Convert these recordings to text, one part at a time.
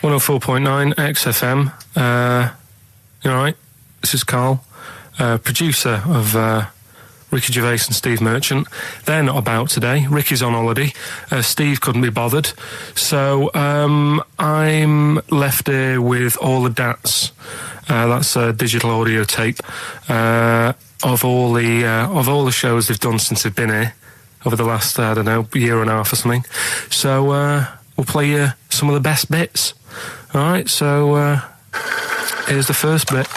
104.9 XFM. You alright? This is Karl, producer of Ricky Gervais and Steve Merchant. They're not about today. Ricky's on holiday. Steve couldn't be bothered. So I'm left here with all the DATs. That's a digital audio tape of all the shows they've done since they've been here over the last, I don't know, year and a half or something. So we'll play you some of the best bits. Alright, so here's the first bit.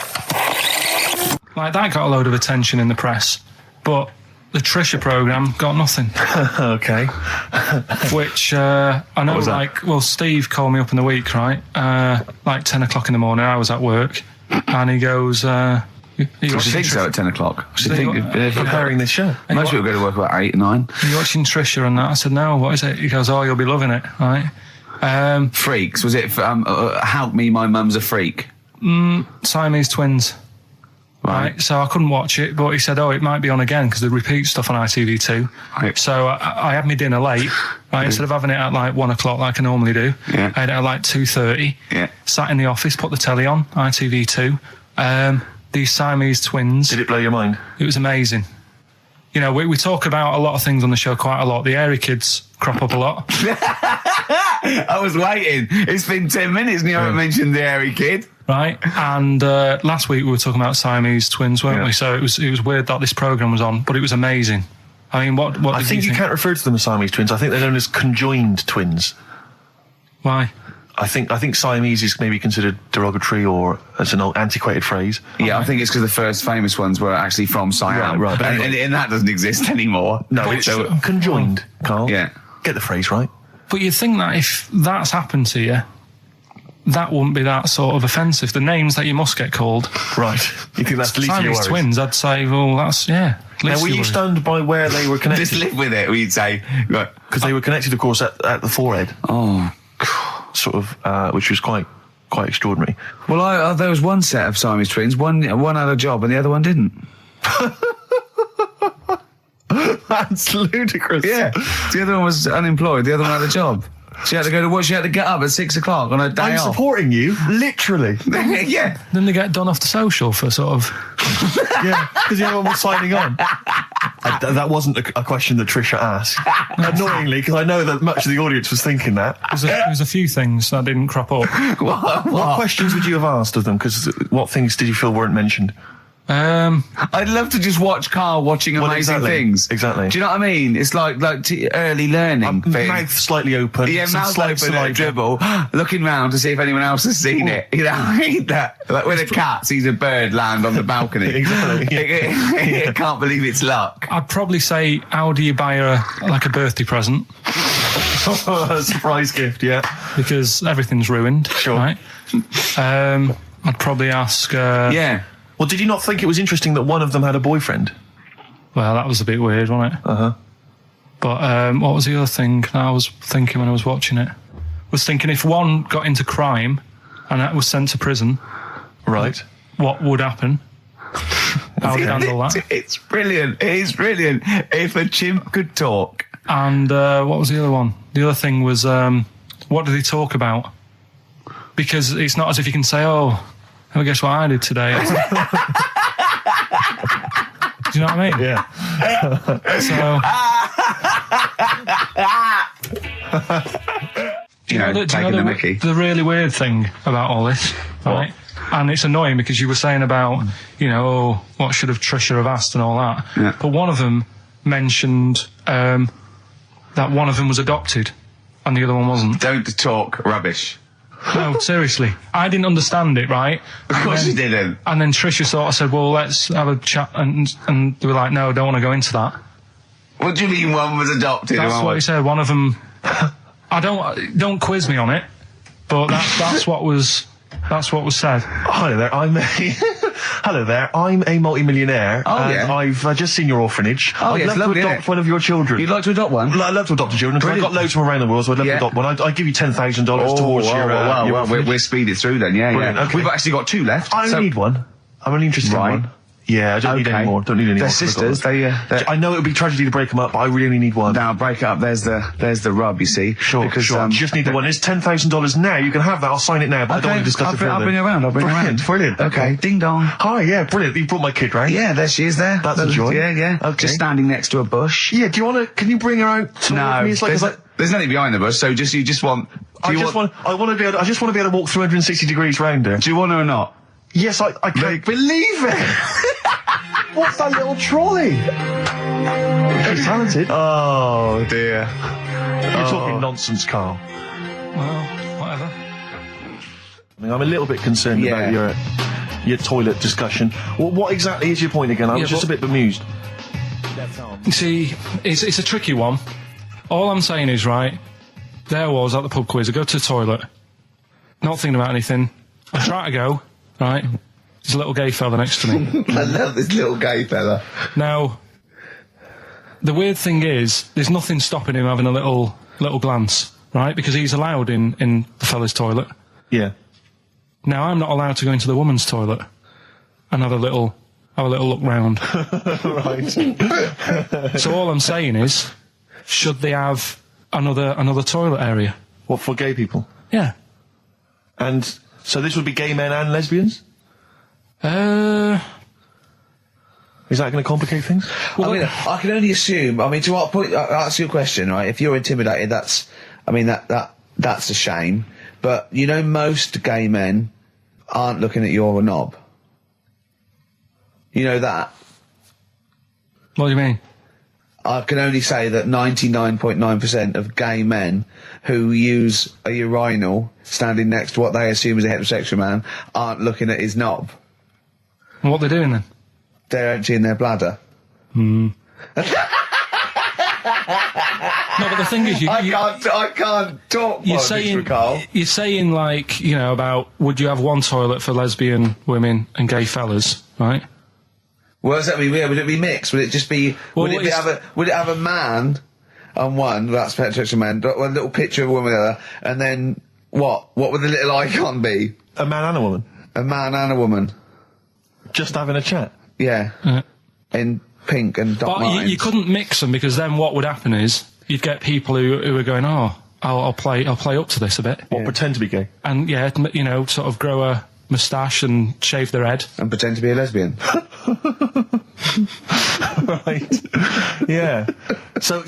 Like, that got a load of attention in the press, but the Trisha programme got nothing. Okay. Which, I know, like, well, Steve called me up in the week, right? Like 10 o'clock in the morning, I was at work, and he goes, What do you think so at 10 o'clock? What do you think they're preparing this show? Most people go to work about 8, 9. Are you watching Trisha and that? I said, no, what is it? He goes, oh, you'll be loving it, right? Freaks, was it Help Me, My Mum's a Freak? Siamese twins. Right, so I couldn't watch it, but he said, oh, it might be on again, because they repeat stuff on ITV2. Right. So I had my dinner late, right, instead of having it at like 1 o'clock like I normally do. Yeah. I had it at like 2:30. Yeah. Sat in the office, put the telly on, ITV2. These Siamese twins. Did it blow your mind? It was amazing. You know, we talk about a lot of things on the show quite a lot. The Airy kids crop up a lot. I was waiting. It's been 10 minutes and you haven't mentioned the Airy kid. Right, and last week we were talking about Siamese twins, weren't we? So it was weird that this programme was on, but it was amazing. I mean, what I think you can't refer to them as Siamese twins. I think they're known as conjoined twins. Why? I think Siamese is maybe considered derogatory or as an old antiquated phrase. Yeah, I think it's because the first famous ones were actually from Siam. Right. And that doesn't exist anymore. No, it's conjoined, Karl. Yeah. Get the phrase right. But you'd think that if that's happened to you, that wouldn't be that sort of offensive. The names that you must get called. Right. You think that's the least of your Siamese worries? twins, I'd say, well, that's, yeah. Now, were you stunned by where they were connected? Just live with it, we'd say. Because they were connected, of course, at the forehead. Oh. Sort of, which was quite extraordinary. Well, there was one set of Siamese twins. One had a job and the other one didn't. That's ludicrous. Yeah. The other one was unemployed. The other one had a job. She had to go to work. She had to get up at 6 o'clock on her day I'm off. supporting you, literally. Yeah. Then they get done off the social for sort of... Yeah, because the other one was signing on. That wasn't a question that Trisha asked. Annoyingly, because I know that much of the audience was thinking that. There was a few things that didn't crop up. What questions would you have asked of them? Because what things did you feel weren't mentioned? I'd love to just watch Karl watching amazing things. Exactly. Do you know what I mean? It's like early learning thing. Mouth slightly open. Yeah, mouth open at a dribble, looking round to see if anyone else has seen it. You know, I hate that. Like when a cat sees a bird land on the balcony. Exactly. It can't believe it's luck. I'd probably say, how do you buy her a birthday present? A surprise gift, yeah. Because everything's ruined. Sure. Right? I'd probably ask... Yeah. Well, did you not think it was interesting that one of them had a boyfriend? Well, that was a bit weird, wasn't it? Uh-huh. But what was the other thing I was thinking when I was watching it? I was thinking if one got into crime and that was sent to prison... Right. What would happen? How would you handle that? It's brilliant. It is brilliant. If a chimp could talk. And what was the other one? The other thing was, what did he talk about? Because it's not as if you can say, oh, guess what I did today? Do you know what I mean? Yeah. The really weird thing about all this, right? And it's annoying because you were saying about, what should have Trisha have asked and all that. Yeah. But one of them mentioned that one of them was adopted and the other one wasn't. Don't talk rubbish. No, seriously. I didn't understand it, right? Of course you didn't. And then Trisha sort of said, well, let's have a chat. And they were like, no, I don't want to go into that. What do you mean one was adopted? That's what he said. One of them... don't quiz me on it, but that's what was said. Hello there, I'm a multi-millionaire. And I've just seen your orphanage. I'd love to adopt one of your children. You'd like to adopt one? I'd love to adopt a children, because I've got loads from around the world, so I'd love to adopt one. I'd give you $10,000 towards your orphanage. We'll speed it through then, yeah. Okay. We've actually got 2 left. I only need one. I'm only interested in one. Yeah, I don't need any more. Don't need any more. They're sisters. I know it would be tragedy to break them up, but I really only need one. Now break it up. There's the rub. You see. Sure. Because, You just need the one. It's $10,000 now. You can have that. I'll sign it now, but I don't want to discuss it further. I'll bring it around. Brilliant. Okay. Ding dong. Hi. Yeah. Brilliant. You brought my kid round. Yeah, there she is. There. That's a joy. Yeah. Okay. Just standing next to a bush. Yeah. Do you want to? Can you bring her out? No. Me? It's like, there's nothing behind the bush. So you just want. I just want to be able to walk 360 degrees round her. Do you want her or not? Yes, I can't believe it. What's that little trolley? She's talented. Oh dear. You're talking nonsense, Carl. Well, whatever. I mean, I'm a little bit concerned about your toilet discussion. What exactly is your point again? I was just a bit bemused. You see, it's a tricky one. All I'm saying is, right, there was at the pub quiz, I go to the toilet, not thinking about anything. I try to go, right, there's a little gay fella next to me. I love this little gay fella. Now, the weird thing is, there's nothing stopping him having a little glance, right, because he's allowed in the fella's toilet. Yeah. Now, I'm not allowed to go into the woman's toilet and have a little look round. Right. So all I'm saying is, should they have another toilet area? What, for gay people? Yeah. And so this would be gay men and lesbians? Is that going to complicate things? Well, I mean, I can only assume. I mean, to what point? I'll ask you a question, right? If you're intimidated, that's a shame. But you know, most gay men aren't looking at your knob. You know that. What do you mean? I can only say that 99.9% of gay men who use a urinal standing next to what they assume is a heterosexual man aren't looking at his knob. And what they're doing then? They're emptying their bladder. No, but the thing is, I can't talk. You're saying like, you know, about would you have one toilet for lesbian women and gay fellas, right? What does that mean? Would it be mixed? Would it just be? Well, would it have a man on one? That's heterosexual man. One little picture of a woman, and then what? What would the little icon be? A man and a woman? A man and a woman. Just having a chat? Yeah. In pink and dot lines. But you couldn't mix them, because then what would happen is you'd get people who are going, oh, I'll play up to this a bit. What, pretend to be gay? And yeah, you know, sort of grow a moustache and shave their head. And pretend to be a lesbian. Right. Yeah. So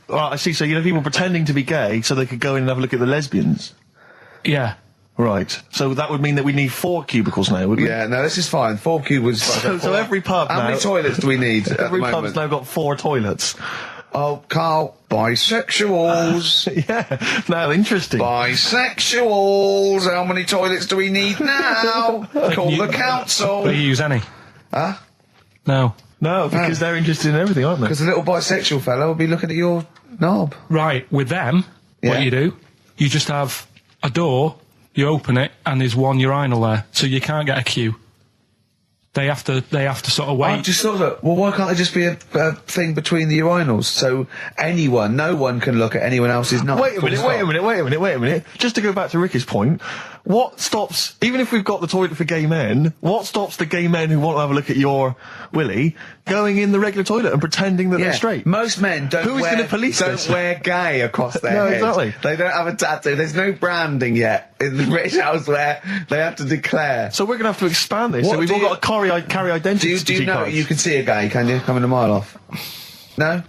I see. So you know, people pretending to be gay so they could go in and have a look at the lesbians. Yeah. Right. So that would mean that we need 4 cubicles now, would we? Yeah. No, this is fine. 4 cubicles. So every pub now. How many toilets do we need? Every pub's now got 4 toilets. Oh, Carl, bisexuals. Yeah. Now, interesting. Bisexuals. How many toilets do we need now? Call the council. Do you use any? Huh? No. No, because they're interested in everything, aren't they? Because the little bisexual fella will be looking at your knob. Right. With them, what you do, you just have a door, you open it, and there's one urinal there, so you can't get a queue. They have to sort of wait. I just thought that, well, why can't there just be a thing between the urinals so no one can look at anyone else's knob? Wait a minute. Just to go back to Ricky's point, what stops, even if we've got the toilet for gay men, what stops the gay men who want to have a look at your willy going in the regular toilet and pretending that they're straight? Most men don't wear gay across their head. Exactly. They don't have a tattoo. There's no branding yet in the British house where they have to declare. So we're going to have to expand this. So we've all got to carry identity. Do you know you can see a gay, can you? Coming a mile off. No?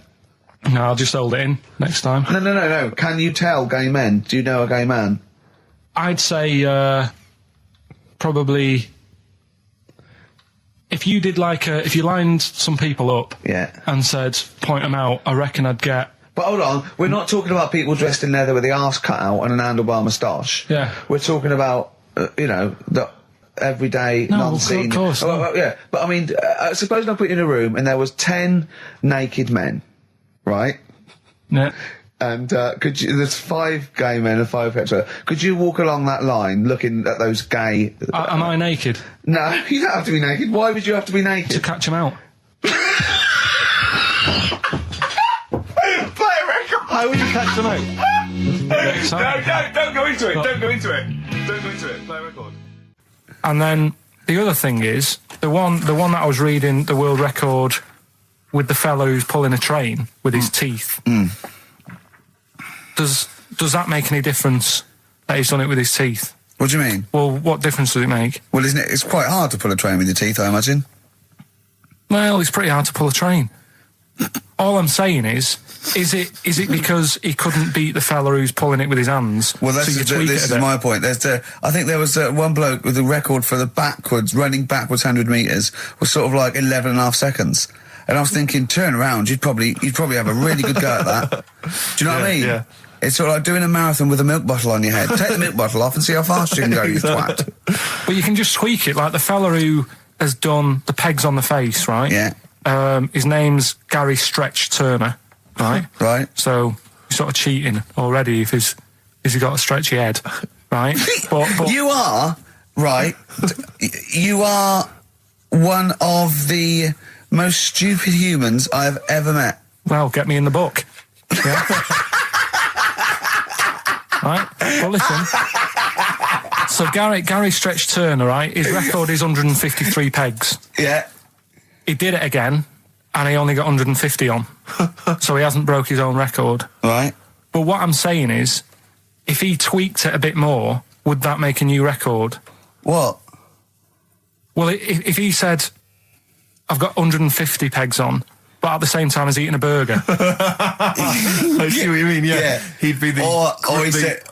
No, I'll just hold it in next time. No. Can you tell gay men? Do you know a gay man? I'd say probably if you did if you lined some people up and said point them out, I reckon I'd get. But hold on, we're not talking about people dressed in leather with the arse cut out and an handlebar moustache. Yeah. We're talking about the everyday, non-seen. Of course. Yeah, but I mean, suppose I put you in a room and there was 10 naked men, right? Yeah. And there's 5 gay men and 5 hetero. Could you walk along that line looking at those gay... Am I naked? No, you don't have to be naked. Why would you have to be naked? To catch them out. Play a record! How would you catch them out? No, don't go into it. Don't go into it. Play a record. And then the other thing is, the one that I was reading, the world record with the fellow who's pulling a train with his teeth. Does that make any difference that he's done it with his teeth? What do you mean? Well, what difference does it make? Well, isn't it? It's quite hard to pull a train with your teeth, I imagine. Well, it's pretty hard to pull a train. All I'm saying is it because he couldn't beat the fella who's pulling it with his hands? Well, this is my point. I think there was one bloke with the record for the running backwards 100 metres was sort of like 11 and a half seconds. And I was thinking, turn around, you'd probably have a really good go at that. Do you know what I mean? Yeah. It's sort of like doing a marathon with a milk bottle on your head. Take the milk bottle off and see how fast you can go, you twat. But you can just tweak it, like the fella who has done the pegs on the face, right? Yeah. His name's Gary Stretch Turner, right? Right. So you're sort of cheating already if he's got a stretchy head, right? but you are, right, you are one of the most stupid humans I've ever met. Well, get me in the book. Yeah. Right? Well, listen. So Gary Stretch Turner, right? His record is 153 pegs. Yeah. He did it again, and he only got 150 on. So he hasn't broke his own record. Right. But what I'm saying is, if he tweaked it a bit more, would that make a new record? What? Well, if he said, I've got 150 pegs on, but at the same time as eating a burger. I see what you mean, yeah. He'd be the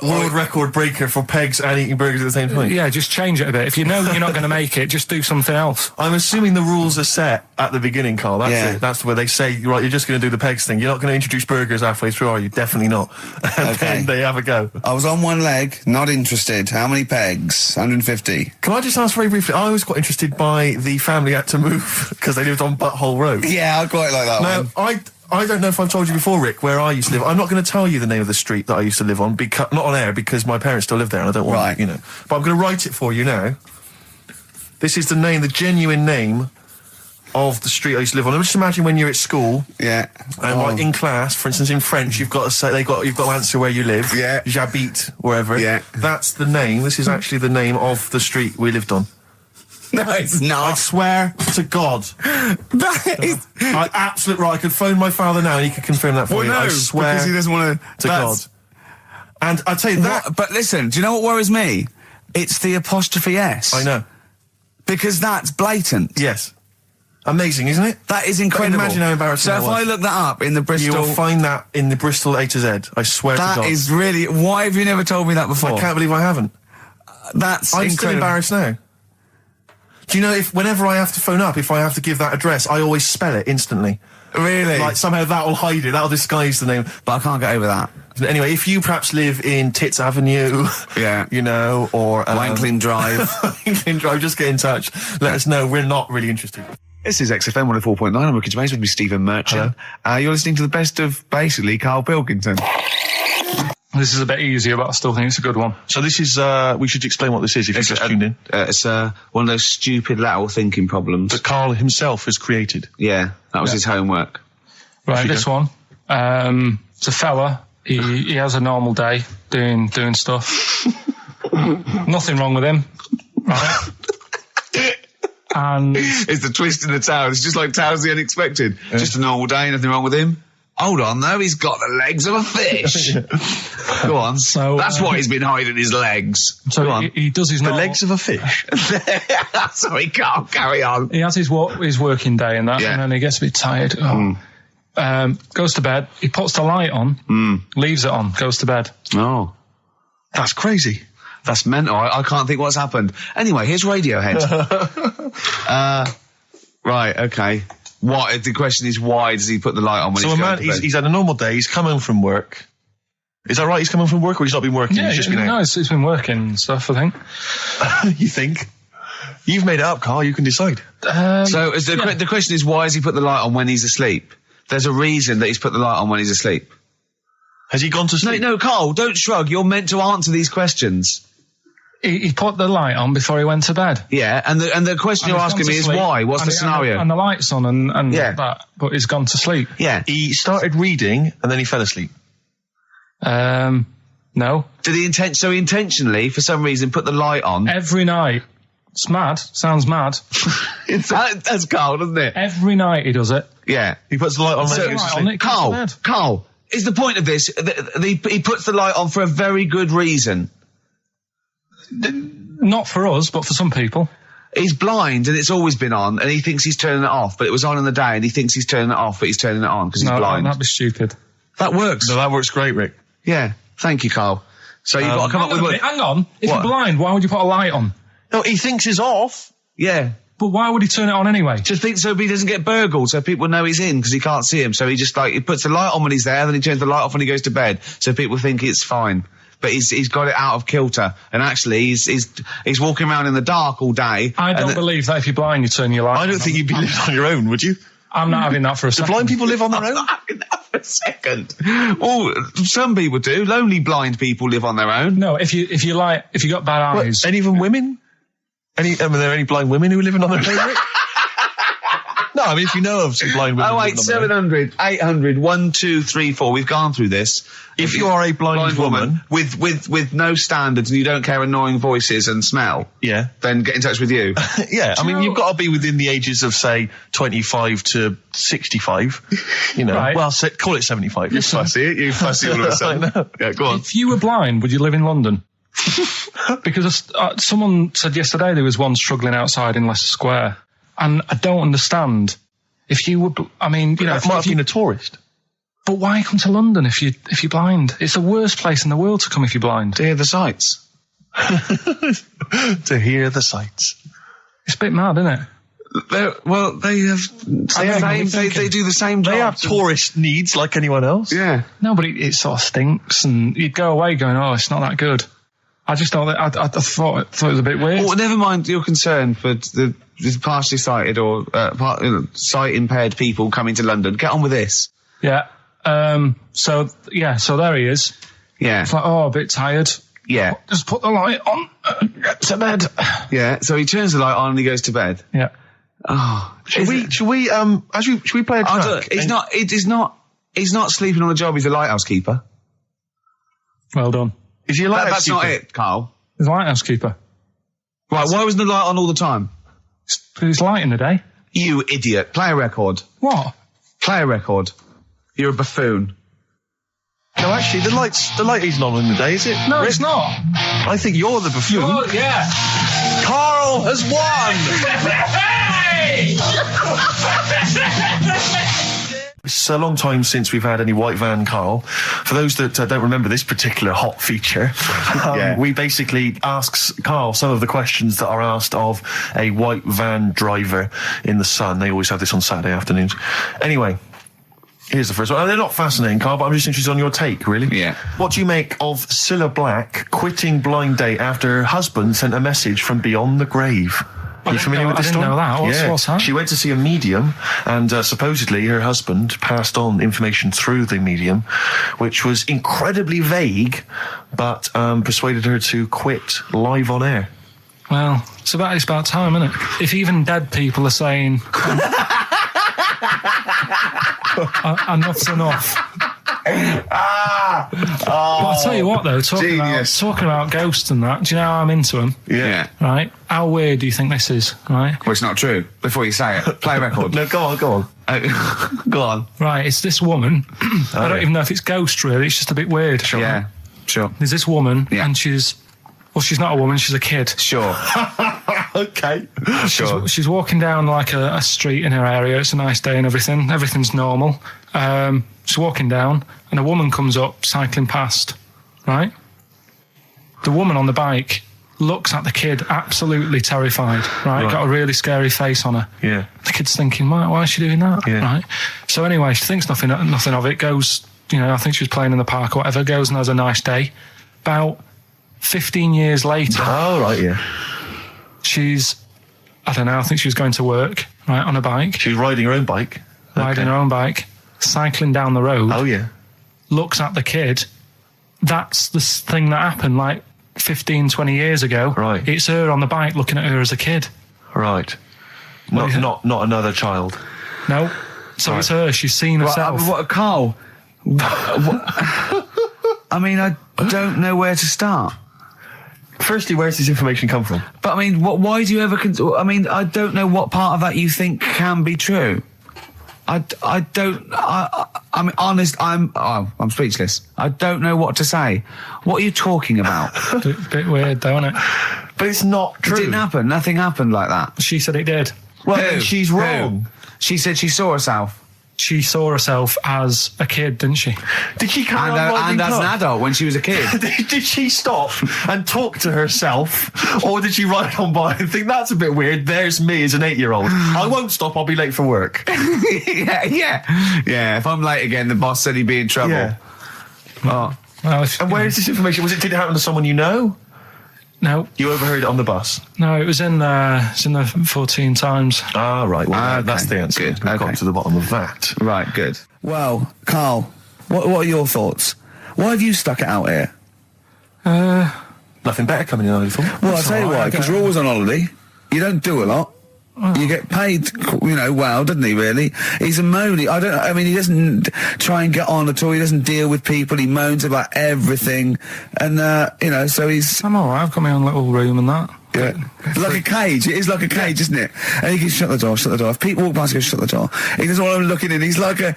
world record breaker for pegs and eating burgers at the same time. Yeah, just change it a bit. If you know you're not going to make it, just do something else. I'm assuming the rules are set at the beginning, Carl. That's it. That's where they say, right, you're just going to do the pegs thing. You're not going to introduce burgers halfway through, are you? Definitely not. And then they have a go. I was on one leg, not interested. How many pegs? 150. Can I just ask very briefly, I was quite interested by the family had to move because they lived on Butthole Road. Yeah, I quite like that one. Now, I don't know if I've told you before, Rick, where I used to live. I'm not going to tell you the name of the street that I used to live on, not on air, because my parents still live there and I don't want to, But I'm going to write it for you now. This is the genuine name of the street I used to live on. Just imagine when you're at school. Yeah. And like in class, for instance, in French, you've got to say, you've got to answer where you live. Yeah. J'habite, wherever. Yeah. That's the name. This is actually the name of the street we lived on. No, it's not. I swear to God. That is... Absolutely right. I could phone my father now and he could confirm that for you. I swear because he doesn't want to God. And I tell you that... But listen, do you know what worries me? It's the apostrophe S. I know. Because that's blatant. Yes. Amazing, isn't it? That is incredible. But imagine how embarrassing So if I look that up in the Bristol... You will find that in the Bristol A to Z. I swear to God. That is really... Why have you never told me that before? I can't believe I haven't. That's I'm incredible. still embarrassed now. Do you know, whenever I have to phone up, if I have to give that address, I always spell it instantly. Really? Like, somehow that'll hide it, that'll disguise the name. But I can't get over that. Anyway, if you perhaps live in Tits Avenue, yeah, or... Wankling Drive. Wankling Drive, just get in touch. Let us know, we're not really interested. This is XFM 104.9, I'm Ricky Gervais, with me Stephen Merchant. You're listening to the best of, basically, Karl Pilkington. This is a bit easier, but I still think it's a good one. So this is, we should explain what this is if you just tuned in. It's one of those stupid lateral thinking problems. That Karl himself has created. Yeah, that was his homework. Right, this one. It's a fella, he has a normal day, doing stuff. Nothing wrong with him, right? And... It's the twist in the tale, it's just like Tales of the Unexpected. Yeah. Just a normal day, nothing wrong with him. Hold on, though, he's got the legs of a fish. Go on. So that's why he's been hiding his legs. So Go on. He does his normal... The legs of a fish? Sorry, can't carry on. He has his working day and that, and then he gets a bit tired. Goes to bed, he puts the light on, leaves it on, goes to bed. Oh. That's crazy. That's mental. I can't think what's happened. Anyway, here's Radiohead. Right, okay. What? The question is, why does he put the light on when he's going to bed? He's had a normal day, he's come home from work. Is that right? He's come home from work or he's not been working? Yeah, he's just been out? No, he's been working and stuff, I think. You think? You've made it up, Carl, you can decide. So the question is, why has he put the light on when he's asleep? There's a reason that he's put the light on when he's asleep. Has he gone to sleep? No, Carl, don't shrug. You're meant to answer these questions. He put the light on before he went to bed. Yeah, and the question you're asking me is why? What's the scenario? And the light's on and that, but he's gone to sleep. Yeah. He started reading and then he fell asleep. No. Did he intentionally, for some reason, put the light on? Every night It's mad. Sounds mad. That's Carl, doesn't it? Every night he does it. Yeah. He puts the light on. So, when he goes to sleep. Carl, is the point of this, he puts the light on for a very good reason. Not for us, but for some people. He's blind and it's always been on and he thinks he's turning it off, but it was on in the day and he thinks he's turning it off, but he's turning it on because he's blind. That'd be stupid. That works. No, that works great, Rick. Yeah. Thank you, Carl. So you've got to come up with... Hang on. If you're blind, why would you put a light on? No, he thinks it's off. Yeah. But why would he turn it on anyway? Just think so he doesn't get burgled, so people know he's in because he can't see him. So he just he puts the light on when he's there, then he turns the light off when he goes to bed, so people think it's fine. But he's got it out of kilter, and actually he's walking around in the dark all day. I don't believe that if you're blind, you turn your light on. I don't think you'd be living on your own, would you? I'm not having that for a Do second. blind people live on their own? I'm not having that for a second. Well, some people do. Lonely blind people live on their own. No, if you got bad eyes. Any even women? Are there any blind women who are living on their own? Rick? No, I mean, if you know of some blind women. 08700 800 1234. We've gone through this. If you are a blind woman with no standards and you don't care annoying voices and smell, yeah, then get in touch with you. Yeah, I mean, you've got to be within the ages of, say, 25 to 65. You know, Right. well, call it 75. You fussy all of a sudden. I know. Yeah, go on. If you were blind, would you live in London? Because someone said yesterday there was one struggling outside in Leicester Square, and I don't understand. If you would, I mean, you know, That might have been a tourist. but why come to London if you're blind? It's the worst place in the world to come if you're blind. To hear the sights. To hear the sights. It's a bit mad, isn't it? They do the same job. They have tourist needs like anyone else. Yeah. No, but it sort of stinks, and you'd go away going, "Oh, it's not that good." I just thought I thought it was a bit weird. Well, never mind your concern for the partially sighted or sight impaired people coming to London. Get on with this. Yeah. So there he is. Yeah. It's like, oh, a bit tired. Yeah. Just put the light on. Get to bed. Yeah. So he turns the light on and he goes to bed. Yeah. Oh. Should we play a track? He's not sleeping on the job. He's a lighthouse keeper. Well done. Is he a lighthouse That's keeper? not it, Carl. He's a lighthouse keeper. Right. Why wasn't the light on all the time? It's light in the day. You idiot. Play a record. What? Play a record. You're a buffoon. No, actually, the light isn't on in the day, is it? No, Rick? it's not. I think you're the buffoon. Oh, yeah. Carl has won! It's a long time since we've had any white van, Carl. For those that don't remember this particular hot feature, we basically ask Carl some of the questions that are asked of a white van driver in the Sun. They always have this on Saturday afternoons. Anyway, here's the first one. They're not fascinating, Carl, but I'm just interested on your take, really. Yeah. What do you make of Cilla Black quitting Blind Date after her husband sent a message from beyond the grave? Are you familiar with this I didn't story? know that. What's that? She went to see a medium, and supposedly her husband passed on information through the medium, which was incredibly vague, but persuaded her to quit live on air. Well, it's about time, isn't it? If even dead people are saying enough's enough. But I'll tell you what, though, talking about ghosts and that, do you know how I'm into them? Yeah. Right? How weird do you think this is, right? Well, it's not true. Before you say it, play a record. No, go on. Go on. Right, it's this woman. I don't even know if it's ghost, really. It's just a bit weird. Sure. Yeah, sure. There's this woman, Yeah. and she's not a woman, she's a kid. Sure. Okay. Sure. She's walking down like a street in her area. It's a nice day and everything. Everything's normal. She's walking down, and a woman comes up cycling past, right? The woman on the bike looks at the kid absolutely terrified, right? Got a really scary face on her. Yeah. The kid's thinking, why is she doing that? Yeah. Right? So anyway, she thinks nothing of it, goes, I think she was playing in the park or whatever, goes and has a nice day. About 15 years later, Oh, right, yeah. she's, I don't know, I think she was going to work, right, on a bike. She was riding her own bike. Riding her own bike, cycling down the road. Oh, yeah. Looks at the kid. That's the thing that happened like 15, 20 years ago. Right. It's her on the bike looking at her as a kid. Right. What do you Not another child. No. So it's her. She's seen herself. Carl? I mean, I don't know where to start. Firstly, where's this information come from? But I mean, why do you ever? I mean, I don't know what part of that you think can be true. I mean, honest. I'm speechless. I don't know what to say. What are you talking about? Bit weird, though, isn't it? But it's not true. It didn't happen. Nothing happened like that. She said it did. Well, then she's wrong. She said she saw herself. She saw herself as a kid, didn't she? Did she carry on riding and as an pub? adult when she was a kid. Did she stop and talk to herself, or did she ride on by and think that's a bit weird? There's me as an 8-year-old. I won't stop. I'll be late for work. yeah. If I'm late again, the boss said he'd be in trouble. Yeah. Oh. Well, And where is this information? Did it happen to someone you know? No, You overheard it on the bus. no, it was in the 14 Times. Ah, right. Well, Okay. that's the answer. Good. We've Okay. got to the bottom of that. Right, good. Well, Carl, what are your thoughts? Why have you stuck it out here? Nothing better coming in, I thought. Well, I'll tell you why, because you're always on holiday. You don't do a lot. You get paid, well, doesn't he, really? He's a moany. He doesn't try and get on at all. He doesn't deal with people. He moans about everything. And, so he's... I'm alright, I've got my own little room and that. Yeah. Like a cage. It is like a cage, isn't it? And he can shut the door. If people walk past, he goes, shut the door. He doesn't want them looking in. He's like a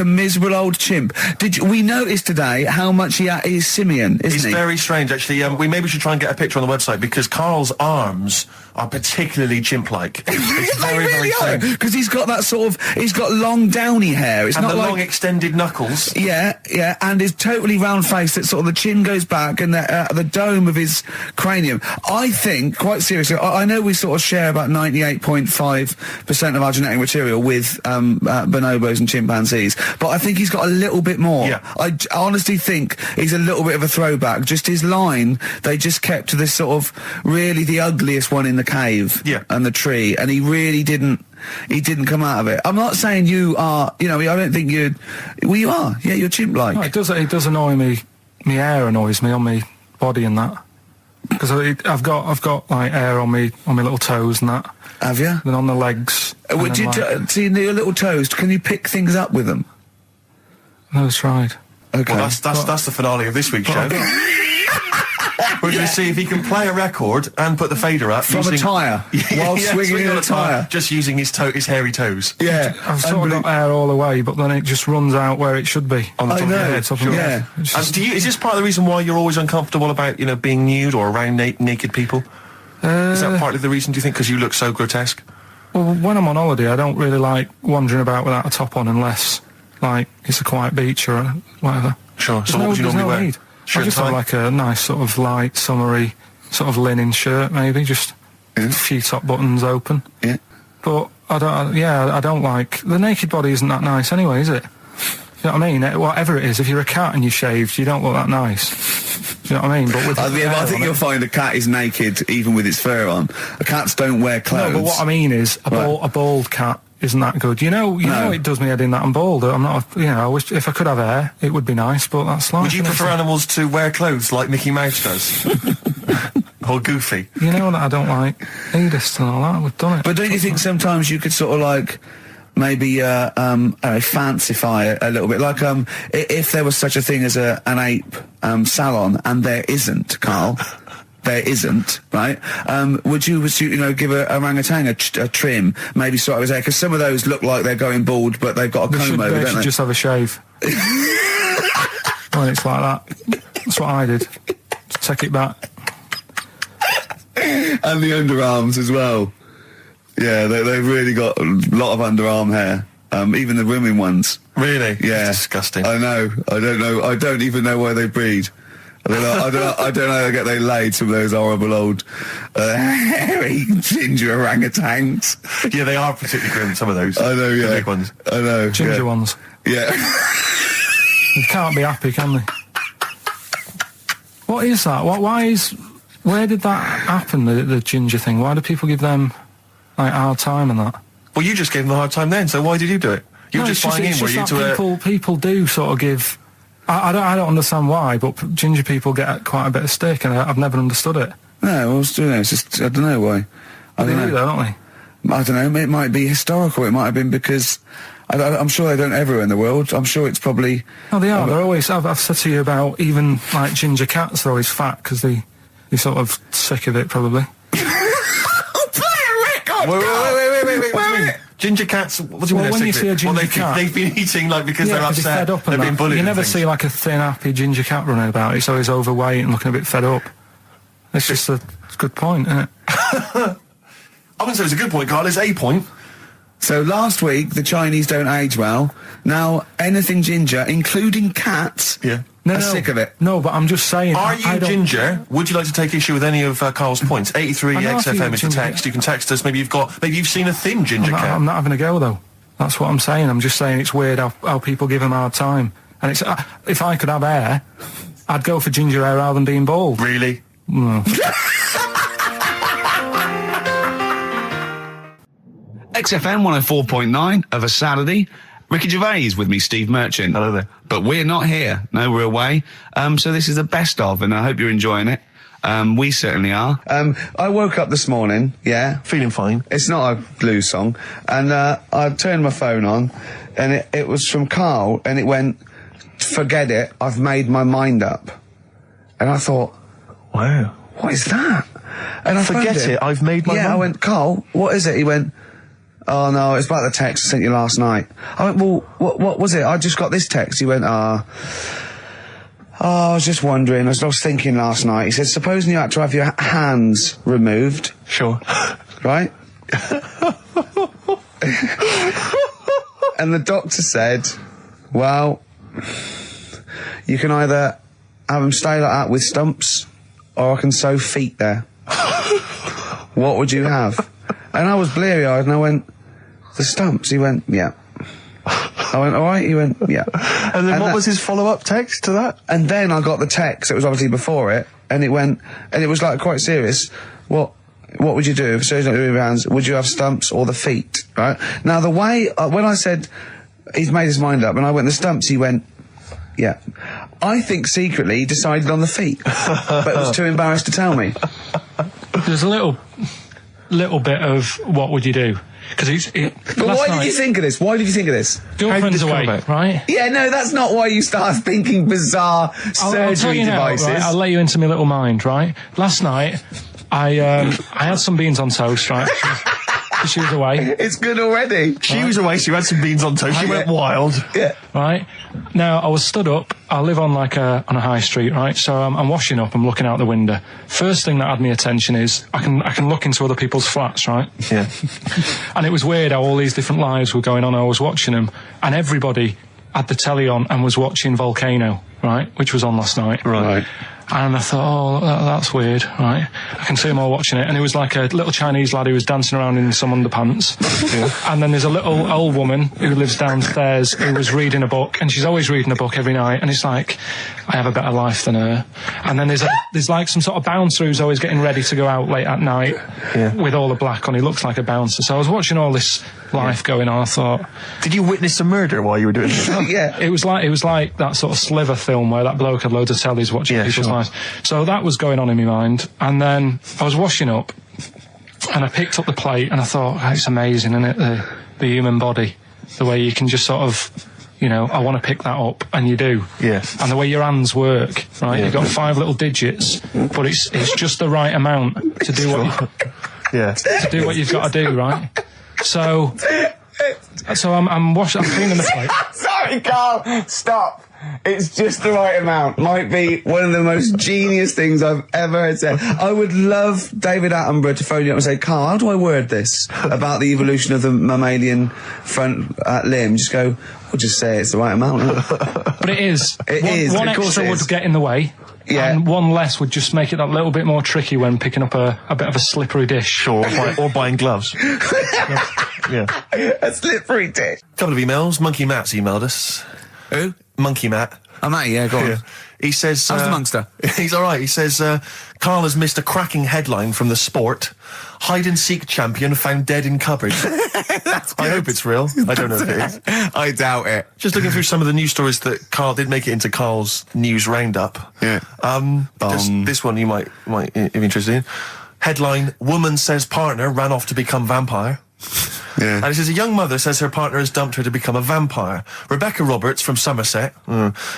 miserable old chimp. We noticed today how much he's simian, isn't he? It's very strange, actually. We maybe should try and get a picture on the website, because Carl's arms are particularly chimp-like. It's very, very strange. Because he's got that he's got long downy hair. It's And not the like... long extended knuckles. Yeah, and his totally round face that sort of the chin goes back and the dome of his cranium. I think, quite seriously, I know we sort of share about 98.5% of our genetic material with bonobos and chimpanzees, but I think he's got a little bit more. Yeah. I honestly think he's a little bit of a throwback. Just his line, they just kept to this sort of really the ugliest one in the cave and the tree, and he really didn't come out of it. I'm not saying you are, I don't think you are. Yeah, you're chimp-like. No, it does annoy me. My hair annoys me on my body and that. Because I've got like hair on my little toes and that. Have you? Then on the legs. Would you see your little toes? Can you pick things up with them? No, tried. Okay. Well, that's the finale of this week's show. We're going to see if he can play a record and put the fader up From a tyre, while swinging in a tyre. Just using his hairy toes. Yeah. I've sort of got hair all the way, but then it just runs out where it should be. On the top of your head. Top of my head. And is this part of the reason why you're always uncomfortable about, being nude or around naked people? Is that partly the reason, do you think, because you look so grotesque? Well, when I'm on holiday, I don't really like wandering about without a top on unless, like, it's a quiet beach or whatever. Sure. So what would you normally wear? Need. I just have like a nice sort of light, summery, sort of linen shirt, maybe, just a few top buttons open. Yeah. But I don't like... The naked body isn't that nice anyway, is it? You know what I mean? Whatever it is, if you're a cat and you're shaved, you don't look that nice. You know what I mean? But with I think you'll find a cat is naked even with its fur on. Cats don't wear clothes. No, but what I mean is, a bald cat isn't that good. You know, it does me head in that I'm bald. I'm not, I wish if I could have hair, it would be nice, but that's life. Would you prefer animals to wear clothes like Mickey Mouse does? Or Goofy? You know that I don't like nudist and all that. We've done it. But don't you think sometimes you could sort of like maybe fancify a little bit, like if there was such a thing as an ape salon, and there isn't, Carl. There isn't, right? Would you give a orangutan a trim, maybe sort of his hair? Because some of those look like they're going bald, but they've got a comb over, they don't should they? just have a shave. When it's like that. That's what I did. Just take it back. And the underarms as well. Yeah, they've really got a lot of underarm hair. Even the women ones. Really? Yeah. That's disgusting. I know. I don't know. I don't even know why they breed. I don't know how they laid some of those horrible old hairy ginger orangutans. Yeah, they are particularly grim, some of those. I know, yeah. The big ones. I know. Ginger ones. Yeah. They can't be happy, can they? What is that? Where did that happen, the ginger thing? Why do people give them, like, a hard time and that? Well, you just gave them a hard time then, so why did you do it? You were just flying in, were you, to people do sort of give... I don't understand why, but ginger people get quite a bit of stick, and I've never understood it. No, it's just, I don't know why. They do, don't they? I don't know, it might be historical, it might have been because... I'm sure they don't everywhere in the world. I'm sure it's probably... Oh, they are. They're always... I've said to you about even, like, ginger cats, they're always fat, because they You're sort of sick of it, probably. Wait. What do you mean? Ginger cats, what do you mean? When you see a ginger cat, they've been eating because they're upset. They're fed up and they've been bullied. You never see like a thin, happy ginger cat running about. It's always overweight and looking a bit fed up. It's just a good point, isn't it? I wouldn't say it's a good point, Carl. It's a point. So last week, the Chinese don't age well. Now, anything ginger, including cats, are sick of it. No, but I'm just saying... Are you ginger? Would you like to take issue with any of Carl's points? 83 XFM is the text. You can text us. Maybe you've seen a thin ginger cat. I'm not having a go, though. That's what I'm saying. I'm just saying it's weird how people give them a hard time. And it's if I could have hair, I'd go for ginger hair rather than being bald. Really? No. XFM 104.9 of a Saturday. Ricky Gervais with me, Steve Merchant. Hello there. But we're not here. No, we're away. So this is the best of, and I hope you're enjoying it. We certainly are. I woke up this morning, Feeling fine. It's not a blues song. And I turned my phone on, and it was from Karl, and it went, "Forget it, I've made my mind up." And I thought, wow, what is that? And I forget it, I've made my mind. I went, "Karl, what is it?" He went, "Oh no, it's about the text I sent you last night." I went, "Well, what was it? I just got this text." He went, I was just wondering, I was thinking last night." He said, "Supposing you had to have your hands removed." Sure. Right? And the doctor said, "Well, you can either have them stay like that with stumps, or I can sew feet there. What would you have?" And I was bleary-eyed, and I went, "The stumps." He went, "Yeah." I went, "All right." He went, "Yeah." And then what was his follow-up text to that? And then I got the text, it was obviously before it, and it went, and it was like quite serious. What would you do if surgery not doing your hands? Would you have stumps or the feet? Right? Now the way, when I said he's made his mind up, and I went the stumps, he went, "Yeah." I think secretly he decided on the feet, but was too embarrassed to tell me. There's a little bit of what would you do? Because But why did you think of this? Why did you think of this? Girlfriend's away, right? Yeah, no, that's not why you start thinking bizarre surgery I'll tell you devices. Now, right? I'll let you into my little mind, right? Last night, I had some beans on toast, right? She was away. It's good already. She was away, she had some beans on toast, she went wild. Yeah. Right? Now, I was stood up, I live on on a high street, right? So I'm washing up, I'm looking out the window. First thing that had me attention is, I can look into other people's flats, right? Yeah. And it was weird how all these different lives were going on, I was watching them, and everybody had the telly on and was watching Volcano, right? Which was on last night. Right. And I thought, oh, that's weird, right? I can see them all watching it. And it was like a little Chinese lad who was dancing around in some underpants. Yeah. And then there's a little old woman who lives downstairs who was reading a book, and she's always reading a book every night. And it's like, I have a better life than her. And then there's like some sort of bouncer who's always getting ready to go out late at night with all the black on. He looks like a bouncer. So I was watching all this life going on. I thought, did you witness a murder while you were doing it? Yeah. It was like that sort of Sliver film where that bloke had loads of tellies watching people's lives. So that was going on in my mind. And then I was washing up, and I picked up the plate, and I thought, oh, it's amazing, isn't it? The human body, the way you can just sort of, I want to pick that up, and you do. Yes. And the way your hands work, right? Yeah. You've got 5 little digits, but it's just the right amount to do to do what you've got to do, right? So I'm cleaning the plate. Sorry, Karl, stop. It's just the right amount. Might be one of the most genius things I've ever heard said. I would love David Attenborough to phone you up and say, "Karl, how do I word this about the evolution of the mammalian front limb?" Just go, "We'll just say it's the right amount." But it is. One of course extra would get in the way. Yeah. And one less would just make it that little bit more tricky when picking up a bit of a slippery dish. Sure, or buying gloves. Yeah. A slippery dish. Couple of emails. Monkey Matt's emailed us. Who? Monkey Matt. Oh, mate, yeah, go on. Yeah. He says... How's the monster? He's all right. He says, Karl has missed a cracking headline from The Sport. Hide-and-seek champion found dead in cupboard. I hope it's real. I don't know if it is. I doubt it. Just looking through some of the news stories that Karl did make it into Karl's news roundup. Yeah. Just this one you might be interested in. Headline, woman says partner ran off to become vampire. Yeah. And it says a young mother says her partner has dumped her to become a vampire. Rebecca Roberts from Somerset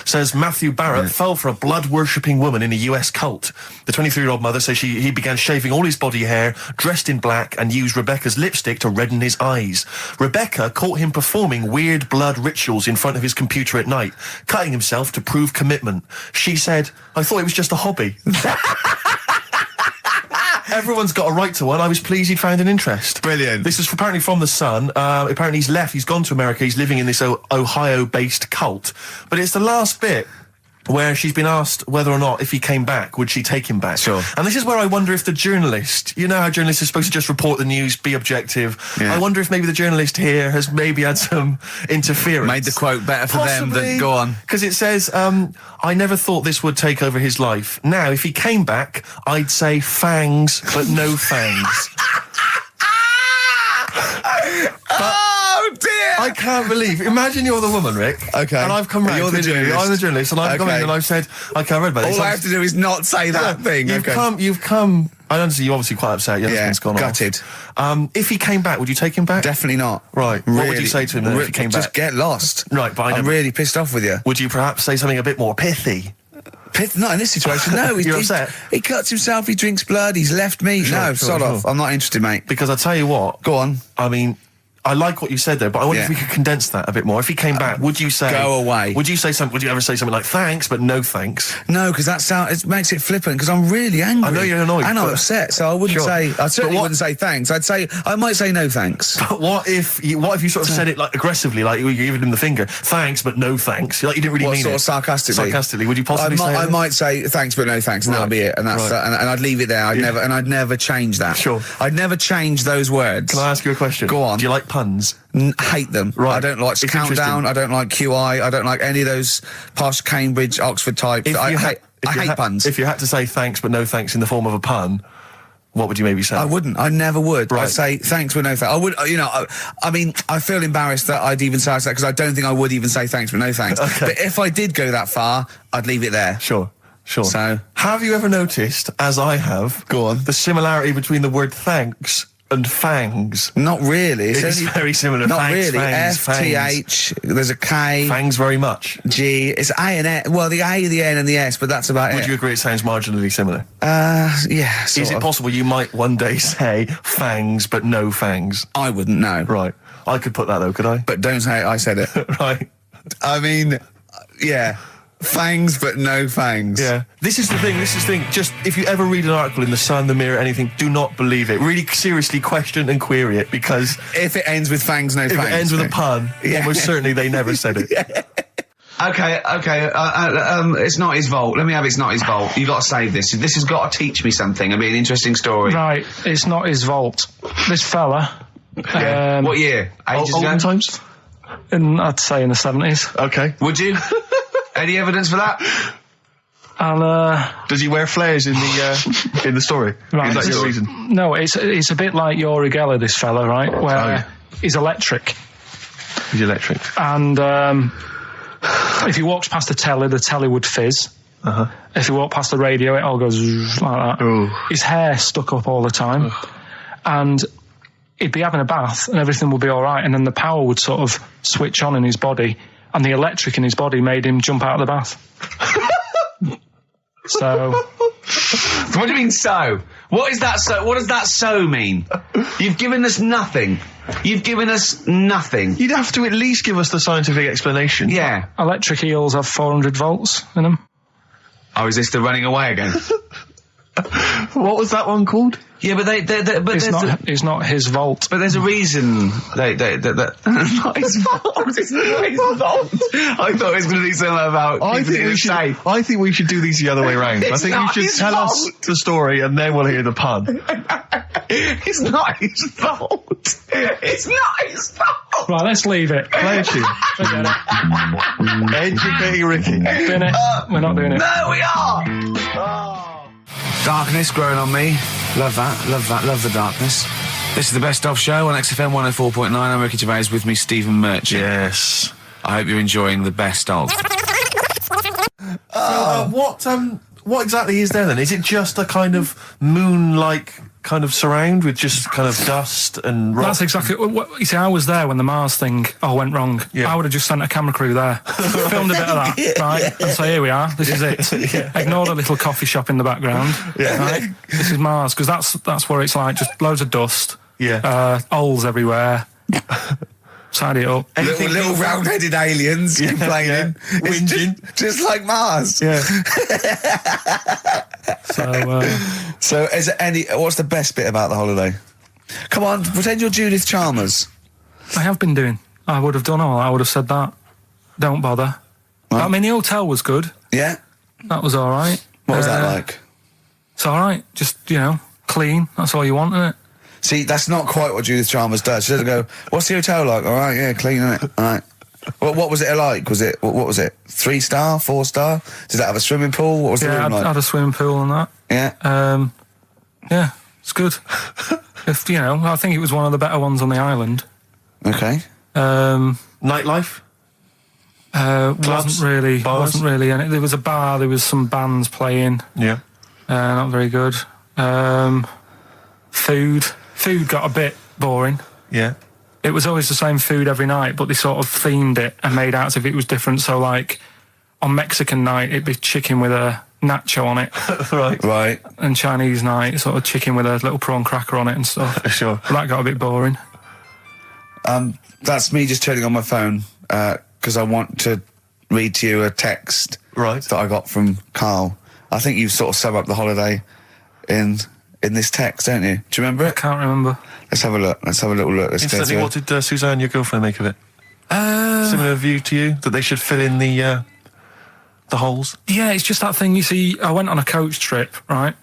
says Matthew Barrett fell for a blood-worshipping woman in a US cult. The 23-year-old mother says he began shaving all his body hair, dressed in black, and used Rebecca's lipstick to redden his eyes. Rebecca caught him performing weird blood rituals in front of his computer at night, cutting himself to prove commitment. She said, I thought it was just a hobby. Everyone's got a right to one. I was pleased he'd found an interest. Brilliant. This is apparently from The Sun. Apparently he's left. He's gone to America. He's living in this Ohio-based cult. But it's the last bit where she's been asked whether or not, if he came back, would she take him back? Sure. And this is where I wonder if the journalist, you know how journalists are supposed to just report the news, be objective. Yeah. I wonder if maybe the journalist here has maybe had some interference. Made the quote better for them than go on. Because it says, I never thought this would take over his life. Now, if he came back, I'd say fangs, but no fangs. Oh dear! I can't believe. Imagine you're the woman, Rick. Okay. And I've come round. You're the to you. journalist. I'm the journalist, and I've come in and I've said, okay, I read about this. All I have to do is not say that thing. You've come. I understand you're obviously quite upset. Your husband's gone gutted. off. If he came back, would you take him back? Definitely not. Right. Really, What would you say to him then if he came just back? get lost. Right, but I'm really pissed off with you. Would you perhaps say something a bit more pithy? Not in this situation, no. You're upset? He cuts himself, he drinks blood, he's left me. Sure, Sod off. I'm not interested, mate. Because I tell you what. Go on. I mean, I like what you said there, but I wonder if Yeah. we could condense that a bit more. If he came back, would you say... Go away. Would you say something? Would you ever say something like, thanks, but no thanks? No, because it makes it flippant, because I'm really angry. I know you're annoyed, And I'm but- upset, so I wouldn't Sure. say... I certainly But what- wouldn't say thanks. I might say no thanks. But what if you sort of said it like aggressively, like you were giving him the finger, thanks, but no thanks? Like you didn't really What, mean sort it. of sarcastically? Sarcastically, would you possibly say I that? might say thanks, but no thanks, and that'll be it. And that's Right. and I'd leave it there. I'd never change that. Sure. I'd never change those words. Can I ask you a question? Go on. Do you like puns? Hate them. Right. I don't like It's Countdown. interesting. I don't like QI. I don't like any of those posh Cambridge, Oxford types. I hate puns. If you had to say thanks, but no thanks in the form of a pun, what would you maybe say? I wouldn't. I never would. Right. I'd say thanks, but no thanks. I would. I mean, I feel embarrassed that I'd even say that because I don't think I would even say thanks, but no thanks. Okay. But if I did go that far, I'd leave it there. Sure. So- have you ever noticed, as I have, Go on. the similarity between the word thanks and fangs? Not really. It's only- very similar. Not Thanks, really. fangs, FTH. There's a K. Fangs very much. G. It's A and S. Well, the A, the N, and the S, but that's about Would it. you agree it sounds marginally similar? Yeah. Is sort it of. possible you might one day say fangs but no fangs? I wouldn't know. Right. I could put that though, could I? But don't say I said it. Right. I mean, yeah. Fangs, but no fangs. Yeah. This is the thing. Just if you ever read an article in The Sun, The Mirror, anything, do not believe it. Really seriously question and query it, because If it ends with fangs, no if fangs. it ends with a pun, Yeah. almost certainly they never said it. Okay. It's not his fault. Let me have it's not his fault. You got to save this. This has got to teach me something. It'll be an interesting story. Right, it's not his vault. This fella, Yeah. What year? Ages ago? Olden times? I'd say in the 70s. Okay. Would you? Any evidence for that? And, Does he wear flares in the story? right, Is that this- your reason? No, it's a bit like Yuri Geller, this fella, right? Where Oh, yeah. he's electric. He's electric. And if he walks past the telly would fizz. Uh-huh. If he walked past the radio, it all goes like that. Ooh. His hair stuck up all the time. And he'd be having a bath and everything would be all right. And then the power would sort of switch on in his body. And the electric in his body made him jump out of the bath. So... What do you mean so? What is that so? What does that so mean? You've given us nothing. You've given us nothing. You'd have to at least give us the scientific explanation. Yeah. Electric eels have 400 volts in them. Oh, is this the running away again? What was that one called? Yeah, but It's not his vault. But there's a reason not his fault. It's not his fault. I thought it was going to be something about keeping it in a safe. I think we should do these the other way round. I It's think you not should his tell us fault. the story and then we'll hear the pun. It's not his fault. It's not his fault. Right, let's leave it. Play a tune. Forget it. Educating Ricky. Doing it. We're not doing it. No, we are. Darkness growing on me. Love that. Love the darkness. This is the Best Of Show on XFM 104.9. I'm Ricky Gervais, with me Stephen Merchant. Yes. I hope you're enjoying the Best Of. What exactly is there then? Is it just a kind of moon-like kind of surround with just kind of dust and rock? That's exactly what you see. I was there when the Mars thing all went wrong. Yeah. I would have just sent a camera crew there, filmed a bit of that, right, and say, here we are, this is it. Ignore the little coffee shop in the background. Right? This is Mars, because that's where it's like just loads of dust, holes everywhere. Side it up. Little round-headed aliens complaining, whinging, just like Mars. Yeah. So, is there any? What's the best bit about the holiday? Come on, pretend you're Judith Chalmers. I have been doing. I would have done all. I would have said that. Don't bother. Right. I mean, the hotel was good. Yeah. That was all right. What was that like? It's all right. Just clean. That's all you want, isn't it? See, that's not quite what Judith Chalmers does. She doesn't go, what's the hotel like? All right, yeah, clean, innit? All right. What was it like? Was it, what was it? 3-star, 4-star? Did it have a swimming pool? What was the room like? I had a swimming pool and that. Yeah. Yeah, it's good. I think it was one of the better ones on the island. Okay. Nightlife? Wasn't really. Bars? Wasn't really. And there was a bar. There was some bands playing. Yeah. Not very good. Food got a bit boring. Yeah. It was always the same food every night, but they sort of themed it and made out as if it was different. So, like, on Mexican night, it'd be chicken with a nacho on it. Right. And Chinese night, sort of chicken with a little prawn cracker on it and stuff. Sure. But that got a bit boring. That's me just turning on my phone, because I want to read to you a text that I got from Karl. I think you sort of sum up the holiday in this text, don't you? Do you remember it? I can't remember. Let's have a look. Let's have a little look. Let's go Instantly, through what did Suzanne, your girlfriend, make of it? Similar view to you, that they should fill in the holes? Yeah, it's just that thing. You see, I went on a coach trip, right?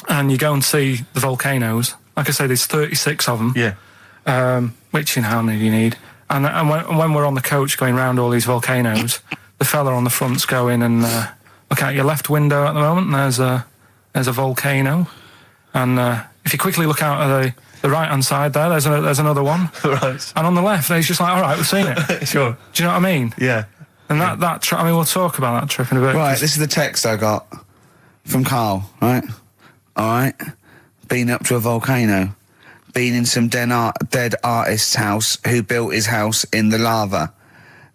And you go and see the volcanoes. Like I say, there's 36 of them. Yeah. Which, how many do you need? And when we're on the coach going round all these volcanoes, the fella on the front's going and look out your left window at the moment, and there's a volcano. And if you quickly look out at the right-hand side there, there's another one. Right. And on the left, he's just like, all right, we've seen it. Sure. Do you know what I mean? Yeah. And that trip, I mean, we'll talk about that trip in a bit. Right, this is the text I got from Karl, right? All right. Been up to a volcano. Been in some dead artist's house who built his house in the lava.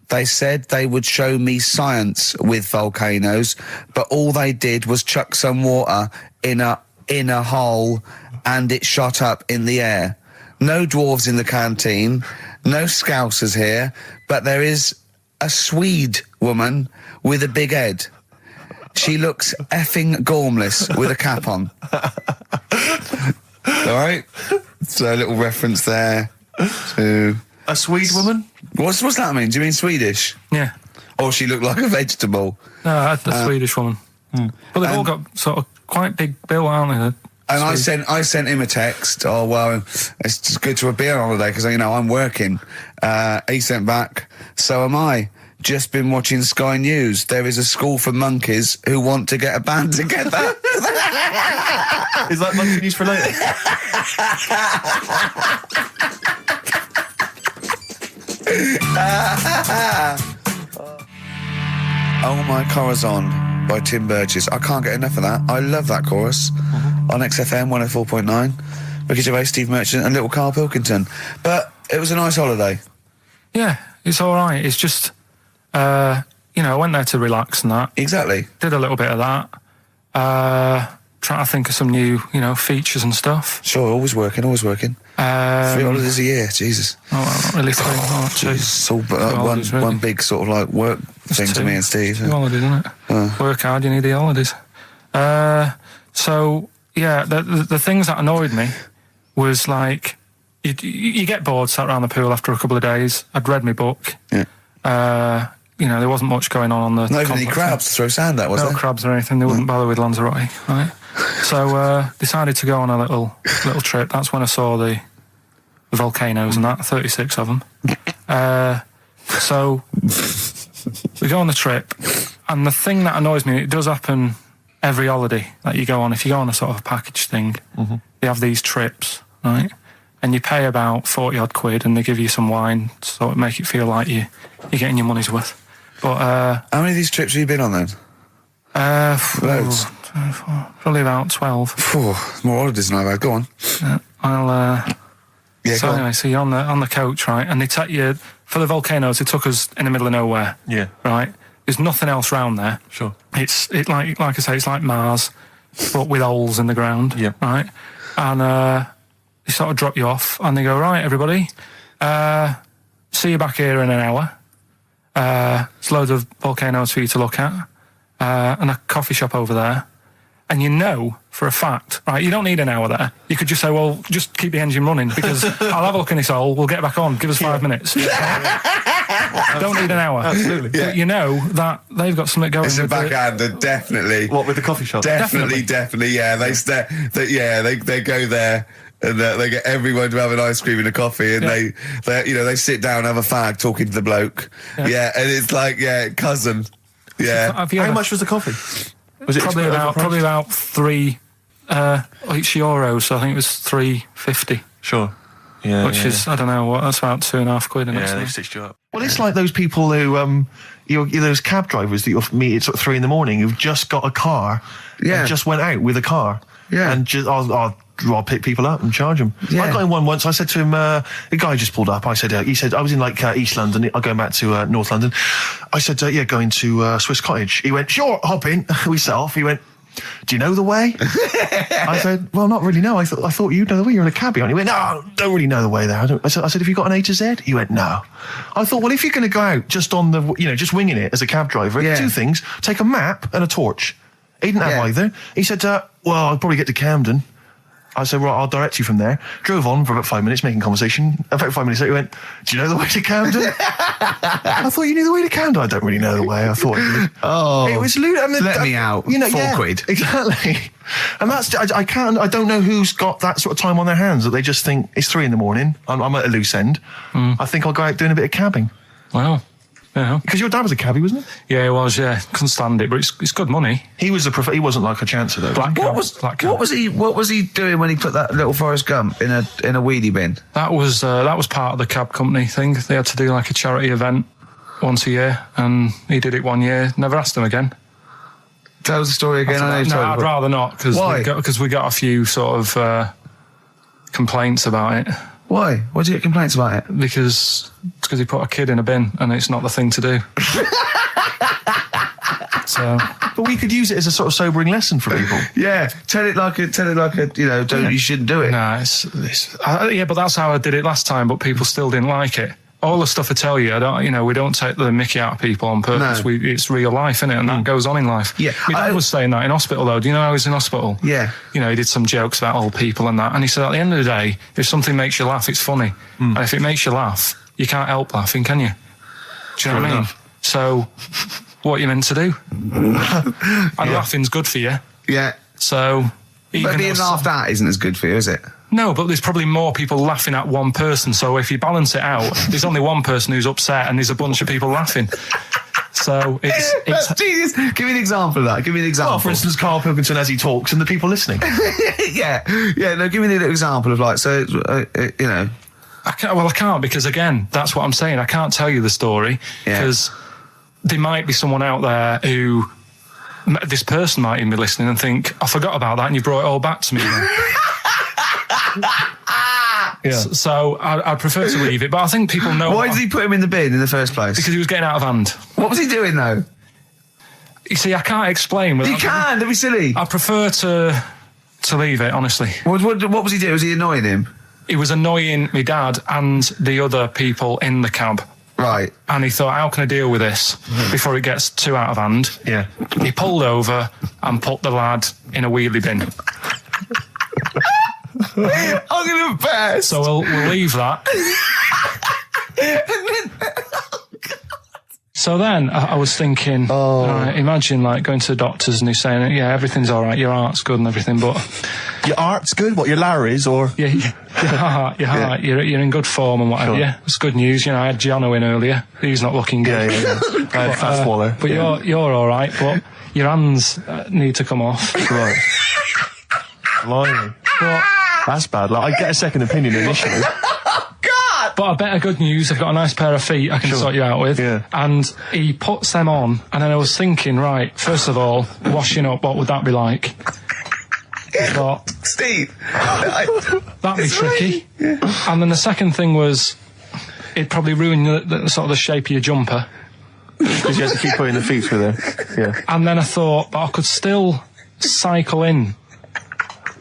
They said they would show me science with volcanoes, but all they did was chuck some water in a hole and it shot up in the air. No dwarves in the canteen, no scousers here, but there is a Swede woman with a big head. She looks effing gormless with a cap on. All right? So a little reference there to... A Swede woman? What's that mean? Do you mean Swedish? Yeah. Or she looked like a vegetable? No, the Swedish woman. But they've all got sort of quite big bill, aren't they? And I sent him a text. Oh, well, it's just good to be on holiday because, I'm working. He sent back, so am I. Just been watching Sky News. There is a school for monkeys who want to get a band together. Is that monkey news for later? Oh My Corazon by Tim Burgess. I can't get enough of that. I love that chorus. On XFM 104.9. Ricky Gervais, Steve Merchant and little Karl Pilkington. But it was a nice holiday. Yeah, it's all right. It's just, I went there to relax and that. Exactly. Did a little bit of that. Trying to think of some new, features and stuff. Sure, always working. 3 holidays a year, Jesus. Oh, well, not really 3. Oh, 2. It's all one big sort of like work thing to me and Steve. 2 holidays, isn't it? Work hard, you need the holidays. So, yeah, the things that annoyed me was like, you get bored sat around the pool after a couple of days. I'd read my book. Yeah. There wasn't much going on the Not even any crabs to throw sand at, was there? No crabs or anything. They wouldn't bother with Lanzarote, right? So decided to go on a little trip. That's when I saw the volcanoes and that, 36 of them. So we go on the trip, and the thing that annoys me, it does happen every holiday that you go on. If you go on a sort of a package thing, they have these trips, right? And you pay about 40-odd quid, and they give you some wine, so it make it feel like you're getting your money's worth. But how many of these trips have you been on then? Loads. Probably about 12. Phew, more holidays than I've had. Go on. So go on. anyway, so you're on the coach, right? And they take you for the volcanoes. They took us in the middle of nowhere. Yeah. Right. There's nothing else round there. Sure. It's like I say, it's like Mars, but with holes in the ground. Yeah. Right. And they sort of drop you off, and they go, right, everybody, see you back here in an hour. There's loads of volcanoes for you to look at, and a coffee shop over there. And you know for a fact, right, you don't need an hour there. You could just say, well, just keep the engine running because I'll have a look in this hole, we'll get back on, give us 5 minutes. Don't need an hour. Absolutely. But you know that they've got something going It's a with backhander, definitely. What, with the coffee shop? Definitely, yeah. They go there and they get everyone to have an ice cream and a coffee, and they sit down, have a fag, talking to the bloke. Yeah, and it's like, cousin. Yeah. How much was the coffee? Was it probably about €3 each euro, so I think it was $3.50. Sure. Yeah. Which is, I don't know what, that's about £2.50. Yeah, they stitched you up. Well, it's like those people who, those cab drivers that you'll meet at sort of 3 a.m. who've just got a car. Yeah. And just went out with a car. Yeah. And just, I'll pick people up and charge them. Yeah. I got in one once. I said to him, the guy just pulled up. I said, he said, I was in like East London. I'm going back to North London. I said, going to Swiss Cottage. He went, sure, hop in. We set off. He went, do you know the way? I said, well, not really, no. I thought you'd know the way. You're in a cabbie. He went, no, don't really know the way there. I said, have you got an A to Z? He went, no. I thought, well, if you're going to go out just on the, just winging it as a cab driver, two things, take a map and a torch. He didn't have either. He said, well, I'll probably get to Camden. I said, right, I'll direct you from there. Drove on for about 5 minutes, making conversation. About 5 minutes later, he went, do you know the way to Camden? I thought you knew the way to Camden. I don't really know the way. I thought you did. Oh. It was let me out. £4. Exactly. And that's, I don't know who's got that sort of time on their hands that they just think it's 3 a.m. I'm at a loose end. I think I'll go out doing a bit of cabbing. Wow. Yeah. Because your dad was a cabbie, wasn't he? Yeah, he was, yeah. Couldn't stand it, but it's good money. He was he wasn't like a chancer though. What was he doing when he put that little Forrest Gump in a wheelie bin? That was part of the cab company thing. They had to do like a charity event once a year, and he did it 1 year. Never asked him again. Tell us the story again. I'd rather not, because we got a few sort of complaints about it. Why? Why did you get complaints about it? Because he put a kid in a bin, and it's not the thing to do. But we could use it as a sort of sobering lesson for people. Yeah, tell it like a, you shouldn't do it. No, but that's how I did it last time. But people still didn't like it. All the stuff I tell you, we don't take the mickey out of people on purpose. No. It's real life, isn't it? And that goes on in life. Yeah. My dad was saying that in hospital, though. Do you know how he was in hospital? Yeah. He did some jokes about old people and that. And he said, at the end of the day, if something makes you laugh, it's funny. And if it makes you laugh, you can't help laughing, can you? Do you know what I mean? So, what are you meant to do? And laughing's good for you. Yeah. So, but being laughed at isn't as good for you, is it? No, but there's probably more people laughing at one person. So if you balance it out, there's only one person who's upset and there's a bunch of people laughing. So it's genius. Give me an example of that. Give me an example. Well, for instance, Karl Pilkington as he talks and the people listening. Yeah. No, give me an example of I can't because again, that's what I'm saying. I can't tell you the story because there might be someone out there who this person might even be listening and think, I forgot about that and you brought it all back to me. So I'd prefer to leave it, but I think people know. Why did he put him in the bin in the first place? Because he was getting out of hand. What was he doing though? You see, I can't explain. You can, don't be silly. I prefer to leave it, honestly. What was he doing? Was he annoying him? He was annoying my dad and the other people in the cab. Right. And he thought, how can I deal with this before it gets too out of hand? Yeah. He pulled over and put the lad in a wheelie bin. I'm going to embarrass. So we'll leave that. So then I was thinking, imagine like going to the doctors and he's saying, yeah, everything's all right, your heart's good and everything, but... Your heart's good? What, your Larry's or... Yeah, your heart, you're in good form and whatever, yeah. It's good news, I had Giano in earlier, he's not looking good. Yeah. Fat swallow. But you're all right, but your hands need to come off. Right. Blimey. But... That's bad. Like, I get a second opinion initially. God! But I better good news, I've got a nice pair of feet I can sort you out with. Yeah. And he puts them on, and then I was thinking, right, first of all, washing up, what would that be like? I thought, Steve, that'd be tricky. And then the second thing was, it'd probably ruin the sort of the shape of your jumper. Because you have to keep putting the feet through there. Yeah. And then I thought, but I could still cycle in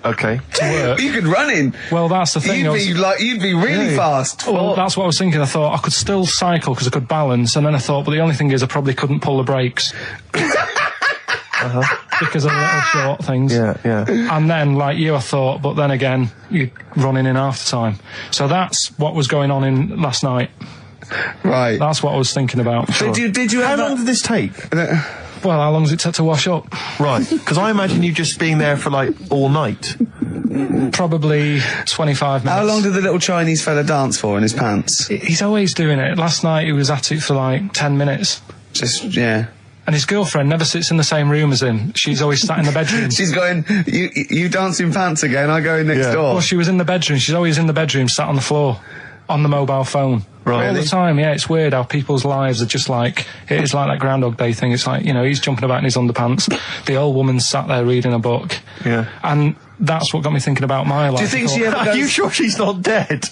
Okay. to work. you could run in. Well, that's the thing. You'd be really fast. Well, that's what I was thinking. I thought I could still cycle because I could balance, and then I thought, but the only thing is I probably couldn't pull the brakes. Because of the little short things. Yeah. And then, like you, I thought, but then again, you're running in half the time. So that's what was going on in last night. Right. That's what I was thinking about. Did you How have long did this take? Well, how long does it take to wash up? Right. Because I imagine you just being there for like all night. Probably 25 minutes. How long did the little Chinese fella dance for in his pants? He's always doing it. Last night he was at it for like 10 minutes. Yeah. And his girlfriend never sits in the same room as him. She's always sat in the bedroom. She's going, you dance in pants again, I go in next door. Well, she was in the bedroom. She's always in the bedroom, sat on the floor, on the mobile phone. Right. All the time, yeah. It's weird how people's lives are just like, it is like that Groundhog Day thing. It's like, you know, he's jumping about in his underpants. The old woman's sat there reading a book. Yeah. And that's what got me thinking about my life. Do you think she ever Are you sure she's not dead?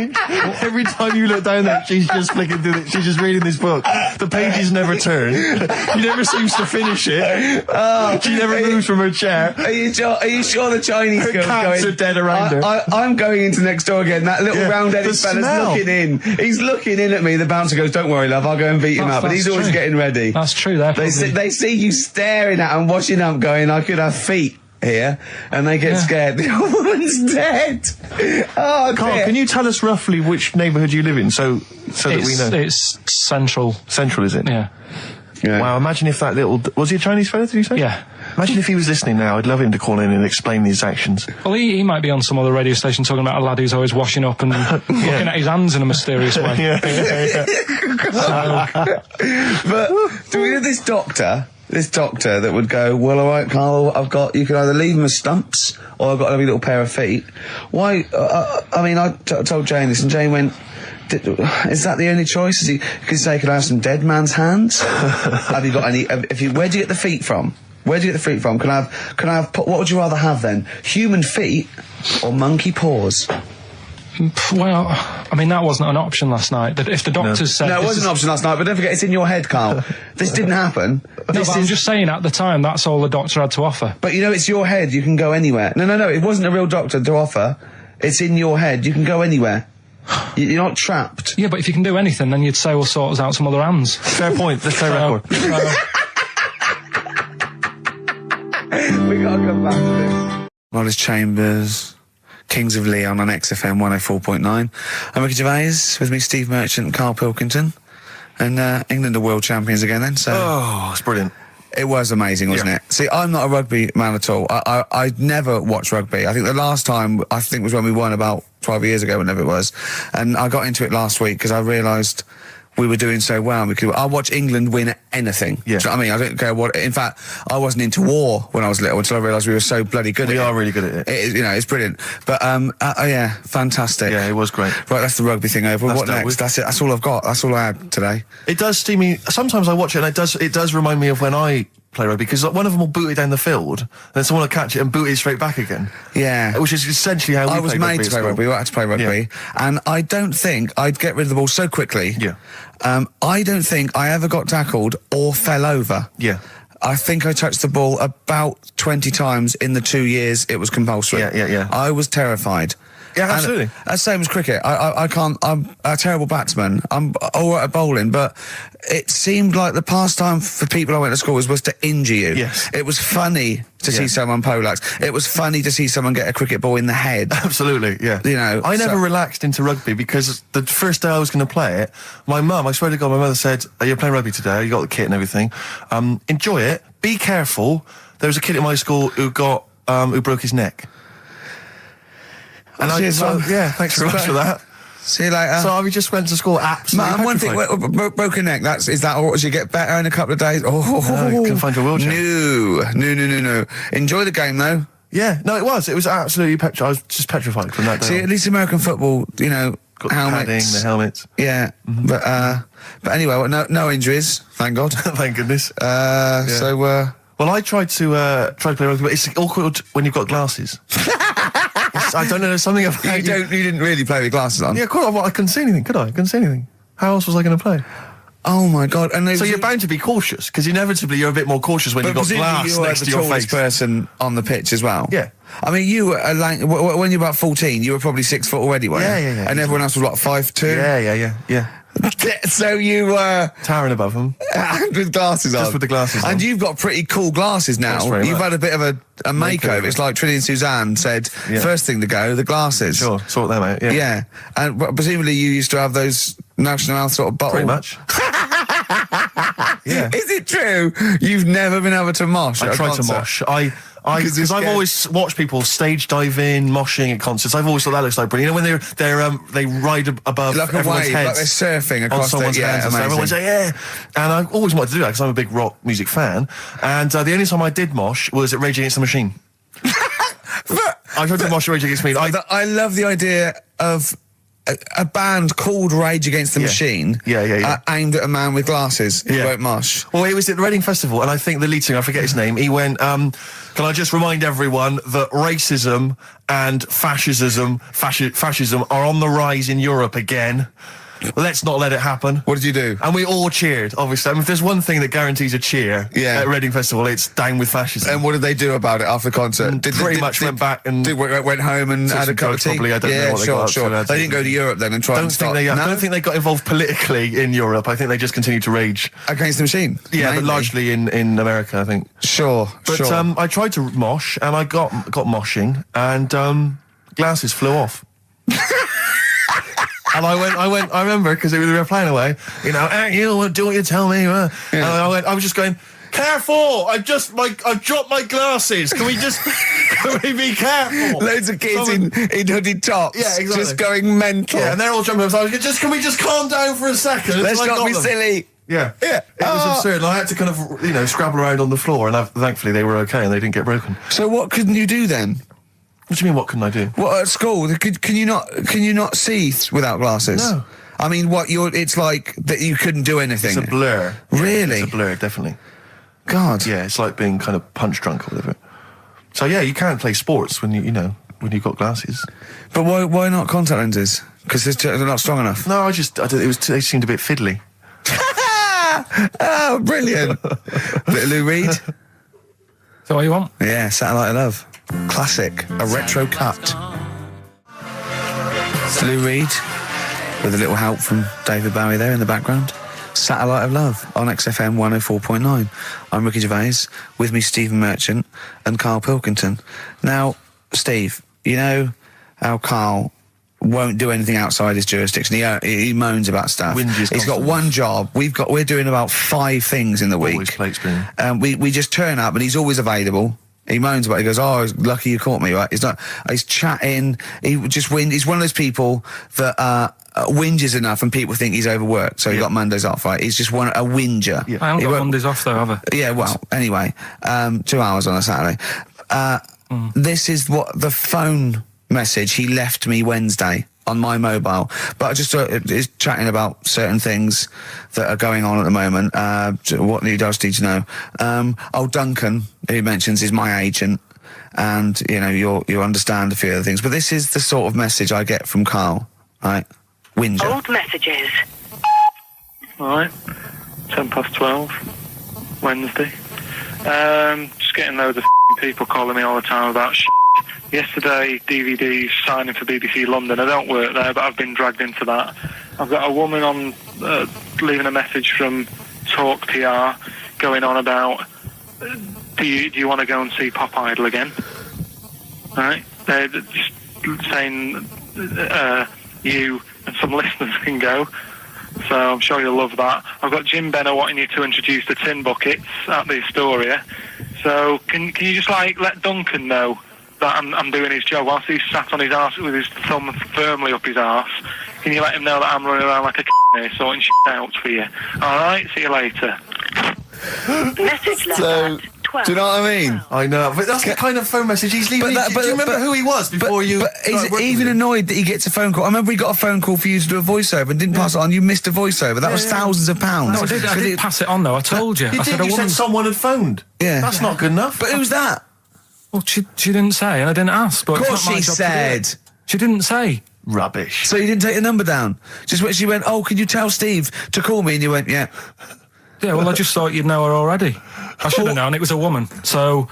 Every time you look down there, she's just flicking through she's just reading this book. The pages never turn. She never seems to finish it. She never moves from her chair. Are you sure the Chinese Her girl's cats going, are dead around her. I'm going into next door again. That little Yeah, round-headed the fella's smell. looking in. He's looking in at me. The bouncer goes, "Don't worry, love. I'll go and beat him up." But he's That's always true. getting ready. That's true. They see you staring at him, washing up, going, "I could have feet here," and they get scared. The old woman's dead. Oh, Carl, dear. can you tell us roughly which neighbourhood you live in, so that we know? It's central. Central, is it? Yeah. Yeah. Wow, imagine if that little... Was he a Chinese fella, did you say? Yeah. Imagine if he was listening now. I'd love him to call in and explain his actions. Well, he might be on some other radio station talking about a lad who's always washing up and looking at his hands in a mysterious way. Yeah. But do we know this doctor that would go, "Well, all right, Carl, you can either leave them as stumps or I've got a lovely little pair of feet." Why? I mean, I told Jane this, and Jane went, "Is that the only choice?" He could say, "Could I have some dead man's hands?" Have you got any? Where do you get the feet from? Where do you get the feet from? Can I have? What would you rather have then? Human feet or monkey paws? Well, I mean, that wasn't an option last night. That if the doctors said... No, it wasn't an option last night, but don't forget, it's in your head, Carl. This didn't happen. No, but I'm just saying, at the time, that's all the doctor had to offer. But you know, it's your head, you can go anywhere. No, it wasn't a real doctor to offer. It's in your head, you can go anywhere. You're not trapped. Yeah, but if you can do anything, then you'd say, we'll sort us out some other hands. Fair point. Let's play record. We gotta come back to this. Wallace Chambers, Kings of Leon on XFM 104.9. I'm Ricky Gervais, with me Steve Merchant and Karl Pilkington. And England are world champions again then, so... Oh, it's brilliant. It was amazing, wasn't it? See, I'm not a rugby man at all. I never watched rugby. I think the last time, was when we won about 12 years ago, whenever it was. And I got into it last week because I realised we were doing so well. I watch England win anything. Yeah. Do you know what I mean? I don't care what... In fact, I wasn't into war when I was little until I realised we were so bloody good at it. We are really good at it. It's brilliant. But, yeah, fantastic. Yeah, it was great. Right, that's the rugby thing over. What dealt next? with. That's it. That's all I've got. That's all I had today. It does steam me. Sometimes I watch it and it does remind me of when I play rugby, because one of them will boot it down the field and then someone will catch it and boot it straight back again. Yeah. Which is essentially how we I was played made rugby to at play school. rugby. I had to play rugby. Yeah. And I don't think I'd get rid of the ball so quickly. Yeah. I don't think I ever got tackled or fell over. Yeah. I think I touched the ball about 20 times in the 2 years it was compulsory. Yeah. I was terrified. Yeah, And absolutely. that's same as cricket. I can't. I'm a terrible batsman. I'm all right at bowling, but it seemed like the pastime for people I went to school was to injure you. Yes. It was funny to see someone poleaxe. It was funny to see someone get a cricket ball in the head. Absolutely, yeah. You know, I never so- relaxed into rugby because the first day I was going to play it, my mum, I swear to God, my mother said, "You're playing rugby today, you got the kit and everything. Enjoy it, be careful." There was a kid at my school who broke his neck. And Cheers, Mum. thanks very much for that. See you later. So I just went to school absolutely Man, one thing, petrified. broken neck, is that all? Does you get better in a couple of days? Oh, No, you can find your wheelchair. No. Enjoy the game, though. Yeah, no, it was. It was absolutely I was just petrified from that day. See, on. at least American football, you know, Got the padding, the helmets. Yeah, but anyway, well, no injuries, thank God. Thank goodness. So, Well, I tried to play rugby, but it's awkward when you've got glasses. I don't know, there's something about you didn't really play with glasses on. Yeah, of course, I couldn't see anything, could I? I couldn't see anything. How else was I going to play? Oh my God! And So you're bound to be cautious, because inevitably you're a bit more cautious when you've got glass next to your face. the tallest person on the pitch as well. Yeah. I mean, you were when you were about 14, you were probably 6 foot already, weren't you? Yeah. And everyone else was what, 5'2"? Yeah. So you were Towering above them. with glasses on. Just with the glasses on. And you've got pretty cool glasses now. Thanks very You've much. had a bit of a makeover. It's like Trinity and Suzanne said, Yeah. first thing to go, the glasses. Sure, sort them out, yeah. Yeah. And presumably you used to have those National Health sort of bottle. Pretty much. Yeah. Is it true you've never been able to mosh at I a tried to concert? mosh. Because Because I've always watched people stage dive in, moshing at concerts. I've always thought that looks like brilliant. You know, when they ride above Like a everyone's wave, heads. like they're surfing On across someone's hands and stuff. Everyone say, yeah. And I always wanted to do that because I'm a big rock music fan. And the only time I did mosh was at Rage Against the Machine. I tried to mosh at Rage Against the Machine. I love the idea of a band called Rage Against the Yeah. Machine. Yeah. Aimed at a man with glasses who Yeah. won't mosh. Well, it was at the Reading Festival, and I think the lead singer, I forget his name, he went, can I just remind everyone that racism and fascism are on the rise in Europe again. Let's not let it happen. What did you do? And we all cheered, obviously. I mean, if there's one thing that guarantees a cheer Yeah. at Reading Festival, it's down with fascism. And what did they do about it after the concert? Pretty much went back and went home and took had a some cup of drugs, tea. probably. I don't know what they got up to, sure. and They didn't go to Europe then and try and stop. don't think they got involved politically in Europe. I think they just continued to rage. Against the Machine. Yeah, mainly. but largely in America, I think. Sure. But I tried to mosh, and I got moshing, and glasses flew off. And I remember, because we were playing away, you know, you do what you tell me. And I was just going, careful! I've dropped my glasses. Can we be careful? Loads of kids in hooded tops. Yeah, exactly. Just going mental. Yeah, and they're all jumping up. So I was going, can we just calm down for a second? Let's until I not be got them? silly. Yeah. Yeah. It was absurd. And I had to kind of, scrabble around on the floor, and thankfully they were okay and they didn't get broken. So what couldn't you do then? What do you mean, what couldn't I do? What at school? Can you not see without glasses? No. I mean, it's like that you couldn't do anything. It's a blur. Really? It's a blur, definitely. God. Yeah, it's like being kind of punch drunk or whatever. So yeah, you can't play sports when when you've got glasses. But why not contact lenses? Because they're not strong enough. No, they seemed a bit fiddly. Oh, brilliant. Bit of Lou Reed. Is that what you want? Yeah, Satellite of Love. Classic. A retro cut. Lou Reed, with a little help from David Bowie there in the background. Satellite of Love on XFM 104.9. I'm Ricky Gervais, with me Stephen Merchant and Karl Pilkington. Now, Steve, you know how Karl won't do anything outside his jurisdiction. He moans about stuff. Whinges He's got constantly. one job. We're doing about 5 things in the week. Always plate spinning. We just turn up and he's always available. He moans about it. He goes, oh, lucky you caught me, right? He's chatting. He's one of those people that whinges enough and people think he's overworked. So he got Mondays off, right? He's just a whinger. Yeah. I haven't He got won't- Mondays off though, have I? Yeah, well, anyway, 2 hours on a Saturday. This is what the phone message he left me Wednesday on my mobile. But I just is chatting about certain things that are going on at the moment. What he does need to know. Duncan, who mentions, is my agent. And, you'll understand a few other things. But this is the sort of message I get from Karl, right? Whinger. Old messages. Alright, 12, Wednesday. Just getting loads of people calling me all the time about Yesterday, DVD's signing for BBC London. I don't work there, but I've been dragged into that. I've got a woman on leaving a message from Talk PR going on about, do you want to go and see Pop Idol again? Right? They're just saying you and some listeners can go. So I'm sure you'll love that. I've got Jim Benner wanting you to introduce the tin buckets at the Astoria. So can you just let Duncan know that I'm doing his job whilst he's sat on his arse with his thumb firmly up his arse? Can you let him know that I'm running around like a here sorting shit out for you? Alright, see you later. Message left at 12. Do you know what I mean? I know, but that's the kind of phone message he's leaving. Do you remember who he was before you? But he's even annoyed that he gets a phone call. I remember he got a phone call for you to do a voiceover and didn't pass it on. You missed a voiceover. That was thousands of pounds. No, I did pass it on though. I told you. You I did. said a You woman. said someone had phoned. Yeah. That's not good enough. But who's that? Well, she didn't say, and I didn't ask. But Of it's course not my she job to do it. said. She didn't say. Rubbish. So you didn't take the number down? Just when she went, oh, can you tell Steve to call me? And you went, yeah. Yeah, well, I just thought you'd know her already. I should have known. It was a woman, so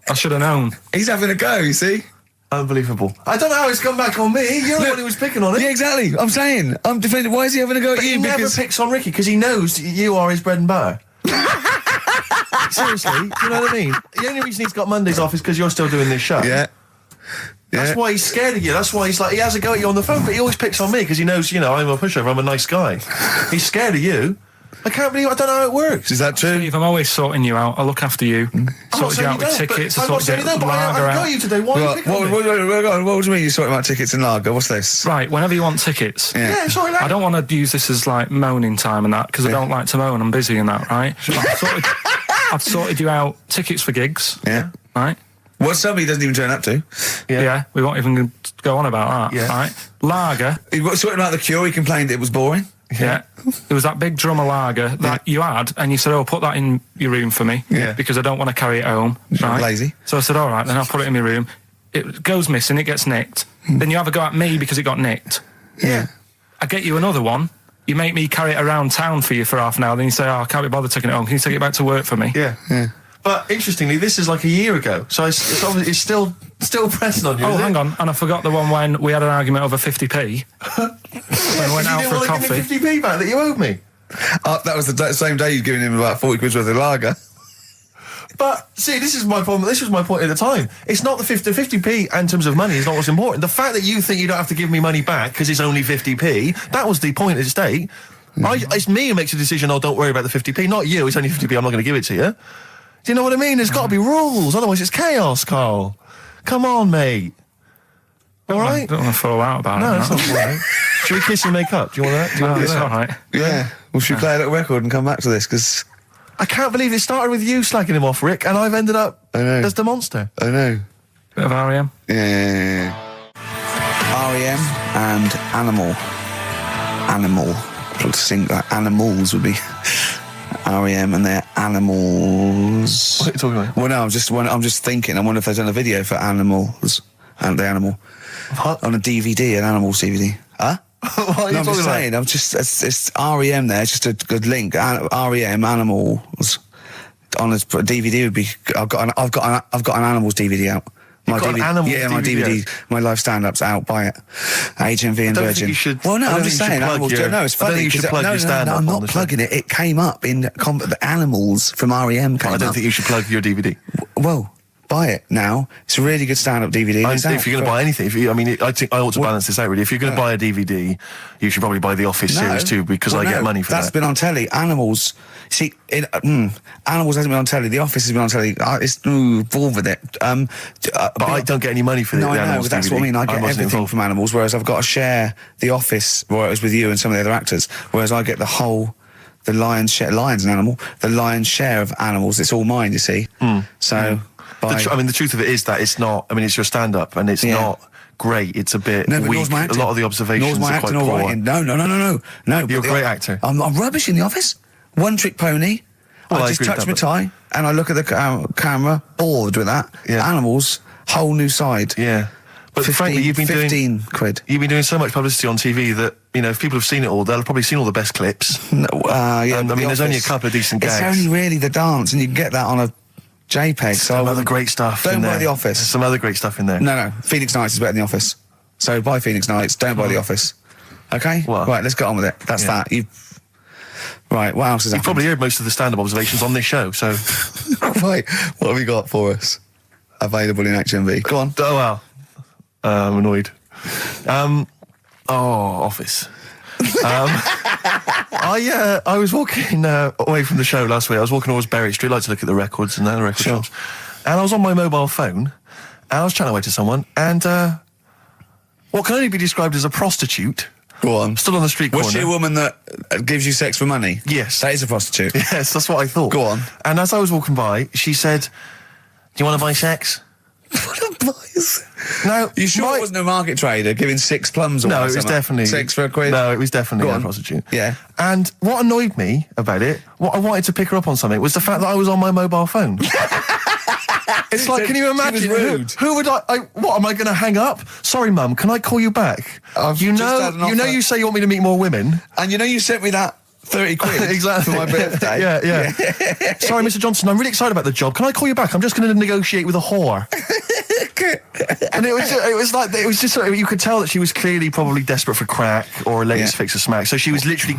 I should have known. He's having a go, you see? Unbelievable. I don't know how it's come back on me. You're the one who was picking on it. Yeah, exactly. I'm saying. I'm defending. Why is he having a go at But you? he never picks on Ricky because he knows you are his bread and butter. Seriously, do you know what I mean? The only reason he's got Mondays off is because you're still doing this show. Yeah. That's why he's scared of you. That's why he's like, he has a go at you on the phone, but he always picks on me because he knows, I'm a pushover, I'm a nice guy. He's scared of you. I can't believe, I don't know how it works. Is that true? Steve, I'm always sorting you out. I look after you. Sorted you out with tickets. I sorted you out with lager I got out. you today. Why are you picking on me? What do you mean you're sorting about tickets and lager? What's this? Right, whenever you want tickets. Yeah, sorry, lad. I don't want to use this as like moaning time and that because I don't like to moan. I'm busy and that, right? I've sorted you out tickets for gigs. Yeah. Right? What somebody doesn't even turn up to. Yeah. We won't even go on about that. Yeah. Right? Lager. He was sorting out the Cure. He complained it was boring. Yeah. There was that big drum of lager that you had, and you said, oh, put that in your room for me. Yeah. Because I don't want to carry it home. Right? Lazy. So I said, all right, then I'll put it in my room. It goes missing, it gets nicked. Then you have a go at me because it got nicked. Yeah. I get you another one. You make me carry it around town for you for half an hour. Then you say, oh, I can't be bothered taking it home. Can you take it back to work for me? Yeah. But interestingly, this is like a year ago, so it's obviously it's still pressing on you. Oh, is hang it? on. And I forgot the one when we had an argument over 50p. When I went out You for a didn't want to coffee. give me 50p back that you owed me. That was the same day you'd given him about 40 quid worth of lager. But see, this is my problem. This was my point at the time. It's not the 50p in terms of money is not what's important. The fact that you think you don't have to give me money back because it's only 50p, that was the point at stake. It's me who makes a decision. Oh, don't worry about the 50p, not you. It's only 50p. I'm not going to give it to you. Do you know what I mean? There's got to be rules, otherwise it's chaos, Carl. Come on, mate. All right? I don't want to fall out about No, it. that's not all right. Should we kiss and make up? Do you want that? Do you want It's this? all right. Yeah. Well, should we play a little record and come back to this? Because I can't believe it started with you slagging him off, Rick, and I've ended up I know. as the monster. I know. Bit of R.E.M. Yeah. R.E.M. and Animal. To sing like animals would be R.E.M. and their animals. What are you talking about? Well, no, I'm just thinking. I wonder if they've done a video for animals and the animal What? on a DVD, an animals DVD. Huh? What are you No, I'm talking just about? saying. I'm just it's R.E.M. there. It's just a good link. R.E.M. animals on a DVD would be. I've got an animals DVD out. My got an DVD, animals yeah, my DVD DVD, my live stand-up's out. Buy it. HMV and I don't think Virgin. you should- Well, no, I don't I'm think just you should saying. plug Animals. your- No, it's I don't funny. think you should 'cause plug no, your stand-up I'm on not the show. plugging it. It came up in the animals from REM. Came I don't up. think you should plug your DVD. Well, buy it now. It's a really good stand-up DVD. It's out If you're going to for- buy anything, I think I ought to balance this out really. If you're going to buy a DVD, you should probably buy the Office series too, because Well, I get no, money for That's that. been on telly. Animals. See, Animals hasn't been on telly. The Office has been on telly. It's involved with it. But I don't get any money for No, the I know, Animals but that's DVD. what I mean. I get wasn't everything involved. from Animals, whereas I've got to share The Office, where it was with you and some of the other actors, whereas I get the lion's share. Lion's an animal. The lion's share of Animals. It's all mine, you see. So, The truth of it is that it's not. I mean, it's your stand-up, and it's Yeah. not great. It's a bit no, but weak. nor's my A acting. lot of the observations Nor's my are quite acting all poor. right. No. You're but a great actor. I'm rubbish in The Office. One trick pony. Well, I I just agree with touch my that, tie and I look at the camera, bored with that. Yeah. Animals, whole new side. Yeah, but 15, frankly, you've been 15 quid. You've been doing so much publicity on TV that if people have seen it all, they'll have probably seen all the best clips. No, Yeah, but The there's only a Office, couple of decent It's gags. only really the dance, and you can get that on a JPEG. So Some other great stuff. Don't in buy there. The Office. There's some other great stuff in there. No, Phoenix Nights is better than The Office. So buy Phoenix Nights, don't buy The Office. Okay? Well, right, let's get on with it. That's yeah. that. Right, what else has You've happened? probably heard most of the stand-up observations on this show, so... Right, what have we got for us? Available in HMV. Go on. Oh, well. I'm annoyed. Office. I was walking away from the show last week. I was walking towards Berwick Street. I like to look at the records and the record Sure. shops. And I was on my mobile phone, and I was chatting away to someone, and what can only be described as a prostitute Go on. Stood on the street corner. Was she a woman that gives you sex for money? Yes. That is a prostitute. Yes, that's what I thought. Go on. And as I was walking by, she said, "Do you want to buy sex?" Now, You sure it wasn't a market trader giving 6 plums away? No, it was definitely 6 for a quid? No, it was definitely Go a on. prostitute. Yeah. And what annoyed me about it, what I wanted to pick her up on something, was the fact that I was on my mobile phone. It's like, So can you imagine? she was rude. Who would what am I going to hang up? Sorry, Mum, can I call you back? I've you just know, had an you know, offer. you say you want me to meet more women. And you know you sent me that 30 quid Exactly. for my birthday? yeah. Sorry, Mr. Johnson, I'm really excited about the job. Can I call you back? I'm just going to negotiate with a whore. And it was just sort of, you could tell that she was clearly probably desperate for crack or a latest fix of smack. So she was literally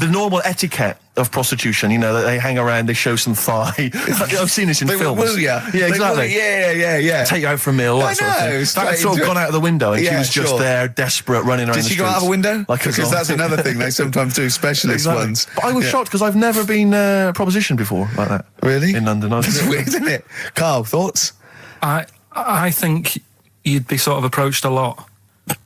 the normal etiquette of prostitution. You know, that they hang around, they show some thigh. I've seen this in They films. will ya. Yeah, exactly. Yeah. Take you out for a meal. I That sort of thing. know, That straight had sort of into gone it. out of the window, and she Yeah, was just sure. there, desperate, running around. Did she go out of a window? Like a Because zombie. that's another thing they sometimes do, specialist Exactly. ones. But I was shocked because I've never been propositioned before like that. Really? In London. That's weird, isn't it? Carl, thoughts? I think you'd be sort of approached a lot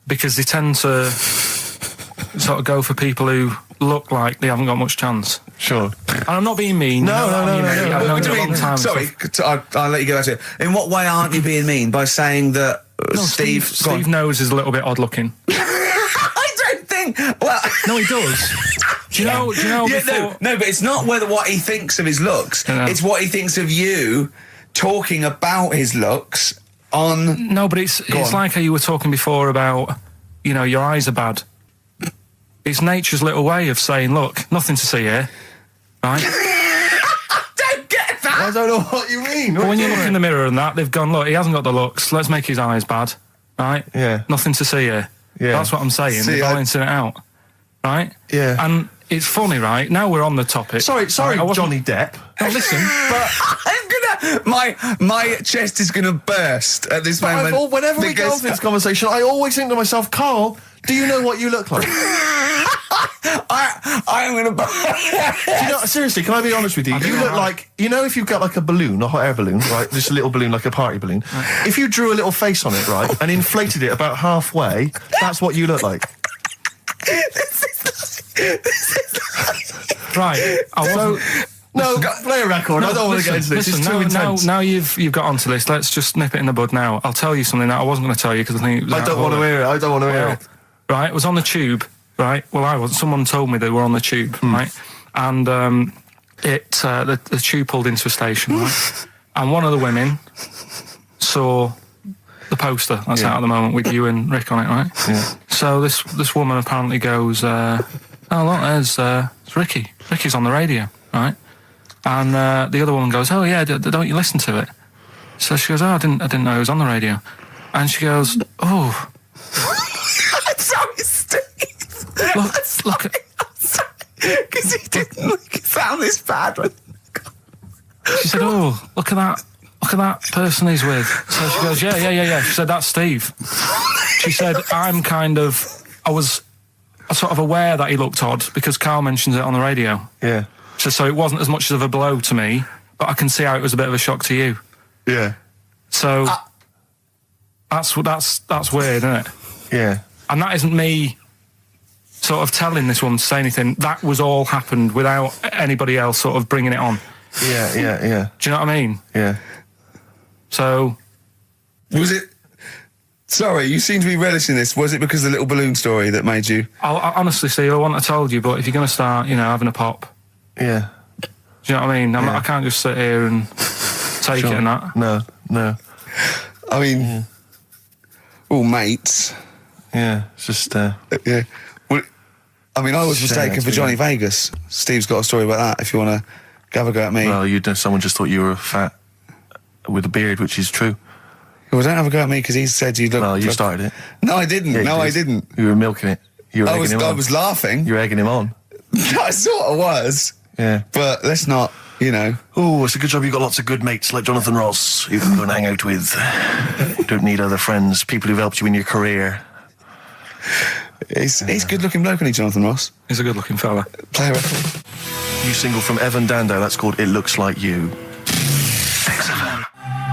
because they tend to sort of go for people who look like they haven't got much chance. Sure. And I'm not being mean. No, you know, no, I mean, no, I've no. known What do you you a long mean? time. and Sorry, stuff. I'll let you go back to it. In what way aren't you being mean? By saying that No, Steve... go on. Steve knows is a little bit odd looking. I don't think... Well... No, he does. Do you know Yeah, before... no, but it's not what he thinks of his looks. Yeah. It's what he thinks of you talking about his looks on... No, but it's on. like how you were talking before about, you know, your eyes are bad. It's nature's little way of saying, look, nothing to see here, right? Don't get that! I don't know what you mean. But when you look in the mirror and that, they've gone, look, he hasn't got the looks, let's make his eyes bad, right? Yeah. Nothing to see here. Yeah. That's what I'm saying. See, They're I- balancing it out, right? Yeah. And it's funny, right? Now we're on the topic. Sorry, I wasn't- Johnny Depp. No, listen, but I'm gonna... My chest is gonna burst at this moment. Whenever we go because- into this conversation, I always think to myself, Carl, do you know what you look like? I'm gonna burst. Do you know, seriously, can I be honest with you? You look like, you know, if you've got like a balloon, a hot air balloon, right? Just a little balloon, like a party balloon. If you drew a little face on it, right, and inflated it about halfway, that's what you look like. right. I wasn't. No, play a record. I don't want to get into this. Listen, It's too intense. now you've got onto this. Let's just nip it in the bud now. I'll tell you something that I wasn't going to tell you because I think it was I don't want to hear it. I don't want to hear it. Right, it was on the tube. Right, well, I was. Someone told me they were on the tube. Right, and the tube pulled into a station. Right, and one of the women saw the poster that's out at the moment with you and Rick on it. Right. Yeah. So this woman apparently goes, "Oh look, there's it's Ricky. Ricky's on the radio." Right. And the other woman goes, "Oh yeah, don't you listen to it?" So she goes, "Oh, I didn't know it was on the radio." And she goes, "Oh, I'm sorry, Steve. look at." Because he didn't make it sound this bad. She said, "Oh, look at that person he's with." So she goes, "Yeah." She said, "That's Steve." She said, I was sort of aware that he looked odd because Carl mentions it on the radio. Yeah. So it wasn't as much of a blow to me, but I can see how it was a bit of a shock to you. Yeah. So that's weird, isn't it? Yeah. And that isn't me sort of telling this woman to say anything. That was all happened without anybody else sort of bringing it on. Yeah. Do you know what I mean? Yeah. So Was it... Sorry, you seem to be relishing this. Was it because of the little balloon story that made you... I honestly, Steve, I wouldn't have told you, but if you're going to start, having a pop, Yeah. do you know what I mean? I can't just sit here and take it and that. No. I mean... All mates. Yeah. It's just, Yeah. Well, I mean, I was Shame mistaken that's for Johnny been- Vegas. Steve's got a story about that, if you want to have a go at me. well, someone just thought you were fat with a beard, which is true. Well, don't have a go at me because he said you look... Well, you started it. No, I didn't. Yeah, you No, I did. didn't. You were milking it. You were I egging him on. was laughing. You were egging him on. I sort of was. Yeah. But let's not, Oh, it's a good job you've got lots of good mates like Jonathan Ross you can go and hang out with. You don't need other friends, people who've helped you in your career. He's good looking bloke, isn't he, Jonathan Ross? He's a good-looking fella. Play a record. New single from Evan Dando, that's called It Looks Like You. XFM.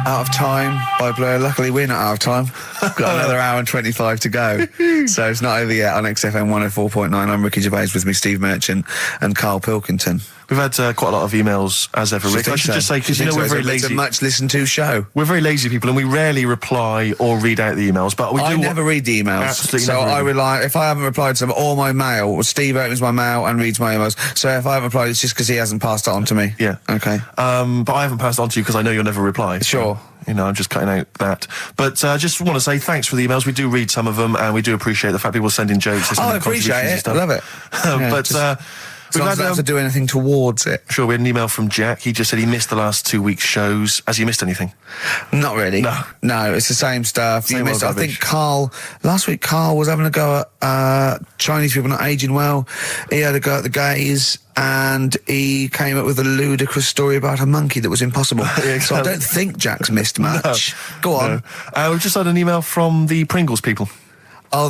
Out of Time by Blur. Luckily, we're not out of time. Got another hour and 25 to go. So it's not over yet on XFM 104.9. I'm Ricky Gervais, with me Steve Merchant and Karl Pilkington. We've had quite a lot of emails, as ever, Rick. I should just say, because we're very lazy. It's a much listened to show. We're very lazy people, and we rarely reply or read out the emails, but we do. I never read the emails. Absolutely so never I rely, if I haven't replied to them, or my mail, or Steve opens my mail and reads my emails. So if I haven't replied, it's just because he hasn't passed it on to me. Yeah. Okay. But I haven't passed it on to you because I know you'll never reply. Sure. You know, I'm just cutting out that. But I just want to say thanks for the emails. We do read some of them, and we do appreciate the fact people send in jokes. I appreciate it. I love it. We've had to do anything towards it. Sure, we had an email from Jack. He just said he missed the last 2 weeks' shows. Has he missed anything? Not really. No, it's the same stuff. I think last week Karl was having a go at Chinese people not aging well. He had a go at the gays, and he came up with a ludicrous story about a monkey that was impossible. So I don't think Jack's missed much. Go on. We've just had an email from the Pringles people. Oh,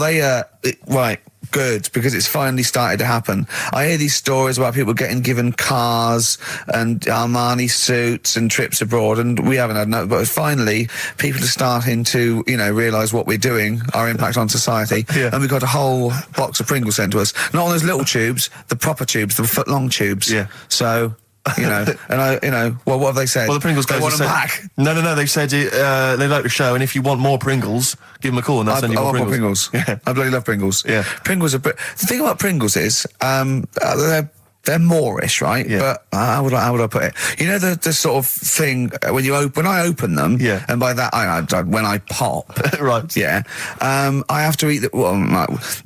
right. Good, because it's finally started to happen. I hear these stories about people getting given cars and Armani suits and trips abroad, and we haven't had no, but finally people are starting to, realise what we're doing, our impact on society, and we've got a whole box of Pringles sent to us. Not on those little tubes, the proper tubes, the foot-long tubes. Yeah. So... and what have they said? Well, the Pringles guys want them said, back. No, they've said they like the show, and if you want more Pringles, give them a call and they'll send you more Pringles. Yeah. I bloody love Pringles. Yeah. Pringles are... The thing about Pringles is, they're Moorish, right? Yeah. But how would I put it? You know the sort of thing when I open them, and by that when I pop, right? Yeah, I have to eat the. Well,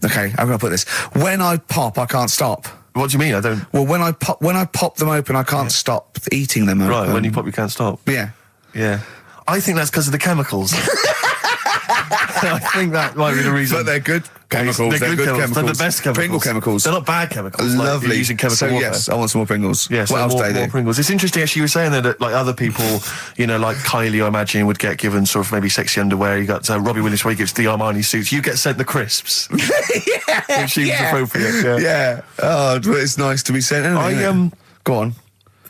okay, I'm gonna put this. When I pop, I can't stop. What do you mean? I don't. Well, when I pop them open, I can't stop eating them. Right, when you pop, you can't stop. Yeah. I think that's because of the chemicals. I think that might be the reason. But they're good chemicals. They're good chemicals. They're the best chemicals. Pringle chemicals. They're not bad chemicals. Lovely. Like using chemical warfare. Yes, I want some more Pringles. Yes, what else more, do they more do? Pringles. It's interesting, actually, you were saying that like other people, like Kylie, I imagine, would get given sort of maybe sexy underwear. You got Robbie Williams, where he gets the Armani suits. You get sent the crisps. Which seems appropriate. Yeah. Oh, it's nice to be sent. Go on.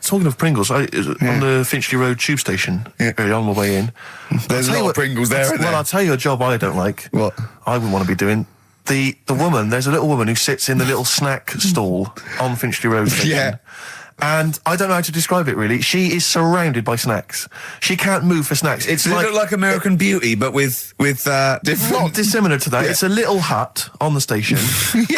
Talking of Pringles, on the Finchley Road tube station, early on my way in. There's a lot of Pringles there, isn't there? Well, I'll tell you a job I don't like. What? I wouldn't want to be doing. The woman, there's a little woman who sits in the little snack stall on Finchley Road station. Yeah. And I don't know how to describe it, really. She is surrounded by snacks. She can't move for snacks. Does it look like American Beauty, but with different... Not dissimilar to that. Yeah. It's a little hut on the station.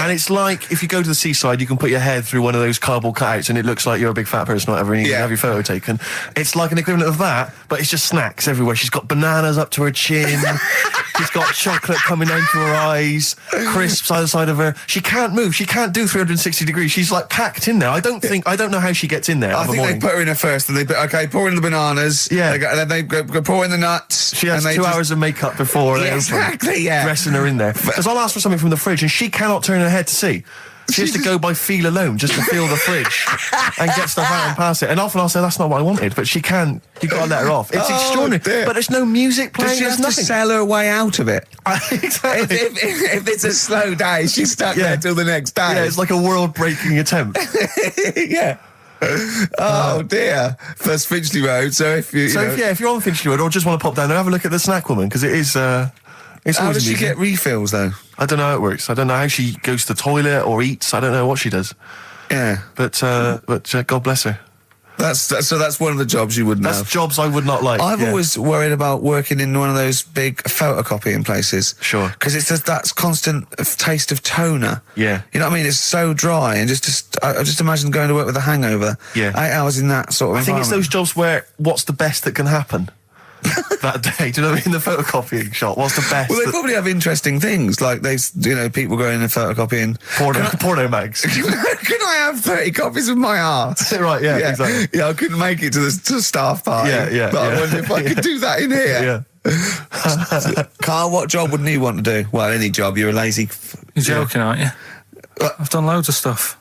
And it's like, if you go to the seaside, you can put your head through one of those cardboard cutouts and it looks like you're a big fat person, whatever, and you can have your photo taken. It's like an equivalent of that, but it's just snacks everywhere. She's got bananas up to her chin. She's got chocolate coming down to her eyes, crisps either side of her. She can't move. She can't do 360 degrees. She's like packed in there. I don't know how she gets in there. I think they put her in there first, and pour in the bananas. Yeah. And then they go pour in the nuts. She has 2 hours of makeup before they open, dressing her in there. Because I'll ask for something from the fridge, and she cannot turn her head to see. She has to go by feel alone, just to feel the fridge and get stuff out and pass it. And often I'll say, that's not what I wanted, but she can. You've got to let her off. It's extraordinary. Dear. But there's no music playing. Does she have to sell her way out of it? Exactly. If it's a slow day, she's stuck there till the next day. Yeah, it's like a world-breaking attempt. Yeah. Oh dear. First Finchley Road. So if you're on Finchley Road or just want to pop down there, have a look at the snack woman, because it is. How does she get refills though? I don't know how it works. I don't know how she goes to the toilet or eats. I don't know what she does. Yeah. But God bless her. That's one of the jobs you wouldn't have. That's jobs I would not like. I've always worried about working in one of those big photocopying places. Sure. Because it's just that constant taste of toner. Yeah. You know what I mean? It's so dry, and I just imagine going to work with a hangover. Yeah. 8 hours in that sort of environment. I think it's those jobs where what's the best that can happen that day? Do you know what I mean? The photocopying shop. What's the best? Well, they probably have interesting things, like people going and photocopying porno mags. Can I have 30 copies of my art? Right, yeah, exactly. Yeah, I couldn't make it to the staff party. Yeah. But I wonder if I could do that in here. Yeah. Karl, what job wouldn't you want to do? Well, any job. You're a lazy... You're joking, aren't you? I've done loads of stuff.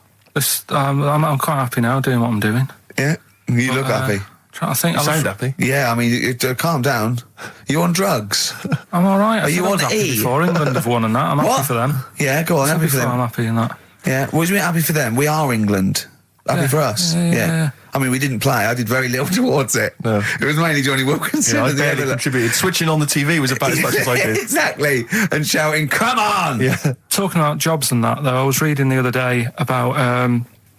I'm quite happy now doing what I'm doing. Yeah? You look happy. Trying to think. You sound happy. Yeah, I mean, calm down. You on drugs? I'm all right. Are you on E? Before England have won and that. I'm happy for them. Yeah, go on, happy for them. I'm happy in that. Yeah, what do you mean happy for them? We are England. Happy for us. Yeah. I mean, we didn't play. I did very little towards it. No. It was mainly Johnny Wilkinson. Yeah, I and the barely other- contributed. Switching on the TV was about as much as I did. Exactly. And shouting, "Come on!" Yeah. Talking about jobs and that, though, I was reading the other day about,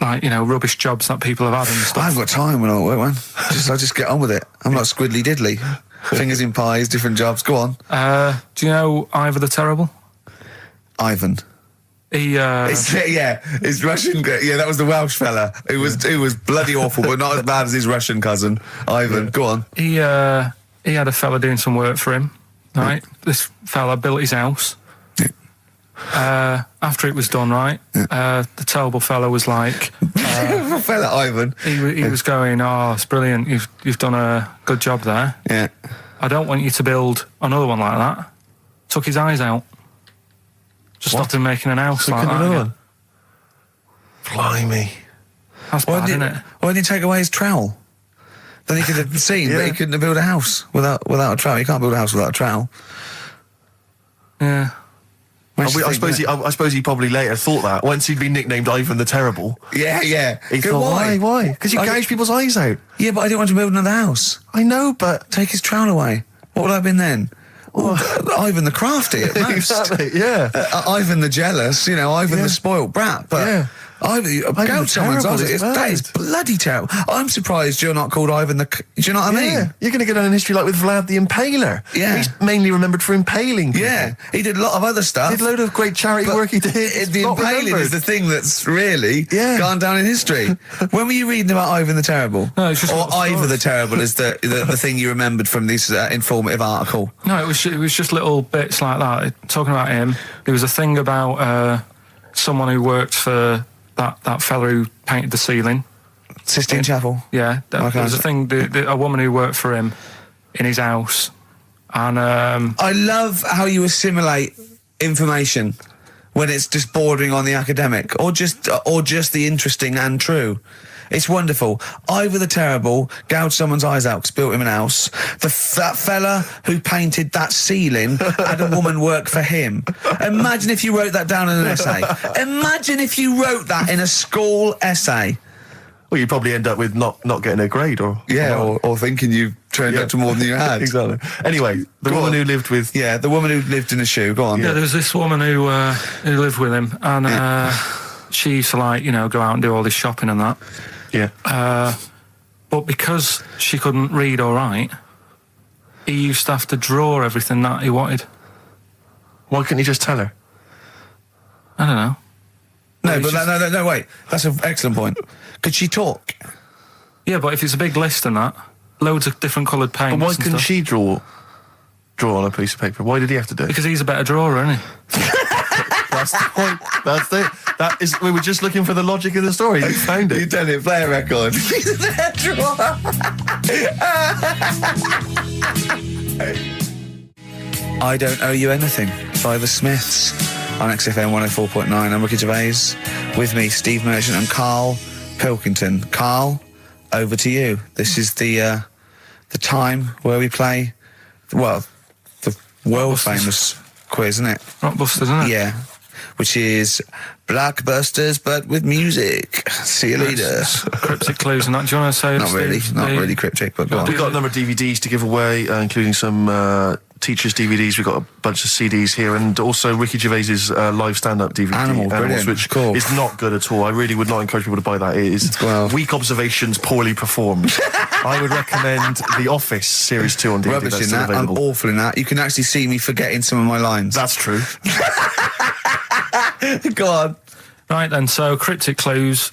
rubbish jobs that people have had and I stuff. haven't got time when I'm at work, man. I just get on with it. I'm not squiddly diddly. Fingers in pies, different jobs. Go on. Do you know Ivor the Terrible? Ivan. He, His Russian. Yeah, that was the Welsh fella. It was bloody awful, but not as bad as his Russian cousin, Ivan. Go on. he had a fella doing some work for him, right? This fella built his house. After it was done, right, the terrible fella was like, Fella Ivan. he was going, "Oh, it's brilliant. You've done a good job there. Yeah. I don't want you to build another one like that." Took his eyes out. Just stopped him making an house So like couldn't that. do again. one. Blimey. That's Why bad, isn't it? didn't he take away his trowel? Then he could have seen that he couldn't have built a house without a trowel. You can't build a house without a trowel. Yeah. Where do you I think suppose that- he probably later thought that once he'd been nicknamed Ivan the Terrible. Yeah. He Go, thought, why? Because you gouge people's eyes out. Yeah, but I didn't want to build another house. I know, but Take his trowel away. What would I have been then? Ivan the crafty at most. exactly, yeah. Ivan the jealous, Ivan the spoilt brat. But Yeah. Ivan the gouge someone's terrible eyes. is That is bad. bloody terrible. I'm surprised you're not called Ivan the. Do you know what I mean? Yeah, you're going to go down in history like with Vlad the Impaler. Yeah. He's mainly remembered for impaling people. Yeah, he did a lot of other stuff. Did a load of great charity But work he did. It's The not impaling remembered. is the thing that's really Yeah. gone down in history. When were you reading about Ivan the Terrible? No, it's just or what the Ivor stories. the Terrible is the thing you remembered from this informative article. No, it was just little bits like that. Talking about him, there was a thing about someone who worked for that fella who painted the ceiling. Sistine Chapel. Yeah, there Okay. was a thing. A woman who worked for him in his house, and I love how you assimilate information when it's just bordering on the academic, or just the interesting and true. It's wonderful. Ivor the Terrible gouged someone's eyes out 'cause built him an house. That fella who painted that ceiling had a woman work for him. Imagine if you wrote that down in an essay. Imagine if you wrote that in a school essay. Well, you'd probably end up with not getting a grade or... or thinking you turned Yeah. out to more than you had. Exactly. Anyway, the Go woman on. who lived with... Yeah, the woman who lived in a shoe. Go on. yeah, there was this woman who lived with him, and she used to go out and do all this shopping and that. Yeah. But because she couldn't read or write, he used to have to draw everything that he wanted. Why couldn't you just tell her? I don't know. No, but no, wait. That's an excellent point. Could she talk? Yeah, but if it's a big list and that, loads of different coloured paints. But why and couldn't stuff. she draw on a piece of paper? Why did he have to do it? Because he's a better drawer, isn't he? That's the point. That's it. That is. We were just looking for the logic of the story. You found You it. done it. Play a record. I Don't Owe You Anything by the Smiths on XFM 104.9. I'm Ricky Gervais. With me, Steve Merchant and Karl Pilkington. Karl, over to you. This is the time where we play, the world famous quiz, isn't it? Rockbusters, isn't it? Yeah. Which is Blockbusters, but with music. See you later. Cryptic clues and that. Do you want to say? Not really, Steve, not the- really cryptic, but go on. We've got a number of DVDs to give away, including some teachers' DVDs. We've got a bunch of CDs here, and also Ricky Gervais's live stand-up DVD, Animals, brilliant. which Cool. is not good at all. I really would not encourage people to buy that. It is Well. weak observations, poorly performed. I would recommend The Office Series 2 on DVD. Rubbish That's in still that. I'm available. awful in that. You can actually see me forgetting some of my lines. That's true. Go on. Right then, so cryptic clues.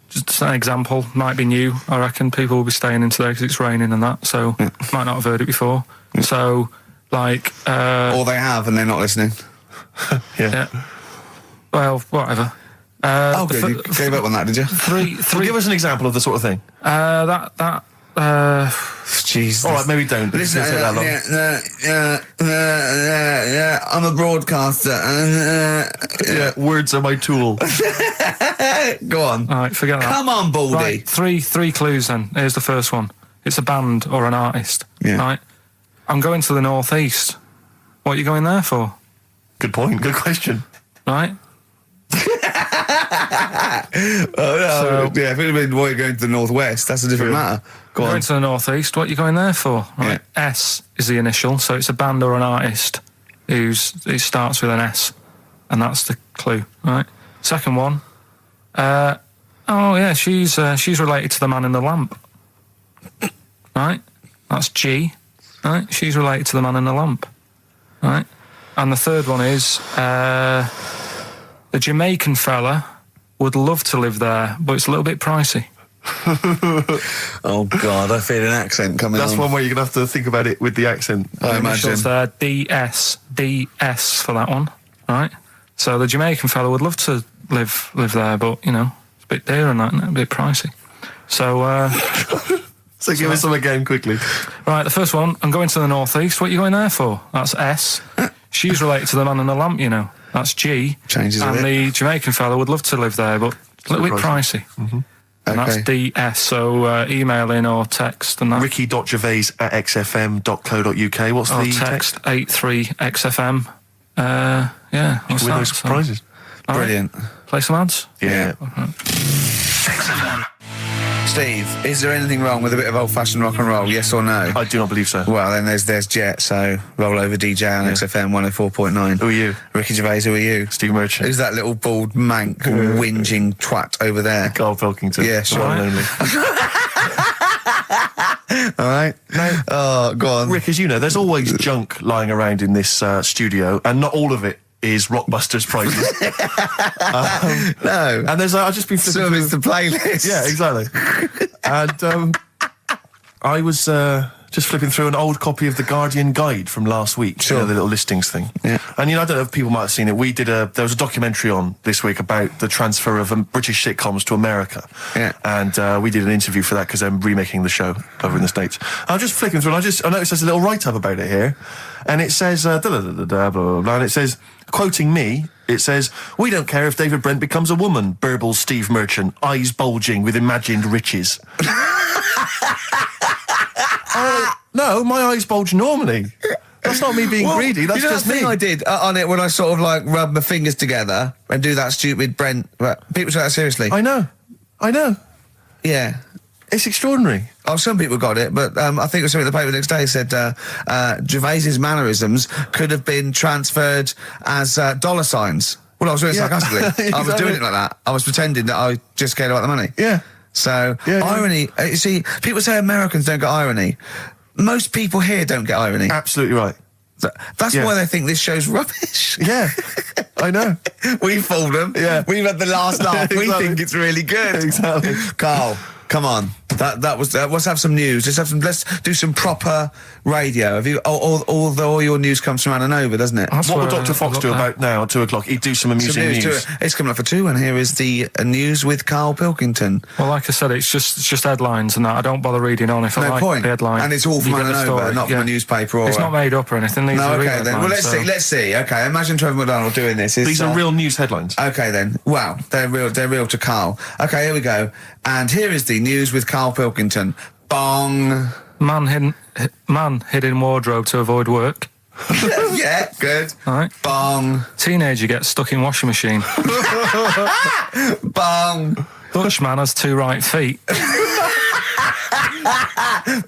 Just an example, might be new. I reckon people will be staying in today because it's raining and that, so might not have heard it before. So, like, Or they have and they're not listening. yeah. Well, whatever. Oh, good. You gave up on that, did you? Well, give us an example of the sort of thing. Jeez. All right, maybe don't. Listen, It's not that long. I'm a broadcaster. Yeah, words are my tool. Go on. All right, forget that. Come on, Baldy. Right, three clues then. Here's the first one. It's a band or an artist. Yeah. Right. I'm going to the northeast. What are you going there for? Good point. Good question. Right. Yeah, if it had been why you're going to the northwest, that's a different matter. Go on. Going to the northeast, what are you going there for? Right. Yeah. S is the initial, so it's a band or an artist it starts with an S, and that's the clue, right? Second one, she's related to the man in the lamp, right? That's G, right? She's related to the man in the lamp, right? And the third one is the Jamaican fella would love to live there, but it's a little bit pricey. Oh God, I feel an accent coming That's on. one where you're going to have to think about it with the accent. I imagine. Initials there, DS for that one, right? So the Jamaican fella would love to live there, but, you know, it's a bit dear and that, isn't it? A bit pricey. So, So give us some again quickly. right, the first one, I'm going to the northeast. What are you going there for? That's S. She's related to the man in the lamp, you know. That's G. Changes a and bit. the Jamaican fella would love to live there, but a little bit pricey. Mm-hmm. And Okay. that's DS, so email in or text and that. Ricky.gervais@xfm.co.uk. What's Or the text 83XFM. Yeah, what's Win that? those prizes. All right, Brilliant. play some ads. Yeah. Steve, is there anything wrong with a bit of old-fashioned rock and roll? Yes or no? I do not believe so. Well, then there's Jet, so roll over DJ on XFM 104.9. Who are you? Ricky Gervais, who are you? Steve Merchant. Who's that little bald mank whinging twat over there? Karl Pilkington. Yeah, sure. The one and only. All right. Now, Oh, go on. Rick, as you know, there's always junk lying around in this studio, and not all of it is Rockbusters prizes. No. And there's I've just been flipping Some of through. it's the playlist. Yeah, exactly. And I was just flipping through an old copy of the Guardian Guide from last week. Sure. You know, the little listings thing. Yeah. And, you know, I don't know if people might have seen it. There was a documentary on this week about the transfer of British sitcoms to America. Yeah. And we did an interview for that because I'm remaking the show over in the States. I'm just flicking through and I noticed there's a little write-up about it here. And it says, blah, blah, blah, blah, blah, and it says, quoting me, it says, "We don't care if David Brent becomes a woman," burbles Steve Merchant, eyes bulging with imagined riches. No, my eyes bulge normally. That's not me being greedy, that's you know just that me. thing I did on it when I sort of like rub my fingers together and do that stupid Brent. People take that seriously. I know. Yeah. It's extraordinary. Oh, some people got it, but I think it was something in the paper the next day said Gervais's mannerisms could have been transferred as dollar signs. Well, I was doing it sarcastically. I was doing it like that. I was pretending that I just cared about the money. Yeah. So, Yeah, irony, you see, people say Americans don't get irony. Most people here don't get irony. Absolutely right. That's Yeah. why they think this show's rubbish. Yeah, I know. We fooled them. Yeah. We've had the last laugh. We Exactly. think it's really good. Exactly. Carl, come on. That was. Let's have some news. Let's do some proper radio. Have you? All your news comes from Ananova, doesn't it? That's What will where Dr. Fox I do got that. about now at 2 o'clock? He'd do some amusing Some news. to it. It's coming up for 2, and here is the news with Karl Pilkington. Well, like I said, it's just headlines and that. I don't bother reading on if I No like point. the headline. And it's all from You get the Ananova, story, not from a newspaper or. It's not made up or anything. These No, are real okay then. Well, headlines, so- let's see. Okay, imagine Trevor McDonald doing this. These are real news headlines. Okay then. Wow, they're real to Carl. Okay, here we go. And here is the news with Karl Pilkington. Bong. Man hid in wardrobe to avoid work. Yeah, good. All right. Bong. Teenager gets stuck in washing machine. Bong. Dutchman has 2 right feet.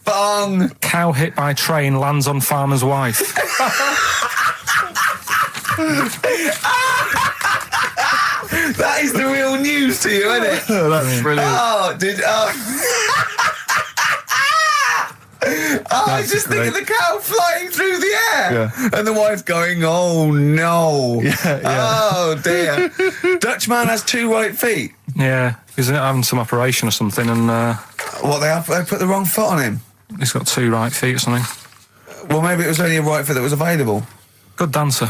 Bong. Cow hit by train lands on farmer's wife. That is the real news to you, isn't it? That's brilliant. I was just thinking the cow flying through the air. Yeah. And the wife going, oh no. Yeah. Oh dear. Dutchman has 2 right feet. Yeah, he's having some operation or something, and What, they put the wrong foot on him? he's got 2 right feet or something. Well, maybe it was only a right foot that was available. Good dancer.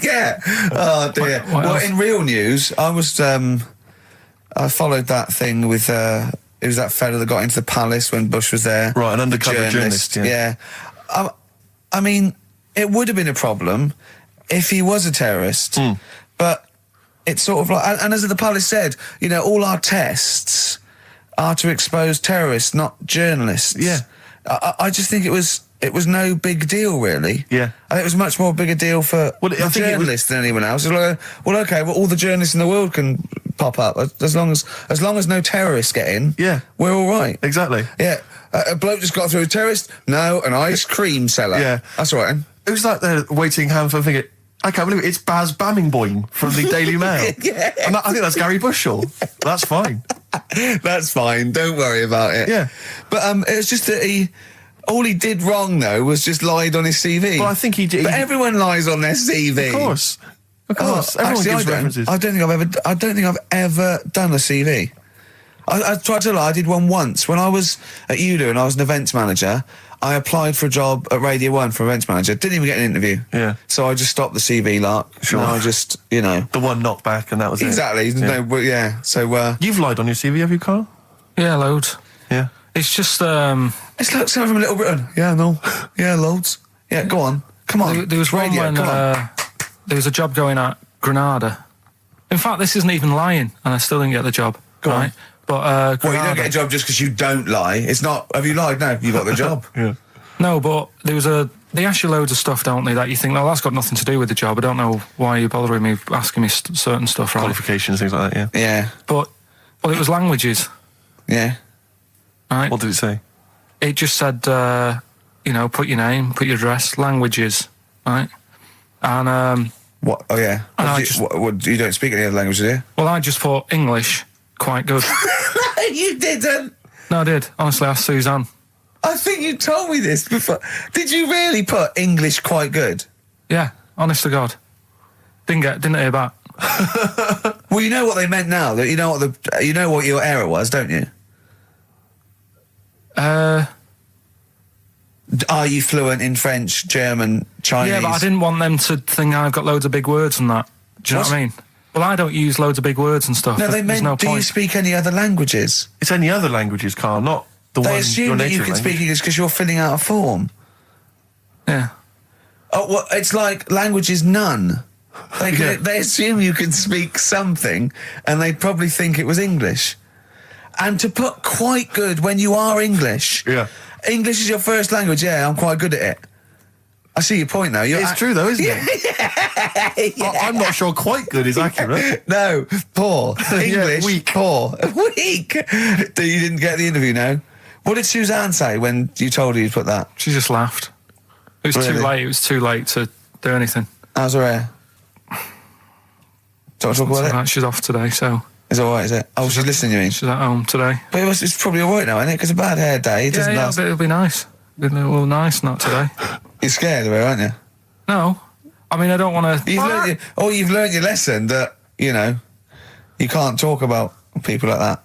Yeah. Oh dear. What Well, else? in real news, I was I followed that thing with it was that fella that got into the palace when Bush was there. Right, an The undercover journalist, yeah. I mean, it would have been a problem if he was a terrorist, but it's sort of like, and as the palace said, you know, all our tests are to expose terrorists, not journalists. Yeah. I just think it was it was no big deal, really. Yeah. I think it was much more big a deal for Well, I the think it was- journalists than anyone else. It was like, well, okay, well, all the journalists in the world can pop up as long as no terrorists get in. Yeah. We're all right. Exactly. Yeah. A bloke just got through a terrorist. No, an ice cream seller. Yeah. That's all right. Then. It was like they're waiting hand for finger. I can't believe it. It's Baz Bammingboim from the Daily Mail. Yeah. And I think that's Gary Bushell. That's fine. That's fine. Don't worry about it. Yeah. But it was just that all he did wrong though was just lied on his CV. Well, I think he did. But everyone lies on their CV. Of course. Of course. Everyone Actually, gives references. I don't think I've ever done a CV. I tried to lie. I did one once when I was at ULU and I was an events manager. I applied for a job at Radio 1 for events manager. Didn't even get an interview. Yeah. So I just stopped the CV lark. Sure. And I just, you know. The one knocked back and that was Exactly. it. Yeah. No, yeah. So, You've lied on your CV, have you, Carl? Yeah, loads. Yeah. It's just, it's like someone from Little Britain. Yeah, no. Yeah, loads. Yeah, go on. Come on. there was one Radio, when come on. there was a job going at Granada. In fact, this isn't even lying, and I still didn't get the job. Go on. right? But Well, you Granada, don't get a job just because you don't lie. It's not, have you lied? No, you got the job. Yeah. No, but there was they ask you loads of stuff, don't they, that you think, no, that's got nothing to do with the job. I don't know why you're bothering me, asking me certain stuff, right? Qualifications, things like that, yeah. Yeah, But, well, it was languages, yeah. right? What did it say? It just said, you know, put your name, put your address, languages, right? And, What? Oh, yeah. And I What, just- what, you don't speak any other languages, do you? well, I just put English, quite good. You didn't. No, I did. Honestly, asked Suzanne. I think you told me this before. Did you really put English quite good? Yeah, honest to God. Didn't hear back. Well, you know what they meant now. That you know what your error was, don't you? Are you fluent in French, German, Chinese? Yeah, but I didn't want them to think I've got loads of big words and that. Do you know what I mean? Well, I don't use loads of big words and stuff. No, they There's meant. no Do you point. speak any other languages? It's any other languages, Carl, not the They one assume your that native you can language. speak English because you're filling out a form. Yeah. Oh, well, it's like language is none. They assume you can speak something, and they probably think it was English. And to put quite good when you are English. Yeah. English is your first language. Yeah, I'm quite good at it. I see your point now. It's true though, isn't it? I'm not sure quite good is accurate. No, poor. English, weak. poor. Weak. You didn't get the interview, no? What did Suzanne say when you told her you'd put that? She just laughed. It was too Really? late. It was too late to do anything. How's her hair? Do you want to talk about it? Right, she's off today, so Is it alright, is it? Oh, she's listening, you mean? she's at home today. But it's probably alright now, isn't it? Because a bad hair day, it doesn't last. It'll be nice. It'll be nice, not today. You're scared of her, aren't you? No. I mean, I don't want to... You've learned your lesson that, you know, you can't talk about people like that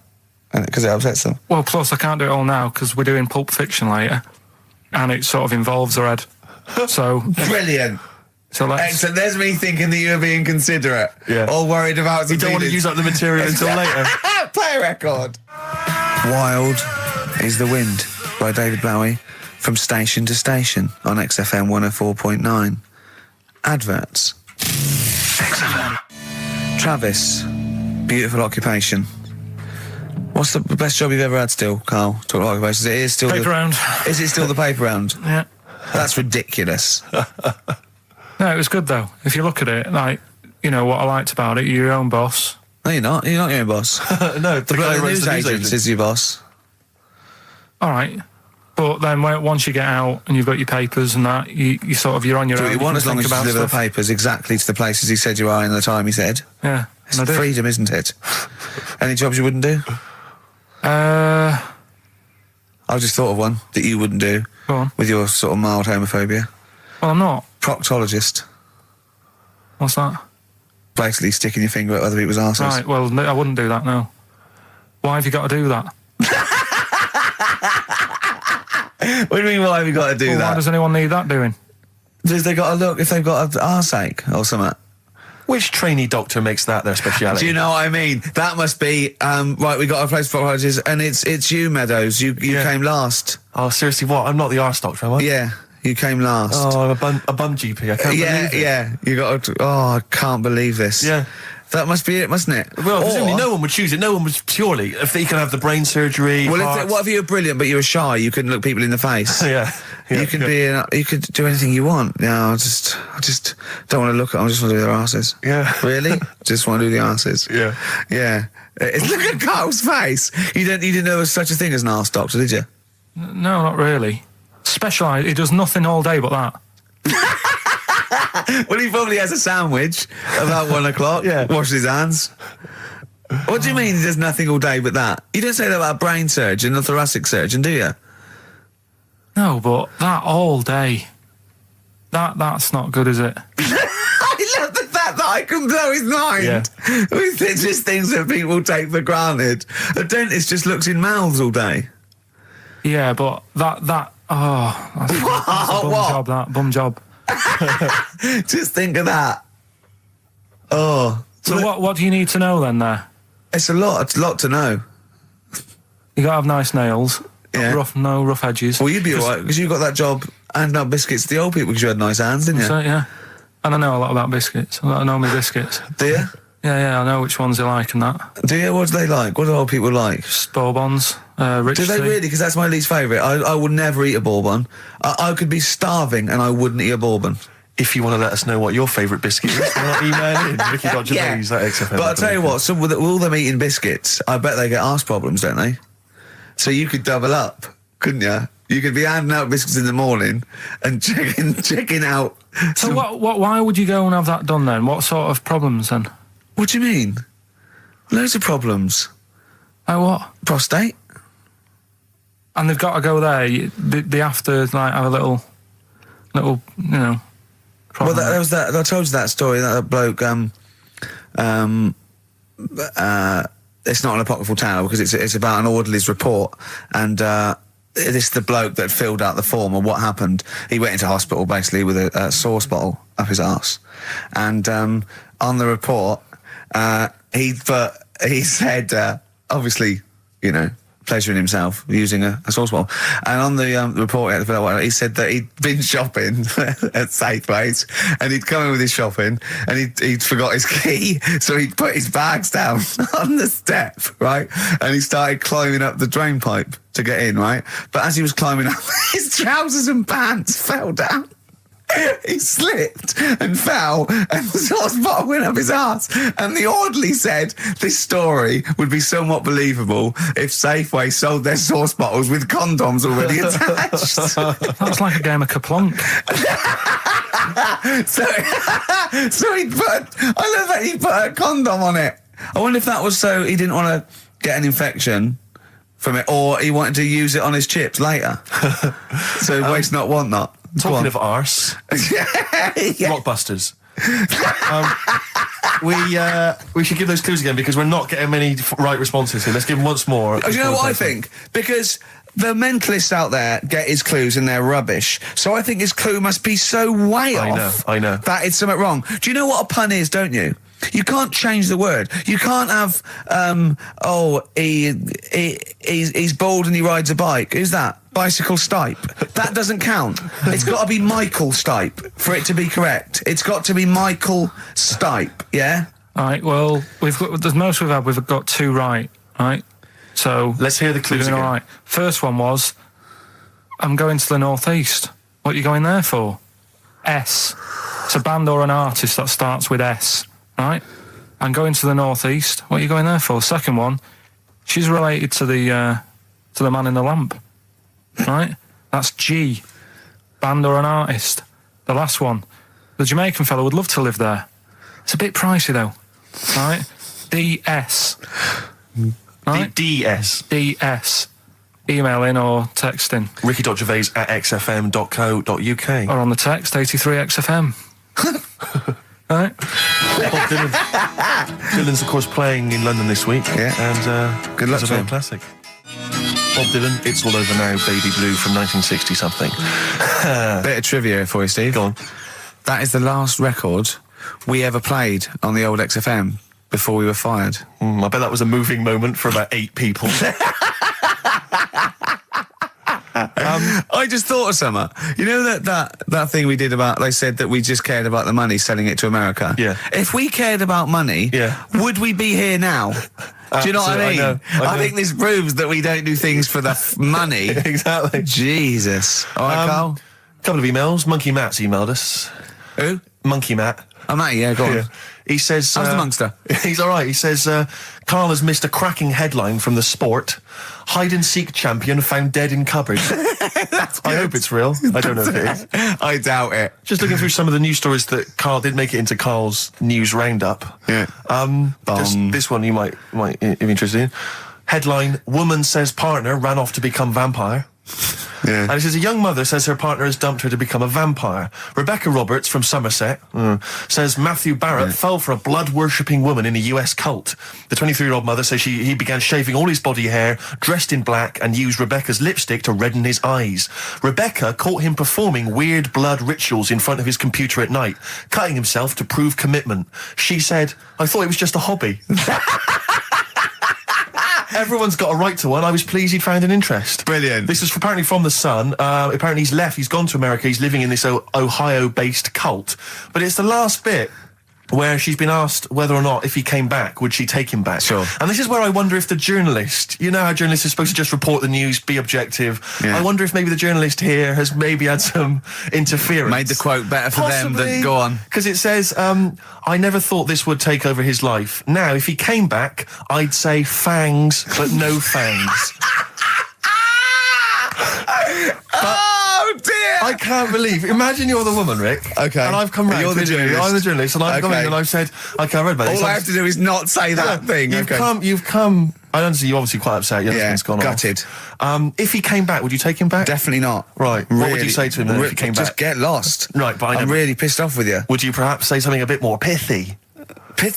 because it upsets them. Well, plus I can't do it all now because we're doing Pulp Fiction later, and it sort of involves her head. So, Brilliant. so let's... Excellent. There's me thinking that you're being considerate. Yeah. All worried about... You don't want to use up the material until later. Play a record. Wild is the Wind by David Bowie from station to station on XFM 104.9. Adverts. XFM. Travis, beautiful occupation. What's the best job you've ever had still, Carl? Talk about occupations. It is still Paper round. Is it still the paper round? Yeah. That's ridiculous. No, it was good, though. If you look at it, like, you know, what I liked about it, you're your own boss. No, you're not. You're not your own boss. No, the guy The who runs news the news agent agency. is your boss. All right. But then once you get out and you've got your papers and that, you're on your Do own. what you want can as long think as you about deliver the stuff. papers exactly to the places he said you are in the time he said. Yeah. It's and I did. freedom, isn't it? Any jobs you wouldn't do? Go I just thought of one that you wouldn't do on. with your sort of mild homophobia. Well, I'm not. Proctologist. What's that? Basically sticking your finger at other people's arses. Right, well, no, I wouldn't do that, no. Why have you got to do that? What do you mean, why have you got to do Well, why that? does anyone need that doing? Because they got to look if they've got an arseache or something. Which trainee doctor makes that their speciality? Do you know what I mean? That must be, right, we got a place for proctologists, and it's you, Meadows. You came last. Oh, seriously, what? I'm not the arse doctor, am I? Yeah, you came last. Oh, I'm a bum GP. I can't believe it. Yeah, you got to, oh, I can't believe this. Yeah. That must be it, mustn't it? Well, presumably no one would choose it. No one would purely. If they can have the brain surgery. Well, heart. what if you're brilliant but you were shy? You couldn't look people in the face. Yeah. You could you could do anything you want. No, I just don't want to look at them. I just want to do their asses. Yeah. Really? Just want to do the asses. Yeah. Yeah. Look at Carl's face. You didn't know there was such a thing as an arse doctor, did you? No, not really. Specialised. He does nothing all day but that. Well, he probably has a sandwich about 1 o'clock. Yeah. Washes his hands. What do you mean he does nothing all day but that? You don't say that about a brain surgeon or thoracic surgeon, do you? No, but that all day. That's not good, is it? I love the fact that I can blow his mind Yeah. with just things that people take for granted. A dentist just looks in mouths all day. Yeah, but that's a bum What? job, that bum job. Just think of that. Oh. So what do you need to know then there? It's a lot to know. You gotta have nice nails. Yeah. No rough edges. Well, you'd be alright, because you got that job handing out biscuits to the old people because you had nice hands, didn't you? So, yeah. And I know a lot about biscuits. I know my biscuits. Do you? Yeah, I know which ones they like and that. Do you? What do they like? What do old people like? Bourbons, rich Do they tea. really? Because that's my least favourite. I would never eat a bourbon. I could be starving and I wouldn't eat a bourbon. If you want to let us know what your favourite biscuit is, email in Ricky.Gervais at XFM. But I'll tell you what, with all them eating biscuits, I bet they get arse problems, don't they? So you could double up, couldn't you? You could be handing out biscuits in the morning and checking out. So why would you go and have that done then? What sort of problems then? What do you mean? Loads of problems. Like what? Prostate. And they've got to go there. They have to like have a little, you know. Well, Problem. there was that. I told you that story. That bloke. It's not an apocryphal tale because it's about an orderly's report, and this is the bloke that filled out the form. And what happened? He went into hospital basically with a sauce bottle up his arse, and on the report, he said obviously, you know, pleasuring himself using a sauce bottle. And on the report he said that he'd been shopping at Safeways and he'd come in with his shopping and he'd forgot his key, so he'd put his bags down on the step, right? And he started climbing up the drain pipe to get in, right? But as he was climbing up, his trousers and pants fell down. He slipped and fell, and the sauce bottle went up his arse. And the orderly said this story would be somewhat believable if Safeway sold their sauce bottles with condoms already attached. That's like a game of Kaplunk. So he put. I love that he put a condom on it. I wonder if that was so he didn't want to get an infection from it, or he wanted to use it on his chips later. So waste not, want not. Talking of arse, Yeah. Rockbusters. We should give those clues again because we're not getting many right responses here. Let's give them once more. Do you know what I think? Because the mentalists out there get his clues and they're rubbish. So I think his clue must be so way off. I know. That it's something wrong. Do you know what a pun is, don't you? You can't change the word. You can't have, he's bald and he rides a bike. Who's that? Bicycle Stipe. That doesn't count. It's got to be Michael Stipe for it to be correct. It's got to be Michael Stipe, yeah? All right, well, the most we've got two right, right? So Let's hear the we're clues doing again. all right. First one was, I'm going to the northeast. What are you going there for? S. It's a band or an artist that starts with S, right? I'm going to the northeast. What are you going there for? Second one, she's related to the man in the lamp, right? That's G. Band or an artist. The last one, the Jamaican fellow would love to live there. It's a bit pricey though, right? DS. Right? DS. DS. Email in or text in. Ricky.Gervais at xfm.co.uk. Or on the text, 83XFM. Right? Bob Dylan. Dylan's, of course, playing in London this week. Yeah. And Good luck it's to a him. classic. Bob Dylan, It's All Over Now, Baby Blue from 1960-something. Bit of trivia for you, Steve. Go on. That is the last record we ever played on the old XFM before we were fired. I bet that was a moving moment for about 8 people. I just thought of something. You know that thing we did about, they said that we just cared about the money, selling it to America? Yeah. If we cared about money, would we be here now? Do you know what I mean? I think this proves that we don't do things for the money. Exactly. Jesus. All right, Carl? Couple of emails. Monkey Matt's emailed us. Who? Monkey Matt. Oh, Matty, yeah, go on. Yeah. He says... How's the Monster? He's all right. He says, Carl has missed a cracking headline from The Sport. Hide-and-seek champion found dead in cupboard. I hope it's real. I don't know if it is. I doubt it. Just looking through some of the news stories that Carl did make it into Carl's news roundup. Yeah. This one you might be interested in. Headline, woman says partner ran off to become vampire. Yeah. And it says a young mother says her partner has dumped her to become a vampire. Rebecca Roberts from Somerset says Matthew Barrett fell for a blood-worshipping woman in a US cult. The 23-year-old mother says he began shaving all his body hair, dressed in black, and used Rebecca's lipstick to redden his eyes. Rebecca caught him performing weird blood rituals in front of his computer at night, cutting himself to prove commitment. She said, I thought it was just a hobby. Everyone's got a right to one. I was pleased he'd found an interest. Brilliant. This is apparently from The Sun. Apparently he's left. He's gone to America. He's living in this Ohio-based cult. But it's the last bit where she's been asked whether or not, if he came back, would she take him back? Sure. And this is where I wonder if the journalist, you know how journalists are supposed to just report the news, be objective. Yeah. I wonder if maybe the journalist here has maybe had some interference. Made the quote better for them than go on. Because it says, I never thought this would take over his life. Now, if he came back, I'd say fangs, but no fangs. Oh dear! I can't believe. Imagine you're the woman, Rick. Okay. And I've come round. You're the to you. journalist. I'm the journalist, and I've come in and I've said, okay, I read about this. All I have to do is not say that thing. You've come. I understand you're obviously quite upset. Your husband's gone gutted. off. If he came back, would you take him back? Definitely not. Right. What would you say to him then if he came back? Just get lost. Right, but I'm really pissed off with you. Would you perhaps say something a bit more pithy?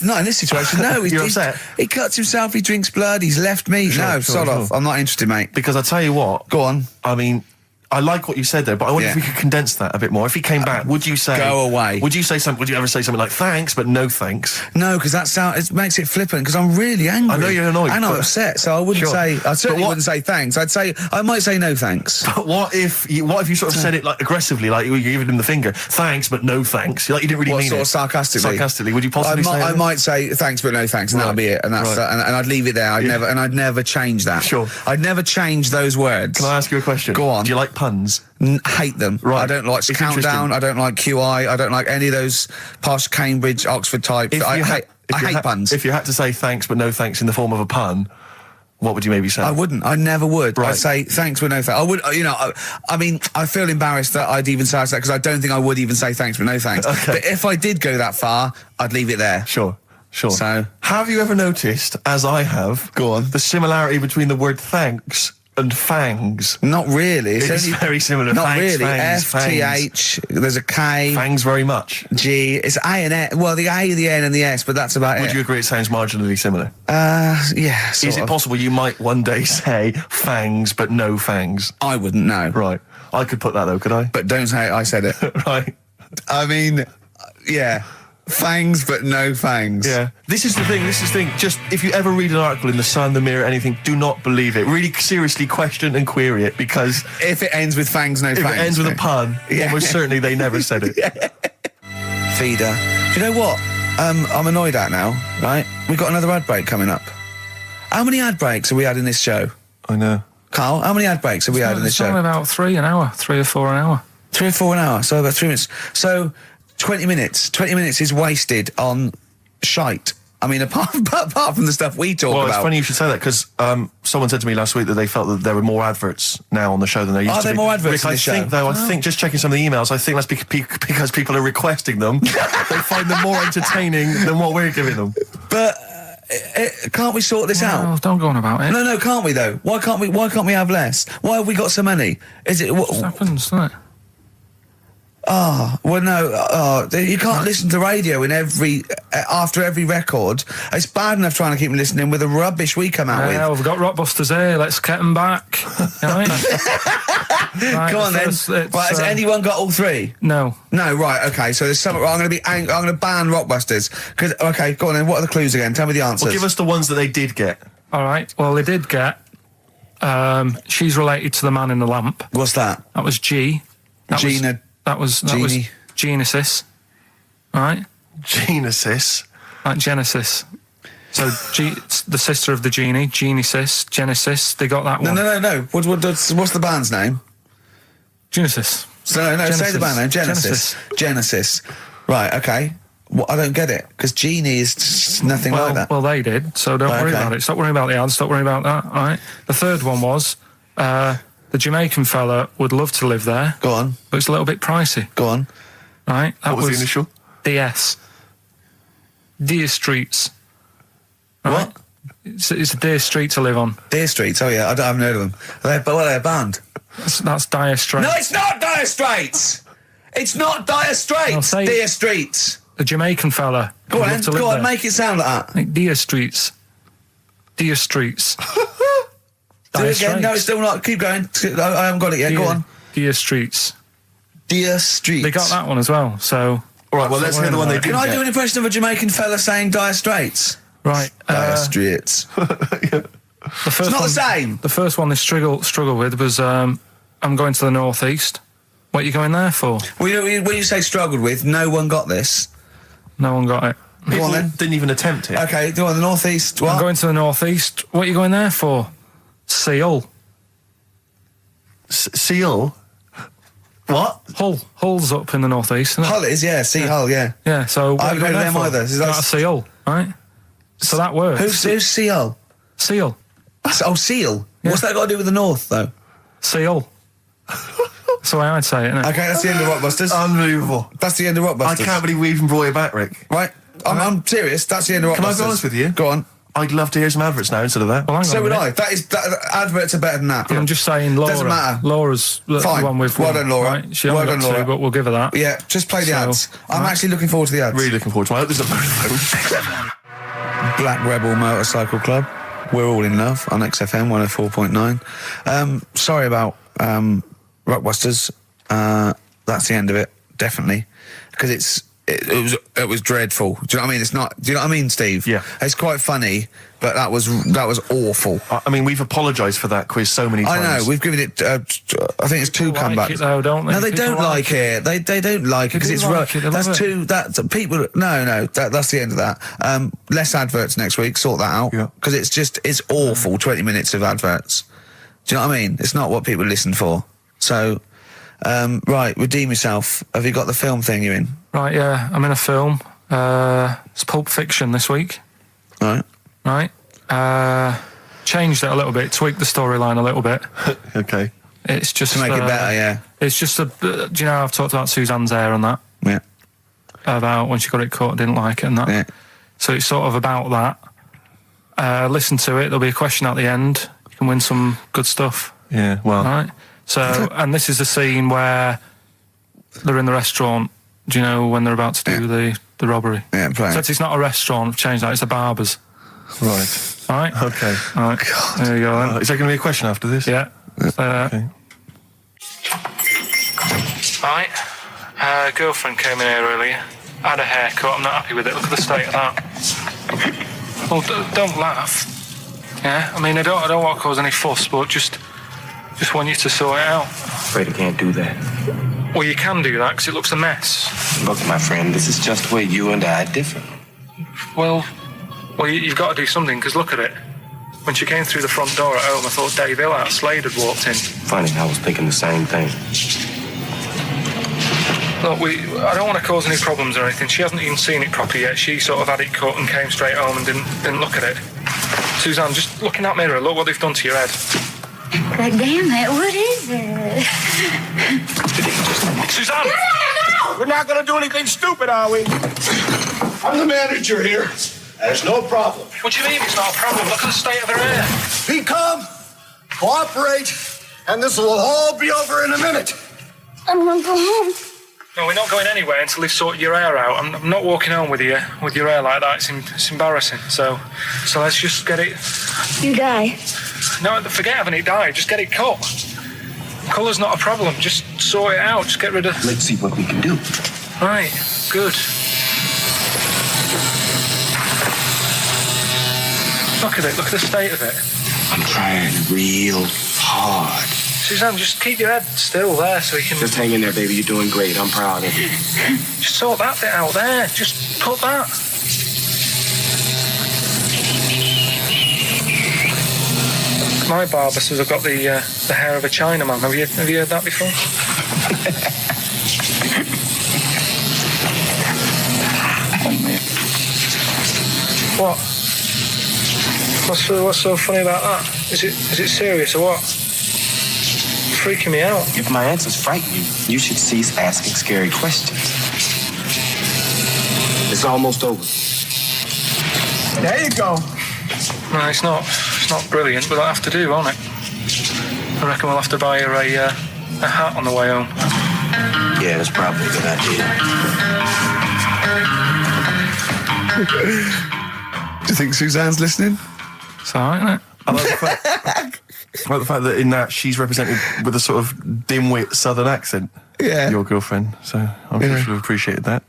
Not in this situation, no. You're upset? He cuts himself, he drinks blood, he's left me. Sure, sod off. I'm not interested, mate. Because I tell you what. Go on. I mean, I like what you said there, but I wonder if we could condense that a bit more. If he came back, would you say... Go away. Would you ever say something like, thanks, but no thanks? No, because it makes it flippant, because I'm really angry. I know you're annoyed. And I'm upset, so I wouldn't say... I certainly wouldn't say thanks. I might say no thanks. But what if you sort of said it like aggressively, like you were giving him the finger, thanks, but no thanks? Like you didn't really mean it. What, sort of sarcastically? Sarcastically, would you possibly say I might say thanks, but no thanks, and that'll be it. And that's and I'd leave it there. I'd never change that. Sure. I'd never change those words. Can I ask you a question? Go on. Do you like puns? Hate them. Right. I don't like Countdown. I don't like QI. I don't like any of those posh Cambridge, Oxford types. I hate puns. If you had to say thanks but no thanks in the form of a pun, what would you maybe say? I wouldn't. I never would. Right. I'd say thanks but no thanks. I would. I mean, I feel embarrassed that I'd even say that because I don't think I would even say thanks but no thanks. Okay. But if I did go that far, I'd leave it there. Sure. So, have you ever noticed, as I have, go on, the similarity between the word thanks and fangs? Not really. It's very similar. Not thanks, really. Fangs, F-T-H, there's a K. Fangs very much. G, it's A and S. Well, the A, the N and the S, but that's about it. Would you agree it sounds marginally similar? Yeah, Is it possible you might one day say fangs but no fangs? I wouldn't know. Right. I could put that though, could I? But don't say I said it. Right. I mean, yeah. Fangs, but no fangs. Yeah. This is the thing. Just, if you ever read an article in The Sun, The Mirror, anything, do not believe it. Really seriously question and query it, because... If it ends with fangs, no fangs. If it ends with a pun, almost certainly they never said it. Feeder. Do you know what? I'm annoyed at now, right? We've got another ad break coming up. How many ad breaks have we had in this show? I know. Carl, how many ad breaks have we had in this show? It's only about 3 or 4 an hour. 3 or 4 an hour, so about 3 minutes. So... 20 minutes. 20 minutes is wasted on shite. I mean, apart from the stuff we talk about. Well, it's funny you should say that, because someone said to me last week that they felt that there were more adverts now on the show than there used to be. Are there more adverts in the show? I think, just checking some of the emails, I think that's because people are requesting them. They find them more entertaining than what we're giving them. But... can't we sort this out? Don't go on about it. No, can't we though? Why can't we have less? Why have we got so many? Is it... It happens, doesn't it? Well, no, you can't listen to radio in after every record. It's bad enough trying to keep them listening with the rubbish we come out with. Yeah, we've got Rockbusters here. Let's get them back. Right, come on then. Right, has anyone got all 3? No. No, right, okay. So there's some. I'm going to ban Rockbusters. Okay, go on then. What are the clues again? Tell me the answers. Well, give us the ones that they did get. All right. Well, they did get She's related to the man in the lamp. What's that? That was G. That was Genesis. Right? Genesis. Like Genesis. So it's the sister of the genie, Genesis, they got that one. No. What's the band's name? Genesis. So, no, Genesis. say the band name. Genesis. Right, okay. Well, I don't get it, because Genie is just nothing like that. Well, they did, so don't worry about it. Stop worrying about the ads, stop worrying about that, all right? The third one was, the Jamaican fella would love to live there. Go on. But it's a little bit pricey. Go on. Right? That What was the initial? DS. Deer Streets. Right? What? It's a Deer Street to live on. Deer Streets, oh yeah, I haven't heard of them. Are they a band? That's Dire Straits. No, it's not Dire Straits! It's not Dire Straits! Deer Streets! The Jamaican fella. Go on, make it sound like that. Like Deer Streets. Deer Streets. Do it again. No, it's still not. Keep going. I haven't got it yet. Go on. Deer Streets. Deer Streets. They got that one as well, so... All right, well, let's hear the one they didn't Can I get. do an impression of a Jamaican fella saying Dire Straits? Right. Dire Straits. The first It's not one, the same. The first one they struggle with was, I'm going to the northeast. What are you going there for? Well, when you say struggled with, no one got this. No one got it. Go on then. Didn't even attempt it. Okay, go on, the northeast. What? I'm going to the northeast. What are you going there for? Seal. Seal? What? Hull's up in the northeast, isn't it? Hull is, yeah. Sea Hull, yeah. Yeah, so what I are you haven't going heard there of them for? either. Got a seal, right? So that works. Who's Sea Hull? Seal. Oh, Seal. Yeah. What's that got to do with the north, though? Seal. That's the way I'd say it, innit? Okay, that's the end of Rockbusters. Unbelievable. That's the end of Rockbusters. I can't believe we even brought it back, Rick. Right, I'm serious. That's the end of Rockbusters. Can I be honest with you? Go on. I'd love to hear some adverts now instead of that. Well, hang on So a would minute. Adverts are better than that. I'm just saying Laura. Doesn't matter. Laura's the Fine. one with Well done, Laura. Right? She Well only done, got two, Laura. but we'll give her that. Yeah, just play the So, ads. I'm actually looking forward to the ads. Really looking forward to it. I hope there's a microphone. Black Rebel Motorcycle Club. We're all in love on XFM 104.9. Sorry about Rockbusters. That's the end of it, definitely, because it was dreadful. Do you know what I mean? It's not. Do you know what I mean, Steve? Yeah. It's quite funny, but that was awful. I mean, we've apologised for that quiz so many times. I know. We've given it. I think it's two People like comebacks. it though, don't they? No, they People don't like it. They don't like it because do it's like it, they that's love two. That's people. No. That's the end of that. Less adverts next week. Sort that out. Yeah. Because it's awful. 20 minutes of adverts. Do you know what I mean? It's not what people listen for. So, right, redeem yourself. Have you got the film thing you're in? Right, yeah, I'm in a film. It's Pulp Fiction this week. Right. Right. Changed it a little bit, tweaked the storyline a little bit. Okay. It's just To make it better, yeah. It's just do you know I've talked about Suzanne's hair and that, Yeah. about when she got it cut, didn't like it and that. Yeah. So it's sort of about that. Listen to it. There'll be a question at the end. You can win some good stuff. Yeah, well. Right. So, and this is the scene where they're in the restaurant. Do you know when they're about to do the robbery? Yeah, play it. Except it's not a restaurant. I've changed that. It's a barber's. Right. All right. Okay. All right. There you go. Then. Is there going to be a question after this? Yeah. Okay. Right. Girlfriend came in here earlier. Had a haircut. I'm not happy with it. Look at the state of that. Well, don't laugh. Yeah. I mean, I don't want to cause any fuss, but just want you to sort it out. Afraid I can't do that. Well, you can do that because it looks a mess. Look, my friend, this is just where you and I differ. Well, you've got to do something because look at it. When she came through the front door at home, I thought Dave Hill out of Slade had walked in. Funny, I was thinking the same thing. Look, I don't want to cause any problems or anything. She hasn't even seen it properly yet. She sort of had it cut and came straight home and didn't look at it. Suzanne, just look in that mirror. Look what they've done to your head. God damn it, what is it? Suzanne! We're not gonna do anything stupid, are we? I'm the manager here. There's no problem. What do you mean it's not a problem? Look at the state of her hair. Be calm, cooperate, and this will all be over in a minute. I want to go home. No, we're not going anywhere until they've sorted your hair out. I'm not walking home with your hair like that. It's embarrassing. So let's just get it. You die. No, forget having it dyed. Just get it cut. Colour's not a problem. Just sort it out. Just get rid of... Let's see what we can do. Right. Good. Look at it. Look at the state of it. I'm trying real hard. Suzanne, just keep your head still there so we can... Just hang in there, baby. You're doing great. I'm proud of you. Just sort that bit out there. Just put that. My barber says I've got the hair of a Chinaman. Have you heard that before? What? What's so funny about that? Is it serious or what? Freaking me out. If my answers frighten you, you should cease asking scary questions. It's almost over. There you go. No, it's not brilliant, but that'll have to do, won't it? I reckon we'll have to buy her a hat on the way home. Yeah, that's probably a good idea. Do you think Suzanne's listening? It's alright, isn't it? I like the fact that in that she's represented with a sort of dimwit southern accent. Yeah. Your girlfriend. So I'm sure she'll have appreciated that.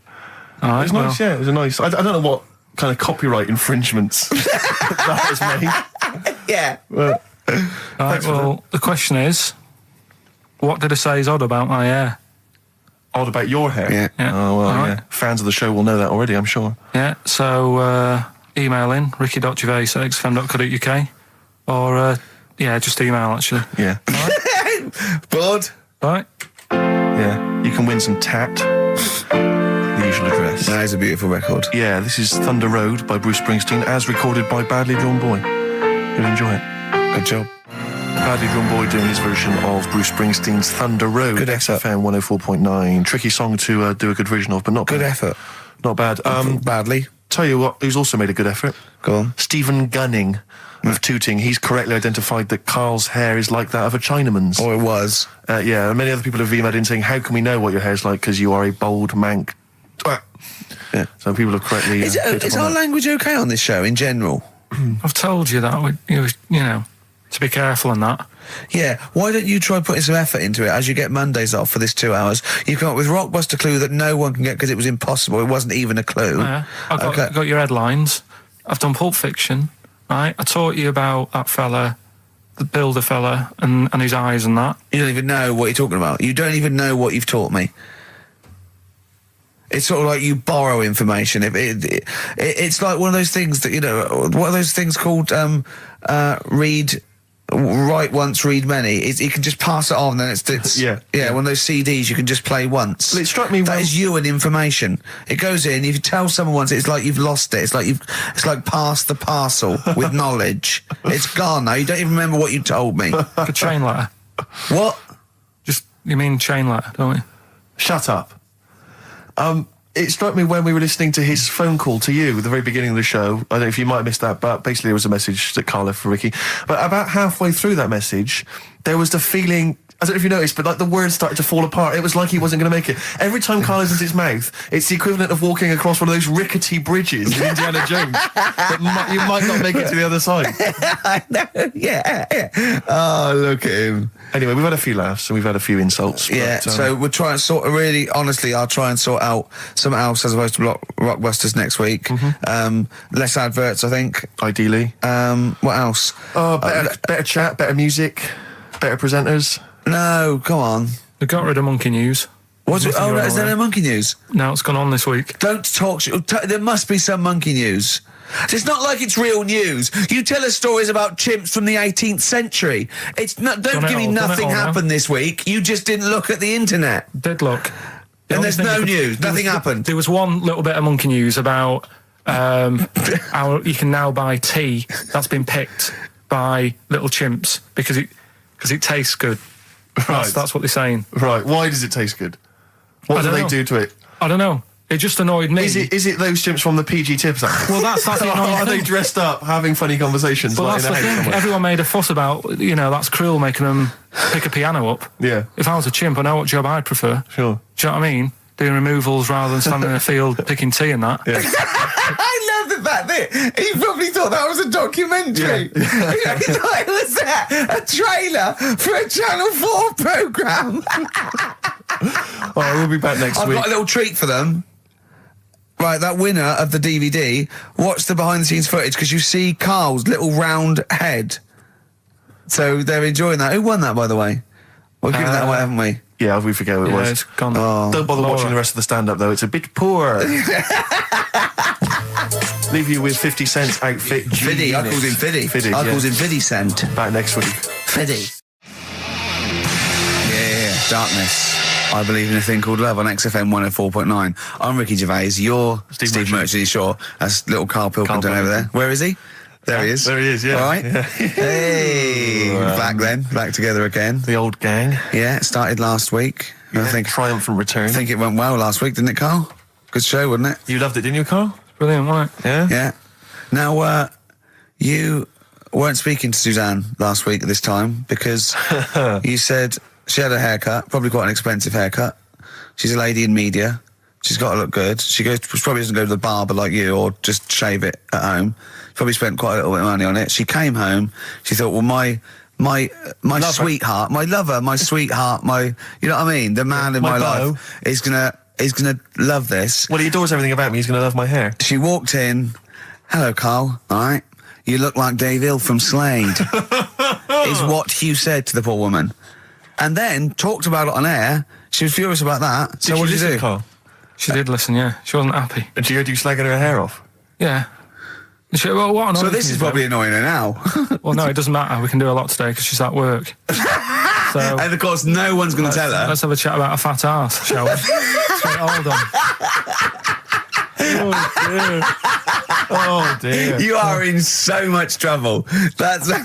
Alright, It was nice, yeah. It was a nice... I don't know what kind of copyright infringements that was made. Yeah. Well, Right, well, the question is, what did I say is odd about my hair? odd about your hair? Yeah. Yeah. Oh, well, All yeah. right. Fans of the show will know that already, I'm sure. Yeah, so email in, ricky.gervais@xfm.co.uk, or, just email, actually. Yeah. Bored? Right? Yeah. You can win some tat. The usual address. That is a beautiful record. Yeah, this is Thunder Road by Bruce Springsteen, as recorded by Badly Drawn Boy. You'll enjoy it. Good job. Badly Drawn Boy doing his version of Bruce Springsteen's Thunder Road. Good effort. XFM 104.9. Tricky song to do a good version of, but not Good bad. effort. Not bad. Badly. Tell you what, who's also made a good effort? Go on. Stephen Gunning of Tooting. He's correctly identified that Carl's hair is like that of a Chinaman's. Or it was. Yeah, and many other people have emailed in saying, how can we know what your hair's like because you are a bold mank. Yeah. So people have correctly... Is picked up our on that. language okay on this show in general? I've told you that, to be careful on that. Yeah, why don't you try putting some effort into it as you get Mondays off for this 2 hours? You come up with Rockbuster clue that no one can get because it was impossible. It wasn't even a clue. Yeah. I've got your headlines. I've done Pulp Fiction, right? I taught you about that fella, the builder fella, and his eyes and that. You don't even know what you're talking about. You don't even know what you've taught me. It's sort of like you borrow information. It's like one of those things that, what are those things called, write once, read many. You can just pass it on, and it's Yeah. one of those CDs you can just play once. Well, it struck me that when- is you and information. It goes in. If you tell someone once, it's like you've lost it. It's like passed the parcel with knowledge. It's gone now. You don't even remember what you told me. The chain letter. What? You mean chain letter, don't you? Shut up. It struck me when we were listening to his phone call to you at the very beginning of the show. I don't know if you might have missed that, but basically it was a message that Carl left for Ricky. But about halfway through that message, there was the feeling, I don't know if you noticed, but like the words started to fall apart. It was like he wasn't going to make it. Every time Carl opens his mouth, it's the equivalent of walking across one of those rickety bridges in Indiana Jones. You might not make it to the other side. I know. Yeah. Oh, look at him. Anyway, we've had a few laughs and we've had a few insults. Yeah, but, so we'll try and honestly, I'll try and sort out something else as opposed to Rockbusters next week. Less adverts, I think. ideally. What else? Oh, better chat, better music, better presenters. No, come on. They got rid of Monkey News. What's it? Nothing Oh, going no, is on there there. no monkey news? No, it's gone on this week. Don't talk. There must be some monkey news. It's not like it's real news. You tell us stories about chimps from the 18th century. It's not. Don't give me nothing happened this week. You just didn't look at the internet. Did look. And there's no news. Nothing happened. There was one little bit of monkey news about how you can now buy tea that's been picked by little chimps because it tastes good. That's what they're saying. Right. Why does it taste good? What I do don't they know. do to it? I don't know. It just annoyed me. Is it those chimps from the PG Tips Act? Well, that's the annoying Are they thing. dressed up, having funny conversations? Well, like that's in the a house thing. somewhere? Everyone made a fuss about, that's cruel making them pick a piano up. Yeah. If I was a chimp, I know what job I'd prefer. Sure. Do you know what I mean? Doing removals rather than standing in a field picking tea and that. Yeah. I love the fact that he probably thought that was a documentary. Yeah. He thought it was a trailer for a Channel 4 programme. All right, we'll be back next I've week. got a little treat for them. Right, that winner of the DVD, watch the behind-the-scenes footage because you see Carl's little round head So they're enjoying that. Who won that, by the way? We've given that away, haven't we? Yeah, we forget who it was. It's gone. Don't bother watching the rest of the stand-up, though. It's a bit poor. Leave you with 50 Cent's outfit. Fiddy. I called him Fiddy. I called him Fiddy Cent. Back next week. Fiddy. Yeah. Darkness. I believe in a thing called love on XFM 104.9. I'm Ricky Gervais. You're Steve Merchant. Sure. That's little Karl Pilkington over there. Where is he? There he is. There he is, yeah. All right. Yeah. Hey. Back together again. The old gang. Yeah, it started last week. Yeah, I think triumphant return. I think it went well last week, didn't it, Karl? Good show, wasn't it? You loved it, didn't you, Karl? Brilliant, wasn't it? Yeah? Yeah. Now, you weren't speaking to Suzanne last week at this time because you said she had a haircut, probably quite an expensive haircut. She's a lady in media. She's got to look good. She probably doesn't go to the barber like you or just shave it at home. Probably spent quite a little bit of money on it. She came home. She thought, well, my sweetheart, my lover, my sweetheart, you know what I mean? The man in my life is gonna love this. Well, he adores everything about me. He's gonna love my hair. She walked in. Hello, Karl. All right. You look like Dave Hill from Slade. Is what Hugh said to the poor woman. And then talked about it on air. She was furious about that. So what did you do? Karl? She did listen, yeah. She wasn't happy. And she heard you slagging her hair off? Yeah. Well, what so this is probably annoying her now. Well, no, it doesn't matter. We can do a lot today because she's at work. So, and of course, no one's going to tell her. Let's have a chat about a fat arse, shall we? Let's get it all done. Oh dear. You are in so much trouble. That's look,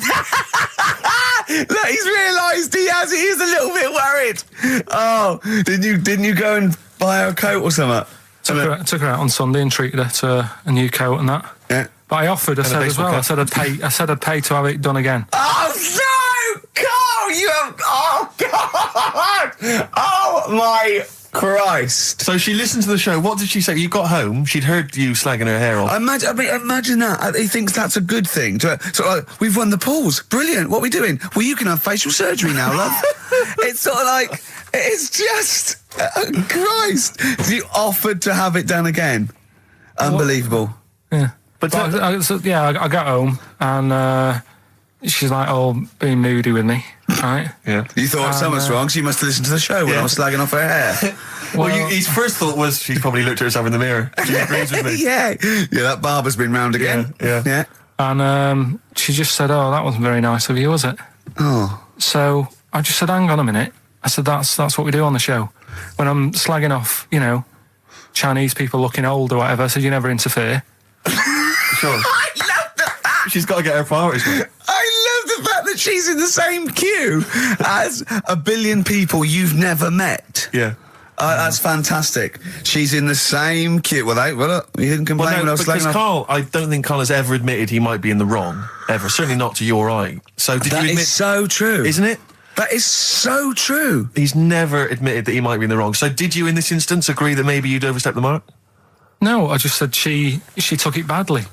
he's realised he is a little bit worried. Oh, didn't you go and buy her a coat or something? Took her out on Sunday and treated her to a new coat and that. Yeah. But I offered, I said as well, cap. I said I'd pay to have it done again. Oh no, Karl, you have. Oh God! Oh my Christ! So she listened to the show. What did she say? You got home. She'd heard you slagging her hair off. Imagine that. He thinks that's a good thing. So like, we've won the polls. Brilliant. What are we doing? Well, you can have facial surgery now, love. It's sort of like it's just Christ. You offered to have it done again. Unbelievable. Yeah. But I got home and she's like, being moody with me, right? Yeah. You thought something's wrong, so you must have listened to the show when I was slagging off her hair. Well, his first thought was she's probably looked at herself in the mirror. She agrees with me. Yeah, that barber's been round again. Yeah. And she just said, that wasn't very nice of you, was it? Oh. So I just said, hang on a minute. I said, that's what we do on the show. When I'm slagging off, Chinese people looking old or whatever, I said, you never interfere. Sure. I love the fact. She's got to get her priorities right. I love the fact that she's in the same queue as a billion people you've never met. Yeah. That's fantastic. She's in the same queue. Well, look, you didn't complain when I was slagging off. Karl, I don't think Karl has ever admitted he might be in the wrong, ever. Certainly not to your eye. So did you admit... That is so true. Isn't it? That is so true. He's never admitted that he might be in the wrong. So did you, in this instance, agree that maybe you'd overstepped the mark? No, I just said she took it badly. Do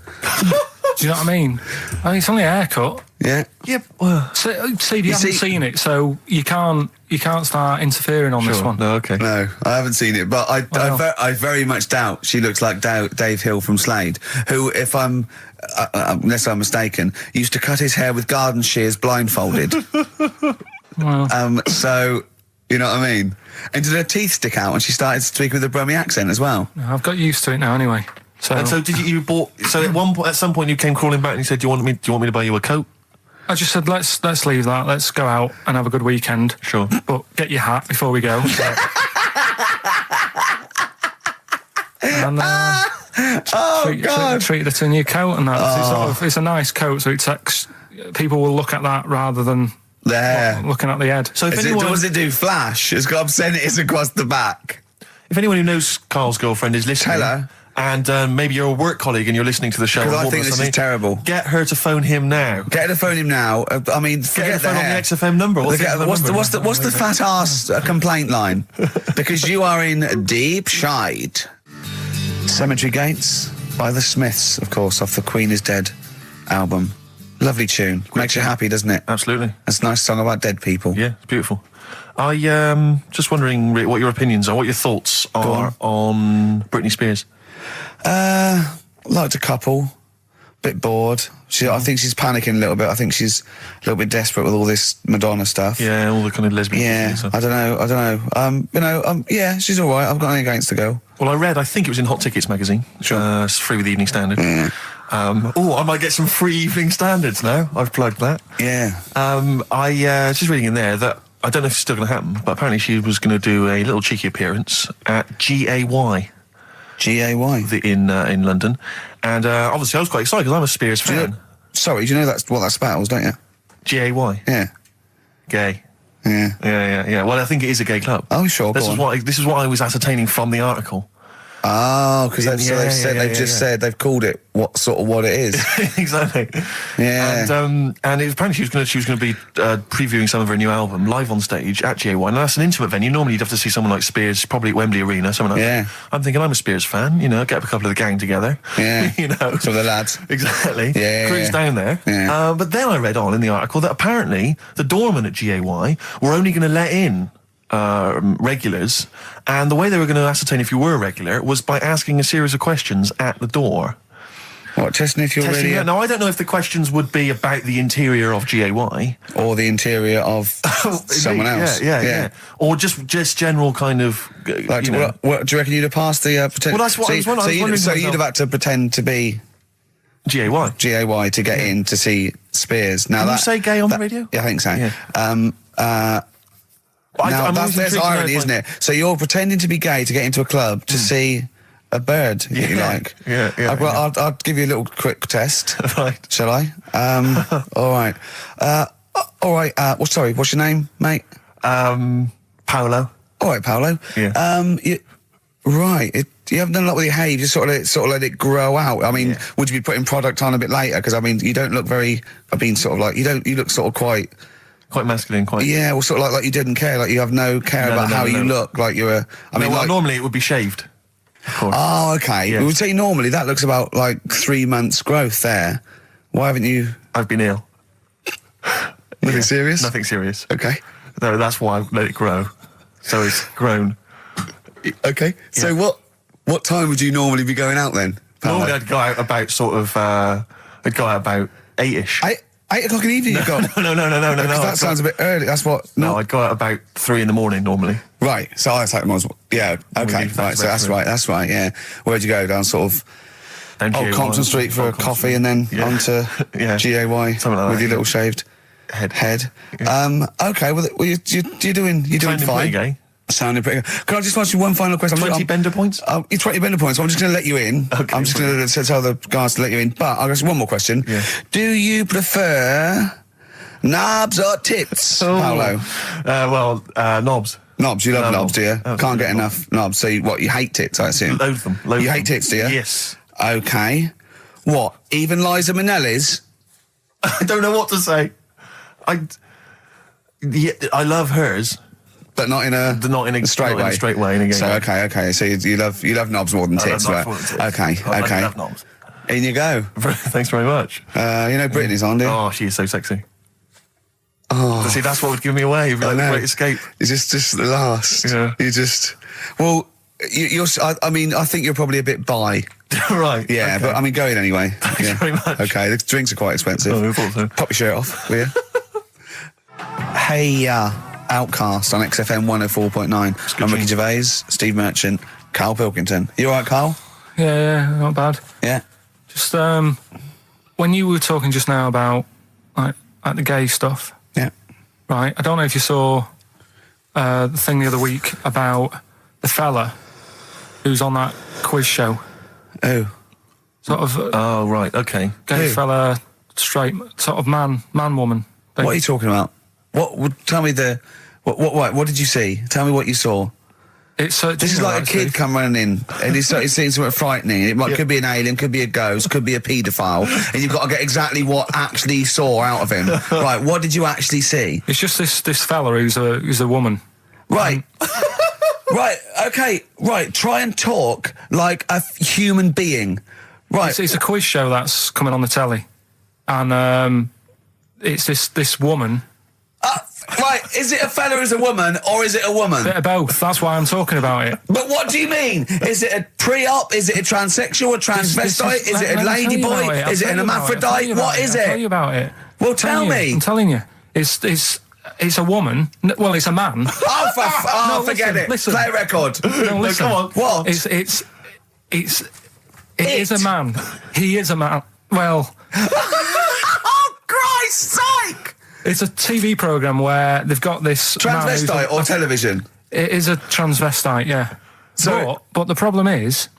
you know what I mean? It's only a haircut. Yeah. Yeah. Well, Steve, you haven't seen it, so you can't start interfering on this one. No, okay. No, I haven't seen it, but I very much doubt she looks like Dave Hill from Slade, who, if I'm, unless I'm mistaken, used to cut his hair with garden shears blindfolded. Well. So, you know what I mean? And did her teeth stick out when she started speaking with a Brummie accent as well? I've got used to it now anyway. So, and so did you bought? So at some point you came crawling back and you said, "Do you want me to buy you a coat?" I just said, "Let's leave that. Let's go out and have a good weekend." Sure, but get your hat before we go. And treated her to a new coat, and that it's a nice coat, so people will look at that rather than looking at the head. So if what does it do? Flash? It's got obscenities across the back. If anyone who knows Karl's girlfriend is listening, tell her. And maybe you're a work colleague and you're listening to the show. Because I think this is terrible. Get her to phone him now. Get her to phone him now. I mean, forget the phone on the XFM number. What's the fat ass complaint line? Because you are in deep shite. Cemetery Gates by the Smiths, of course, off the Queen is Dead album. Lovely tune. Makes you happy, doesn't it? Absolutely. That's a nice song about dead people. Yeah, it's beautiful. I just wondering what your opinions are, what your thoughts are on Britney Spears. Liked a couple. Bit bored. I think she's panicking a little bit. I think she's a little bit desperate with all this Madonna stuff. Yeah, all the kind of lesbian. Yeah, stuff. I don't know. Yeah, she's all right. I've got nothing against the girl. Well, I think it was in Hot Tickets magazine. Sure. It's free with the Evening Standard. Yeah. I might get some free Evening Standards now. I've plugged that. Yeah. I was just reading in there that I don't know if it's still going to happen, but apparently she was going to do a little cheeky appearance at GAY. GAY? In London. And obviously I was quite excited because I'm a Spears fan. Do you know that's what that spells, don't you? GAY? Yeah. Gay. Yeah. Yeah. Well, I think it is a gay club. Oh, sure, This is what I was ascertaining from the article. Oh, because they've just said they've called it what it is. Exactly. Yeah. And it was apparently she was going to be previewing some of her new album live on stage at GA1. And that's an intimate venue. Normally you'd have to see someone like Spears, probably at Wembley Arena, someone like that. I'm thinking I'm a Spears fan. You know, get a couple of the gang together. Yeah. You know, some of the lads. Exactly. Yeah. Cruise down there. Yeah. But then I read on in the article that apparently the doorman at GAY were only going to let in regulars, and the way they were going to ascertain if you were a regular was by asking a series of questions at the door. What, testing if you're really... Now, I don't know if the questions would be about the interior of GAY. Or the interior of someone else. Yeah. Or just general kind of... Like, what, do you reckon you'd have passed the... Well, that's what I was wondering. So you'd have had to pretend to be... GAY to get in to see Spears. Now Can you say gay on the radio? Yeah, I think so. Yeah. There's irony, isn't it? So you're pretending to be gay to get into a club to see a bird that you like. Yeah. I'll give you a little quick test. Right. Shall I? All right. All right. Sorry, what's your name, mate? Paolo. All right, Paolo. Yeah. You haven't done a lot with your hair. You just sort of let it grow out. I mean, would you be putting product on a bit later? Because I mean, you don't look very. You look sort of quite masculine, quite. Yeah, well, sort of like you didn't care, like you have no care about how you look, like you're a. Normally it would be shaved. Of course. Oh, okay. Yeah. We would say normally that looks about like 3 months growth there. Why haven't you? I've been ill. Nothing serious? Nothing serious. Okay. No, that's why I let it grow. So it's grown. Okay. So what time would you normally be going out then? Normally I'd go out about about 8ish. 8 o'clock in the evening, you've got? No. That sounds a bit early. That's what... No, I'd go out about 3 in the morning normally. Right. So I was like, yeah, okay. Right. So that's right, yeah. Where'd you go? Down sort of... Compton Street for a coffee and then on to GAY. Something like that. With your little shaved head. Yeah. Okay, well, you're doing fine. Gay. Sounding pretty good. Can I just ask you one final question? 20 bender points? 20 bender points. I'm just going to let you in. Okay, I'm just going to tell the guys to let you in. But I've got one more question. Yeah. Do you prefer knobs or tits, Paolo? Knobs. Knobs. You love knobs, do you? Absolutely. Can't get enough knobs. So you hate tits, I assume? Loathe them. You hate tits, do you? Yes. Okay. What? Even Liza Minnelli's? I don't know what to say. I love hers. But not in a straight way. In a straight way. In a gay so way. okay. So you love knobs more than tits, right? Okay. I love knobs. In you go. Thanks very much. You know Brittany's on, do you? Oh, she is so sexy. Oh, see, that's what would give me away. It'd be like the Great Escape. It's just the last. Yeah. You just. Well, you're. I mean, I think you're probably a bit bi. Right. Yeah, okay. but I mean, go in anyway. Thanks very much. Okay, the drinks are quite expensive. Oh, I thought so. Pop your shirt off, will you? Hey, Outcast on XFM 104.9. I'm Ricky Gervais, Steve Merchant, Karl Pilkington. You all right, Karl? Yeah, not bad. Yeah. Just when you were talking just now about like the gay stuff. Yeah. Right. I don't know if you saw the thing the other week about the fella who's on that quiz show. Oh. Sort of. Oh, right. Okay. Gay fella, straight, sort of man, woman. What are you talking about? Tell me what did you see? Tell me what you saw. This is like a kid come running in and he's seeing something frightening. It could be an alien, could be a ghost, could be a paedophile, and you've got to get exactly what actually you saw out of him. Right, what did you actually see? It's just this fella who's a woman. Right. Right, okay, right, try and talk like a human being. Right. It's a quiz show that's coming on the telly. And it's this woman Right, is it a fella who's a woman, or is it a woman? Bit of both. That's why I'm talking about it. But what do you mean? Is it a pre-op? Is it a transsexual? A transvestite? Is it a lady boy? Is it an hermaphrodite? What is I'll tell it? you about it. Well, tell me. I'm telling you. It's a woman. Well, it's a man. Oh, forget it. Listen. Play a record. No, listen. come on. What? It is a man. He is a man. Well, Oh, Christ's sake! it's a TV program where they've got this man who's Transvestite or television? It is a transvestite, yeah. So- but the problem is,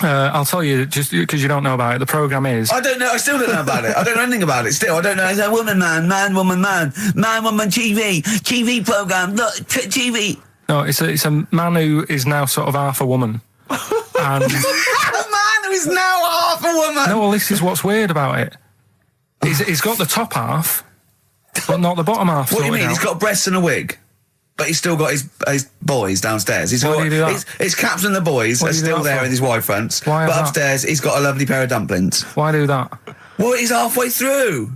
I'll tell you just because you don't know about it. The program is. I don't know. I still don't know about it. I don't know anything about it. Still, I don't know. It's a woman, man, woman, man, woman, TV program. Look, TV. No, it's a man who is now sort of half a woman. And A man who is now half a woman. no, well, this is what's weird about it. He's got the top half, but not the bottom half. What do you sorted mean? out. He's got breasts and a wig, but he's still got his boys downstairs. He's Why got do you do that? his caps and the boys What are do you do still that there for? in his wide fronts. Why is But that? upstairs, he's got a lovely pair of dumplings. Why do that? Well, he's halfway through.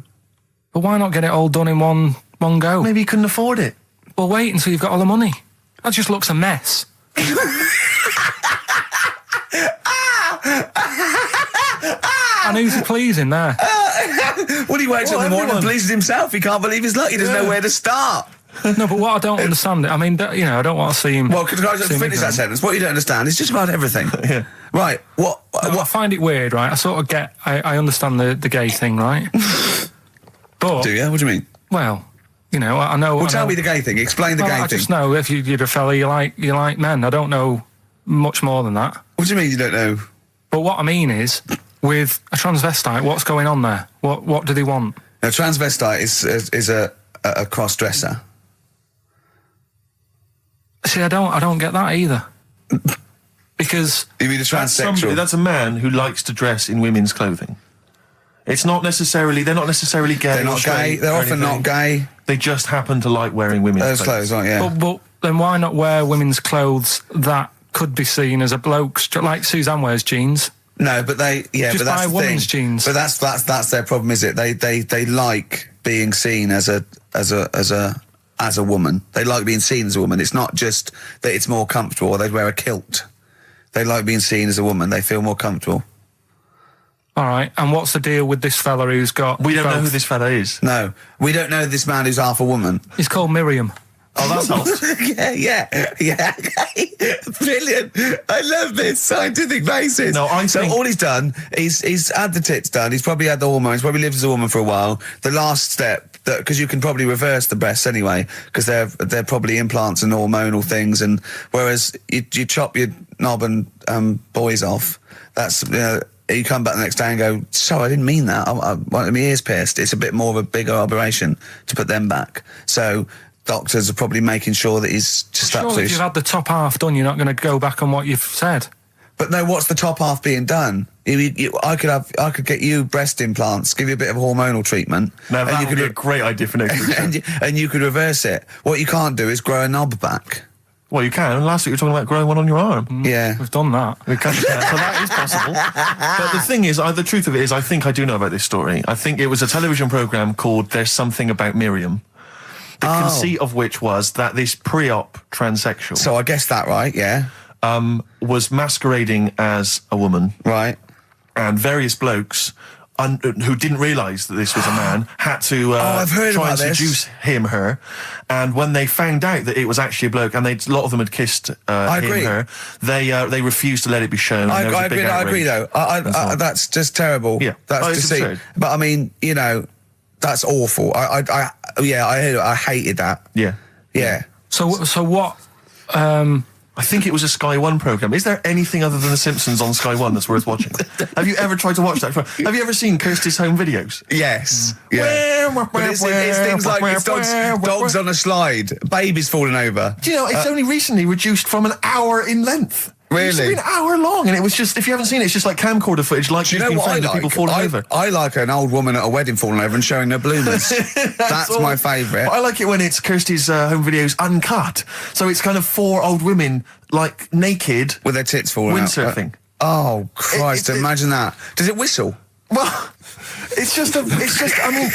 But why not get it all done in one go? Maybe he couldn't afford it. Well, wait until you've got all the money. That just looks a mess. And who's he pleasing there? Well, he wakes up in the morning and pleases himself. He can't believe his luck. He doesn't know where to start. No, but what I don't understand, I mean, I don't want to see him. Well, can I just see him finish that ignorant. sentence? What you don't understand is just about everything. Yeah. Right. What? I find it weird, right? I sort of I understand the gay thing, right? But Do you? What do you mean? well, I know. Well, I tell know, me the gay thing. Explain the well, gay I thing. just know if you're a fella, you like men. I don't know much more than that. What do you mean you don't know? But what I mean is, with a transvestite, what's going on there? What do they want? A transvestite is a cross dresser. See, I don't get that either. Because You mean a transsexual? That's a man who likes to dress in women's clothing. It's not necessarily. They're not necessarily gay. They're or not gay. straight They're or often anything. not gay. They just happen to like wearing women's Those clothes, aren't you? but then why not wear women's clothes that could be seen as a bloke's, like Suzanne wears jeans? No, but Just but that's buy the women's thing. jeans. But that's their problem, is it? They like being seen as a woman. They like being seen as a woman. It's not just that it's more comfortable, or they'd wear a kilt. They like being seen as a woman. They feel more comfortable. All right, and what's the deal with this fella who's got? We don't know both? who this fella is. No, we don't know this man who's half a woman. He's called Miriam. Oh, that's helped. yeah. Brilliant. I love this scientific basis. No, I so think- all he's done, he's had the tits done. He's probably had the hormones. Probably lived as a woman for a while. The last step, because you can probably reverse the breasts anyway, because they're probably implants and hormonal things. And whereas you chop your knob and boys off, that's you come back the next day and go, sorry, I didn't mean that. I wanted my ears pierced. It's a bit more of a bigger operation to put them back. So doctors are probably making sure that he's just Surely if absolutely... you've had the top half done, you're not going to go back on what you've said. But no, what's the top half being done? I could get you breast implants, give you a bit of hormonal treatment. Now, and that you would could be a great idea for next week. and you could reverse it. What you can't do is grow a knob back. Well, you can. Last week you were talking about growing one on your arm. Yeah. We've done that. We can, so that is possible. But the thing is, the truth of it is, I think I do know about this story. I think it was a television programme called There's Something About Miriam. The conceit of which was that this pre-op transsexual So I guessed that right, yeah. was masquerading as a woman, Right. and various blokes who didn't realise that this was a man had to I've heard try about and this. seduce her. And when they found out that it was actually a bloke, and a lot of them had kissed agree. her, they refused to let it be shown. I and there was a big agree outrage. though. That's just terrible. Yeah. That's It's deceit. absurd. But I mean, that's awful. I hated that. Yeah. Yeah. So what? I think it was a Sky One programme. Is there anything other than The Simpsons on Sky One that's worth watching? Have you ever tried to watch that? Have you ever seen Kirsty's home videos? Yes. Yeah. But it's things like it's dogs on a slide, babies falling over. Do you know, it's only recently reduced from an hour in length. It used to Really? be an hour long, and it was just, if you haven't seen it, it's just like camcorder footage, like Do you you've know been what I filmed of like? people falling over. I like an old woman at a wedding falling over and showing her bloomers. That's all. my favourite. I like it when it's Kirsty's home videos uncut. So it's kind of 4 old women, like, naked, With their tits falling out. windsurfing. Oh, Christ, It- imagine that. Does it whistle? Well, I mean,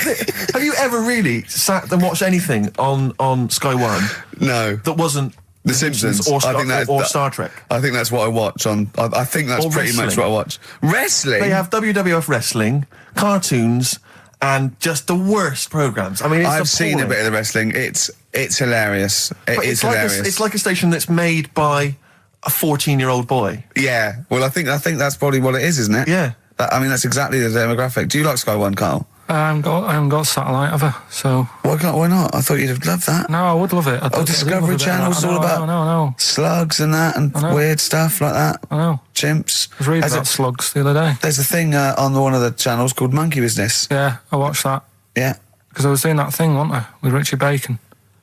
have you ever really sat and watched anything on Sky One? No. That wasn't The Simpsons or Star Trek? I think that's what I watch on. I think that's Or pretty much wrestling. what I watch. Wrestling. They have WWF wrestling, cartoons, and just the worst programs. I mean, it's I've seen a appalling. bit of the wrestling. It's hilarious. But It's hilarious. It's like a station that's made by a 14-year-old boy. Yeah. Well, I think that's probably what it is, isn't it? Yeah. I mean, that's exactly the demographic. Do you like Sky One, Carl? I haven't got satellite ever, so Why not? I thought you'd have loved that. no, I would love it. Discovery Channel's all about No. slugs and that and know. weird stuff like that. I know. Chimps. I was reading There's about slugs the other day. There's a thing on one of the channels called Monkey Business. Yeah, I watched that Yeah. because I was doing that thing, wasn't I, with Richie Bacon,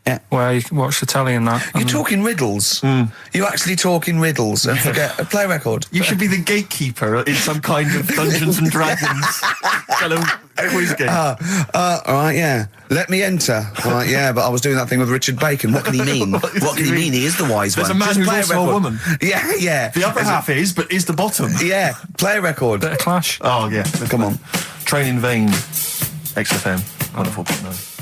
Yeah. where you can watch the telly and that. You're and- talking riddles. You're actually talking riddles and forget a play record. You should be the gatekeeper in some kind of Dungeons and Dragons kind of quiz game. All right, yeah. Let me enter. Right, yeah, but I was doing that thing with Richard Bacon. What can he mean? What can he mean? He is the wise There's one. a man Just who's play also a record. woman. Yeah. The upper half is, but is the bottom. Yeah, play a record. Bit of Clash. Oh, yeah. Come on. Train in Vain, XFM 104.9.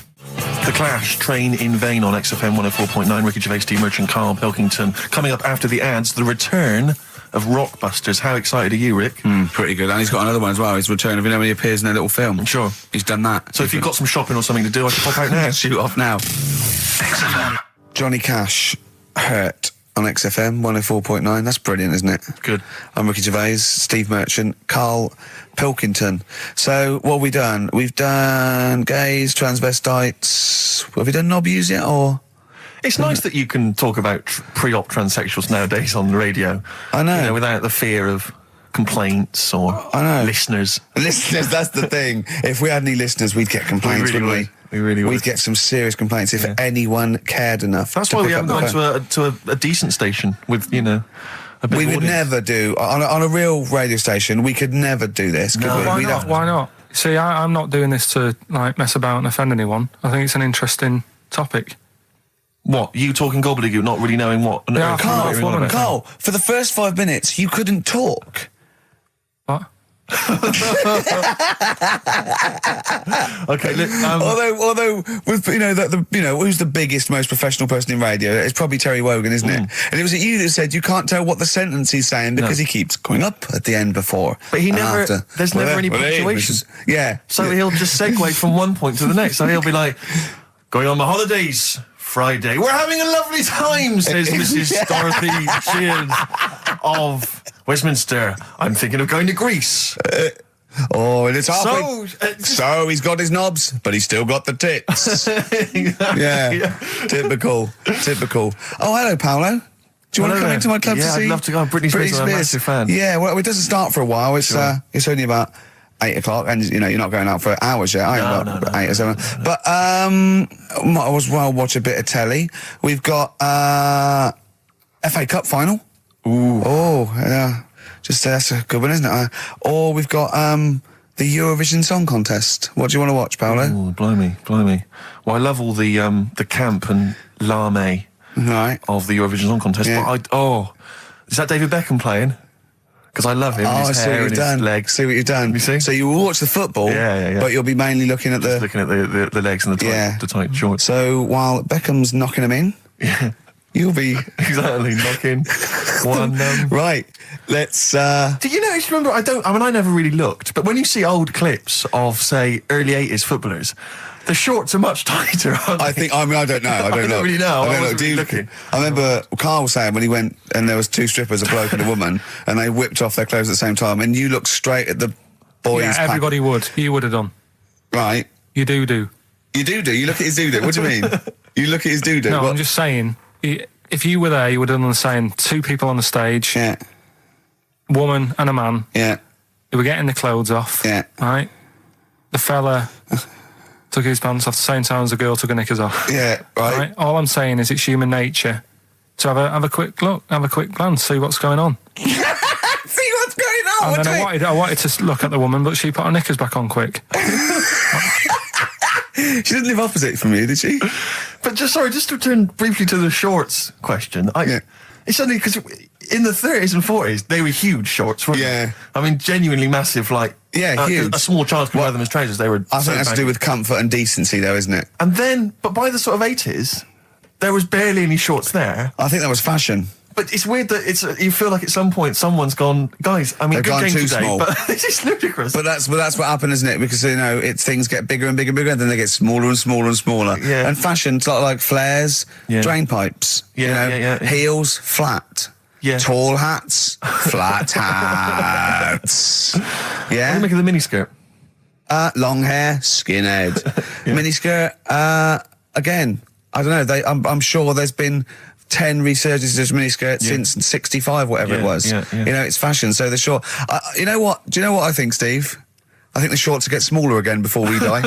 The Clash, Train in Vain on XFM 104.9. Ricky Gervais, Steve Merchant, Karl Pilkington. Coming up after the ads, the return of Rockbusters. How excited are you, Rick? Pretty good. And he's got another one as well. His return of, when he appears in a little film. Sure. He's done that. So if you've got some shopping or something to do, I can pop out now. Shoot off now. XFM. Johnny Cash, Hurt on XFM 104.9. That's brilliant, isn't it? Good. I'm Ricky Gervais, Steve Merchant, Karl Pilkington. So, what have we done? We've done gays, transvestites. Have we done knobbies yet, or...? It's nice that you can talk about pre-op transsexuals nowadays on the radio. I know. You know, without the fear of complaints or I know. listeners. Listeners, that's the thing. If we had any listeners, we'd get complaints, We really wouldn't we? would. We really would. We'd get some serious complaints if anyone cared enough. That's to why we pick haven't up the gone phone. to a decent station with, you know, a big We would audience. never do on a real radio station. We could never do this. Could we? Why We'd not? have- Why not? See, I'm not doing this to like mess about and offend anyone. I think it's an interesting topic. What? You talking gobbledygook, not really knowing what? on Yeah, earth Carl, you're on about? Carl, for the first 5 minutes, you couldn't talk. What? Okay, look, Although with who's the biggest, most professional person in radio? It's probably Terry Wogan, isn't it? And it was you that said you can't tell what the sentence he's saying because he keeps going up at the end before. But he and never- after. there's never any punctuation. Yeah. so he'll just segue from one point to the next. So he'll be like, going on my holidays, Friday. We're having a lovely time, says Mrs. Dorothy Shears of Westminster. I'm thinking of going to Greece. Oh, and it's halfway. So, So he's got his knobs, but he's still got the tits. Yeah. Typical. Oh, hello, Paolo. Do you want to come into my club to see? Yeah, I'd love to go. Britney Spears, I'm a massive fan. Yeah, well, it doesn't start for a while. It's it's only about 8 o'clock, and you know you're not going out for hours yet. No. 8 or 7. But might as well watch a bit of telly. We've got FA Cup final. Ooh. Oh, yeah. That's a good one, isn't it? Or we've got the Eurovision Song Contest. What do you want to watch, Paolo? Oh, blimey. Well, I love all the camp and lame Right. of the Eurovision Song Contest. Yeah. But is that David Beckham playing? Because I love him. Oh, I his see what hair you've and done. his legs. See what you've done. You see? So you will watch the football, Yeah. but you'll be mainly looking at Just looking at the legs and the tight shorts. So while Beckham's knocking them in, you'll be Exactly, knocking one. right. Let's. Do you notice? Remember, I never really looked, but when you see old clips of, say, early '80s footballers, the shorts are much tighter. Aren't they? I think. I mean, I don't know. I don't know. really know. I I don't know. wasn't Do you, really looking. I remember Carl was saying when he went and there was 2 strippers, a bloke and a woman, and they whipped off their clothes at the same time, and you looked straight at the boys. Yeah, everybody would. You would have done. Right. You do. You do. You look at his doo-doo. What do you mean? You look at his doo-doo. No, What? I'm just saying. If you were there, you would have done the same. 2 people on the stage, Yeah. woman and a man. Yeah. They were getting the clothes off. Yeah. Right. The fella took his pants off the same time as the girl took her knickers off. Yeah. Right. Right. All I'm saying is it's human nature to have a quick look, have a quick glance, see what's going on. See what's going on. And then I wanted to look at the woman, but she put her knickers back on quick. She didn't live opposite from you, did she? But just to return briefly to the shorts question. Yeah. It's only because in the 30s and 40s, they were huge shorts, weren't Yeah. they? I mean, genuinely massive, like... Yeah, huge. A small child could wear them as trousers. They were I think that's to do baggy. with comfort and decency, though, isn't it? And then, but by the sort of 80s, there was barely any shorts there. I think that was fashion. But it's weird that you feel like at some point someone's gone, guys, I mean, They've good gone game too today, small. but it's just ludicrous. But that's what happened, isn't it? Because, you know, things get bigger and bigger and bigger, and then they get smaller and smaller and smaller. Yeah. And fashion's like flares, Yeah. drain pipes, Yeah, you know, yeah. heels, flat. Yeah. Tall hats, flat hats. What do Yeah. you make of the miniskirt? Long hair, skinhead. Miniskirt, again, I don't know, I'm sure there's been 10 resurgences of miniskirts since 65, whatever it Yeah, was. yeah. You know, it's fashion, so the short... you know what? Do you know what I think, Steve? I think the shorts will get smaller again before we die.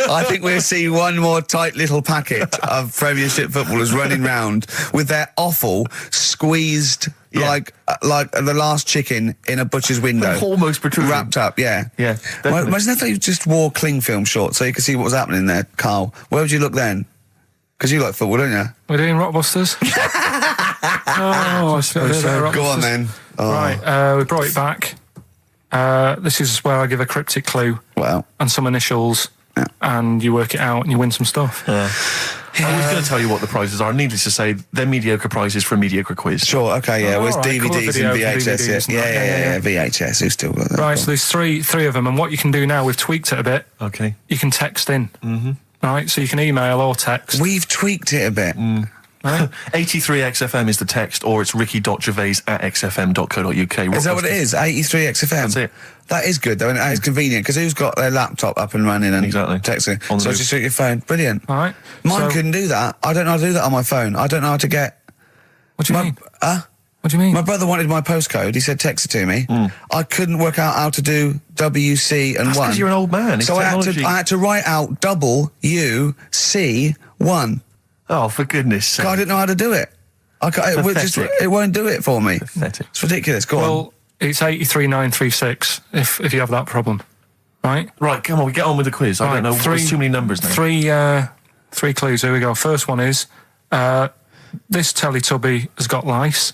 I think we'll see one more tight little packet of Premiership footballers running round with their offal squeezed like the last chicken in a butcher's window. Almost protruding. Wrapped up, yeah. Yeah, definitely. Imagine if they just wore cling film shorts so you could see what was happening there, Carl. Where would you look then? Because you like football, don't you? We're doing Rockbusters. Go on then. Oh. Right, we brought it back. This is where I give a cryptic clue Well, and some initials, and you work it out and you win some stuff. I was going to tell you what the prizes are. Needless to say, they're mediocre prizes for a mediocre quiz. sure, okay, yeah. Oh, Well, it's all right, cool, DVDs video and for VHS, DVDs and yeah. that. Yeah, VHS. Who's still got that? Right, so there's three of them, and what you can do now, we've tweaked it a bit. Okay. You can text in. Mm-hmm. Right, so you can email or text. We've tweaked it a bit. Right? 83XFM is the text, or it's ricky.gervais@xfm.co.uk. Is that what it is? 83 XFM? That's it. That is good, though, and it's convenient, because who's got their laptop up and running and Exactly. texting? On the So move. just take your phone. Brilliant. All right. Mine So- couldn't do that. I don't know how to do that on my phone. I don't know how to get... What do you mean? Huh? What do you mean? My brother wanted my postcode. He said text it to me. I couldn't work out how to do WC and That's 1. because you're an old man. It's So I technology. had to write out WC1. Oh, for goodness sake. I didn't know how to do it. Pathetic. It won't do it for me. Pathetic. It's ridiculous. Go on. Well, it's 83936 if you have that problem. Right? Right, come on, we get on with the quiz. I don't know. There's too many numbers now. Three clues. Here we go. First one is this Teletubby has got lice.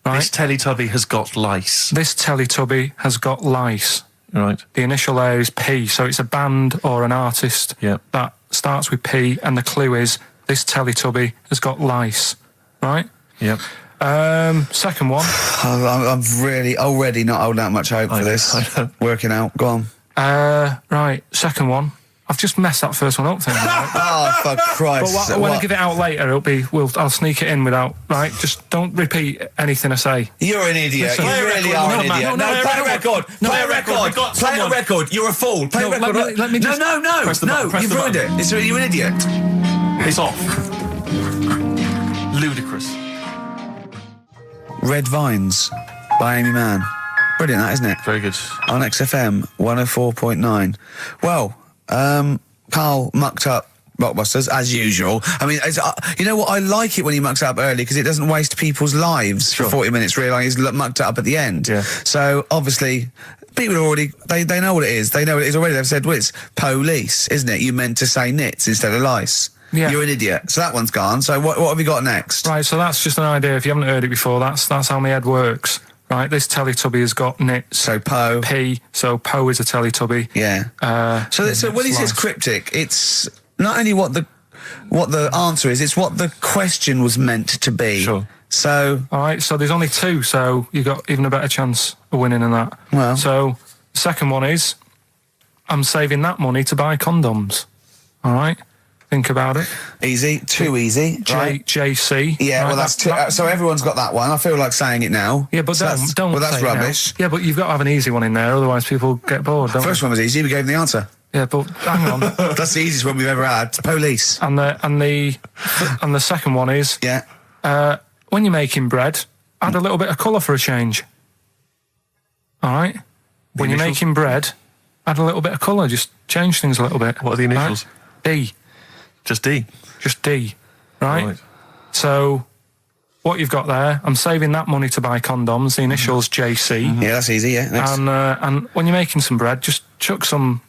Right? This Teletubby has got lice. This Teletubby has got lice. Right. The initial there is P, so it's a band or an artist Yeah. that starts with P, and the clue is this Teletubby has got lice. Right? Yep. Second one. I'm really already not holding out much hope for this. I know. Working out. Go on. Right. Second one. I've just messed that first one up. Thing, right? Oh, for Christ's But sake. when I give it out later, I'll sneak it in without, right? Just don't repeat anything I say. You're an idiot. Listen, You play a really record. are No, an man, idiot. no, No, play a record. No, Play a we've record. got Play a someone. record. You're a fool. Play a No, record. let me just- No, Press the button, press you've the ruined button. it. You're an idiot. It's off. Ludicrous. Red Vines by Amy Mann. Brilliant, that, isn't it? Very good. On XFM 104.9. Well, Carl mucked up Rockbusters, as usual. I mean, you know what? I like it when he mucks up early because it doesn't waste people's lives for 40 minutes realising he's mucked it up at the end. Yeah. So, obviously, people are already... They know what it is. They know what it is already. They've said, well, it's police, isn't it? You meant to say nits instead of lice. Yeah. You're an idiot. So that one's gone. So what have we got next? Right, so that's just an idea. If you haven't heard it before, that's how my head works. Right, this Teletubby has got nits. So Po. P, so Po is a Teletubby. Yeah. So when he says lice. cryptic, it's not only what the answer is, it's what the question was meant to be. Sure. So All right, so there's only two, so you've got even a better chance of winning than that. Well. So the second one is, I'm saving that money to buy condoms. All right, think about it. easy, too easy. Right? JC. Yeah, right, well, that's too, so everyone's got that one. I feel like saying it now. Yeah, but So don't. Well, that's say it now. rubbish. Yeah, but you've got to have an easy one in there, otherwise people get bored. Don't First one was easy. We gave them the answer. they? Yeah, but hang on. That's the easiest one we've ever had. Police. and the second one is, Yeah. when you're making bread, add a little bit of colour for a change. All right. When you're initials? making bread, add a little bit of colour. Just change things a little bit. What are the initials? Right? D. Just D. Just D. Right? So, what you've got there, I'm saving that money to buy condoms. The initials JC. Yeah, that's easy. Yeah. Next. And when you're making some bread, just chuck some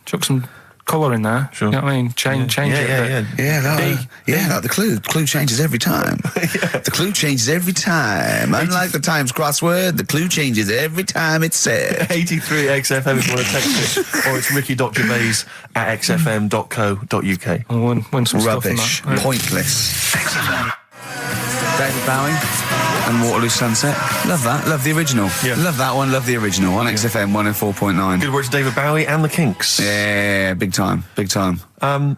colour in there. Sure. You know what I mean? Change it a bit. Like the clue. The clue changes every time. The clue changes every time. Unlike the Times crossword, the clue changes every time it's said. 83 XFM if you want to text it, or it's ricky.gervais at xfm.co.uk. I'll win some Rubbish. stuff on that. Pointless. David Bowie and Waterloo Sunset. Love that. Love the original. Yeah. Love that one. Love the original on XFM 104.9. Good word to David Bowie and the Kinks. Yeah, big time. Big time.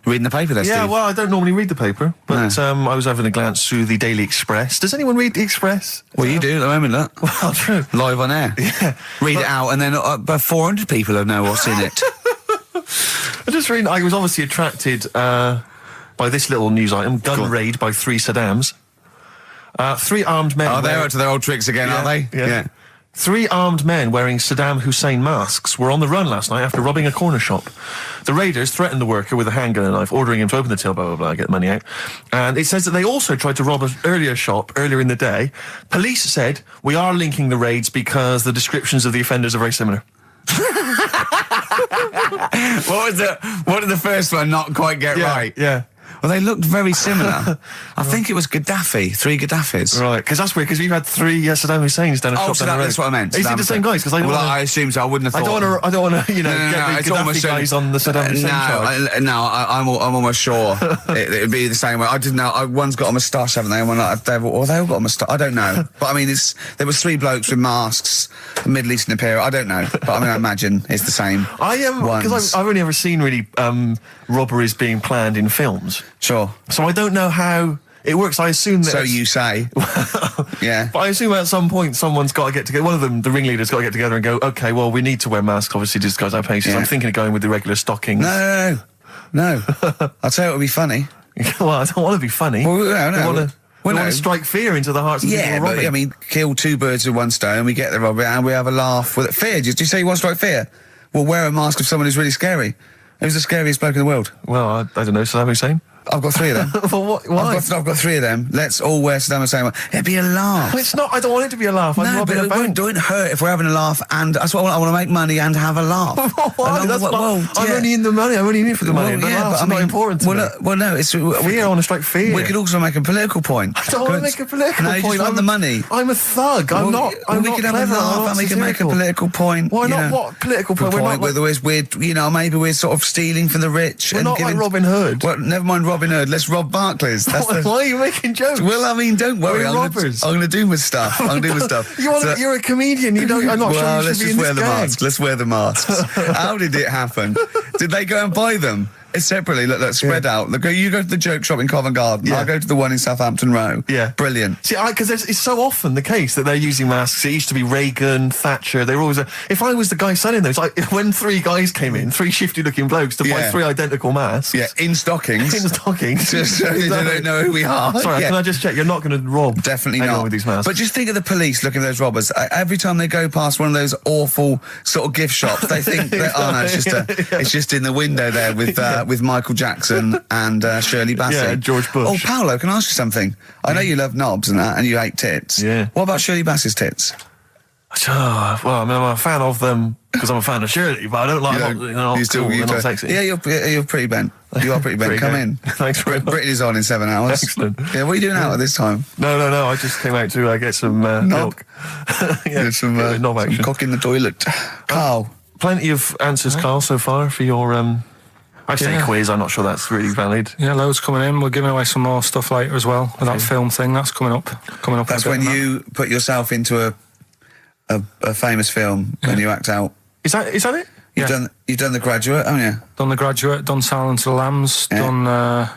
Reading the paper there, Yeah, Steve. well, I don't normally read the paper, but I was having a glance through the Daily Express. Does anyone read the Express? Well, you do at the moment, look. Well, true. Live on air. Yeah. Read it out, and then about 400 people will know what's in it. I was obviously attracted by this little news item, gun raid by 3 Saddams. 3 armed men... Oh, they're up to their old tricks again, are they? Yeah. 3 armed men wearing Saddam Hussein masks were on the run last night after robbing a corner shop. The raiders threatened the worker with a handgun and a knife, ordering him to open the till, blah, blah, blah, get the money out. And it says that they also tried to rob an earlier shop earlier in the day. Police said, we are linking the raids because the descriptions of the offenders are very similar. What did the first one not quite get right? Yeah. Well, they looked very similar. I think it was Gaddafi, 3 Gaddafis. Right, because that's weird, because we've had 3 Saddam Husseins down a shop so down the road. that's what I meant. Is he the same guys? Because I assume so. I wouldn't have thought. I don't want to, get the it's Gaddafi almost guys on the Saddam Hussein charge. I'm almost sure it'd be the same way. I didn't know. One's got a moustache, haven't they? And one like they all got a moustache. I don't know. But I mean, there was 3 blokes with masks, Middle Eastern appearance. I don't know. But I mean, I imagine it's the same. I am because I've only ever seen really robberies being planned in films. Sure. So I don't know how it works. I assume that. So you say. Yeah. But I assume at some point someone's got to get together. One of them, the ringleader's got to get together and go, okay, well, we need to wear masks, obviously, to disguise our faces. Yeah. I'm thinking of going with the regular stockings. No. I'll tell you it would be funny. Well, I don't want to be funny. Well, no. We want to strike fear into the hearts of people robbing. But I mean, kill 2 birds with 1 stone. We get the robber and we have a laugh with it. Fear? Did you say you want to strike fear? Well, wear a mask of someone who's really scary. Who's the scariest bloke in the world? Well, I don't know. Saddam Hussein. I've got 3 of them. Well, why? I've got 3 of them. Let's all wear Saddam Hussein. It'd be a laugh. Well, it's not. I don't want it to be a laugh. I'm robbing a bank. Don't hurt if we're having a laugh, and that's what I want to make money and have a laugh. Why? I'm only in the money. I'm only in it for the money. The laughs are not important to me. No, it's... I want to strike fear. We could also make a political point. I don't want to make a political point. No, you just want the money. I'm a thug. I'm not could have a laugh and we can make a political point. Why not? What political point? Maybe we're sort of stealing from the rich. We're not like Robin Hood. Well, never mind Robin Hood. Let's rob Barclays. Why are you making jokes? Well, I mean, don't worry. We're robbers. I'm going to do my stuff. You're a comedian. I'm not sure you should be in this gang. Let's wear the masks. How did it happen? Did they go and buy them? Separately, look, spread out. Look, you go to the joke shop in Covent Garden. Yeah. I'll go to the one in Southampton Row. Yeah. Brilliant. See, because it's so often the case that they're using masks. It used to be Reagan, Thatcher. They were always... If I was the guy selling those, when 3 guys came in, 3 shifty-looking blokes to buy 3 identical masks... Yeah, in stockings. Just so they don't know who we are. Sorry, can I just check? You're not going to rob Definitely anyone not. with these masks. But just think of the police looking at those robbers. Every time they go past one of those awful sort of gift shops, they think, it's just in the window there with Michael Jackson and Shirley Bassey. Yeah, George Bush. Oh, Paolo, can I ask you something? I know you love knobs and that, and you hate tits. Yeah. What about Shirley Bassey's tits? Well, I mean, I'm a fan of them because I'm a fan of Shirley, but I don't like them. They're not sexy. Yeah, you're pretty bent. You are pretty bent. Come in. Thanks very much. Britain is on in 7 hours. Excellent. Yeah, what are you doing out at this time? No. I just came out to get some milk. Some cock in the toilet. Carl. Plenty of answers, Carl, so far for your... I say quiz, I'm not sure that's really valid. Yeah, loads coming in. We're giving away some more stuff later as well. With that film thing, that's coming up. That's when you put yourself into a famous film when you act out. Is that it? You've done The Graduate, haven't you? Done The Graduate, done Silence of the Lambs, done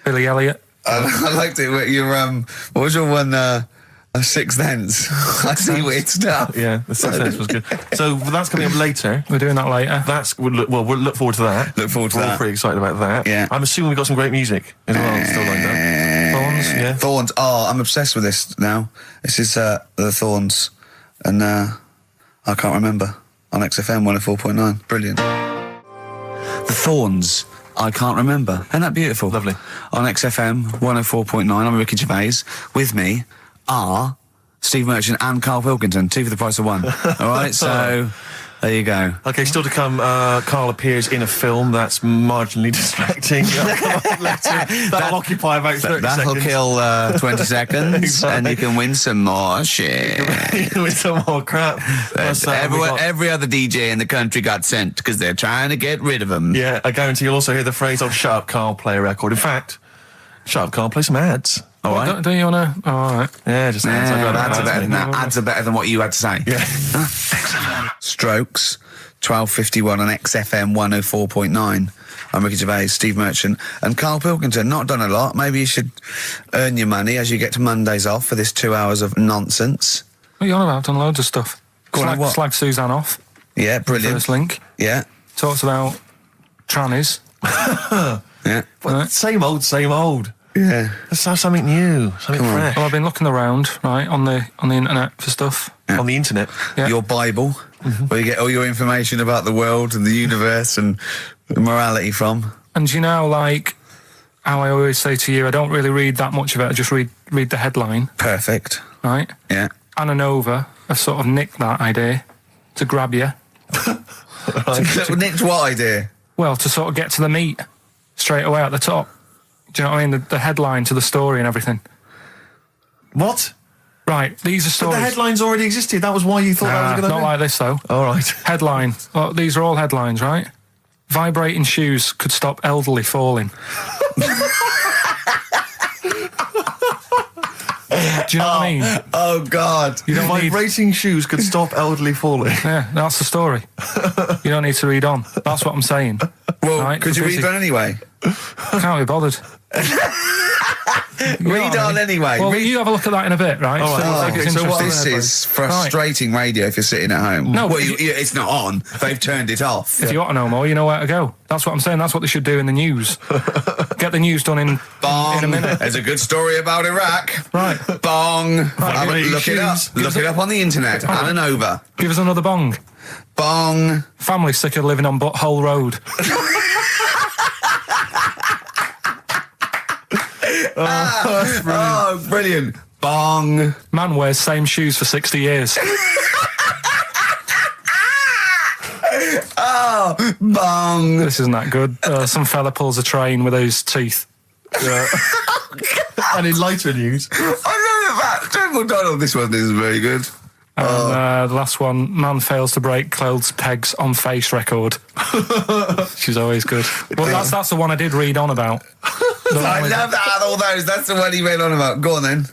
Billy Elliot. I liked it. What was your one? A Sixth Sense. I see weird stuff. Yeah, the Sixth Sense was good. So that's coming up later. We're doing that later. We'll look forward to that. Look forward to We're that. all pretty excited about that. Yeah. I'm assuming we've got some great music as well. Still like that. Thorns, yeah. Thorns. Oh, I'm obsessed with this now. This is the Thorns, and I can't remember on XFM 104.9. Brilliant. The Thorns. I can't remember. Isn't that beautiful? Lovely. On XFM 104.9. I'm Ricky Gervais. With me are Steve Merchant and Karl Pilkington, 2 for the price of 1. All right, so There you go. Okay, still to come, Karl appears in a film that's marginally distracting. That'll occupy about 30 That'll seconds. kill 20 seconds, Exactly. and you can win some more shit. With some more crap. Plus, we got- Every other DJ in the country got sent because they're trying to get rid of them. Yeah, I guarantee you'll also hear the phrase, "Oh, shut up, Karl, play a record." In fact, shut up, Karl, play some ads. All right. Don't you want to? Oh, all right. Yeah, just ads. I got Ads are ads, better mate. than that. Ads are better than what you had to say. Yeah. Strokes, 12:51 on XFM 104.9. I'm Ricky Gervais, Steve Merchant, and Karl Pilkington. Not done a lot. Maybe you should earn your money as you get to Mondays off for this 2 hours of nonsense. What are you on about? I've done loads of stuff. Go on, what? Slag Suzanne off. Yeah, brilliant. First link. Yeah, Talks about trannies. yeah, Well, same old, same old. yeah. Let's have something new, something Come on. fresh. Well, I've been looking around, right, on the internet for stuff. On the internet. Yeah. Your Bible, where you get all your information about the world and the universe and morality from. And you know, like how I always say to you, I don't really read that much of it. I just read the headline, Perfect. right? Yeah. Anna Nova have sort of nicked that idea to grab you. Nick's what idea? Well, to sort of get to the meat straight away at the top. Do you know what I mean? The headline to the story and everything. What? Right, these are But stories. the headlines already existed. That was why you thought that was a good not idea. like this, though. All right. Headline. Well, these are all headlines, right? Vibrating shoes could stop elderly falling. Do you know what I mean? Oh, God. You don't need... Vibrating shoes could stop elderly falling. Yeah, that's the story. You don't need to read on. That's what I'm saying. Well, Right, could you read busy. on anyway? Can't be bothered. You know Read what I on mean? anyway. Well, you have a look at that in a bit, right? All right. See Okay, what's so what interesting. This is frustrating radio if you're sitting at home. No, well, but it's not on. They've turned it off. If you want to know more, you know where to go. That's what I'm saying. That's what they should do in the news. Get the news done in Bong. a minute. There's a good story about Iraq. Right. Bong. Have a- Vibrating look it up. shoes. Look it up on the internet. Anna Nova. Give us another bong. Bong. Family sick of living on Butthole Road. Oh, brilliant. Bong. Man wears same shoes for 60 years. Oh, bong. This isn't that good. Some fella pulls a train with his teeth. And in lighter news, I know that. Jungle Donald, this one is very good. And the last one, man fails to break clothes pegs on face record. She's always good. Well, that's the one I did read on about. The one I with- love that. All those. That's the one he went on about. Go on then.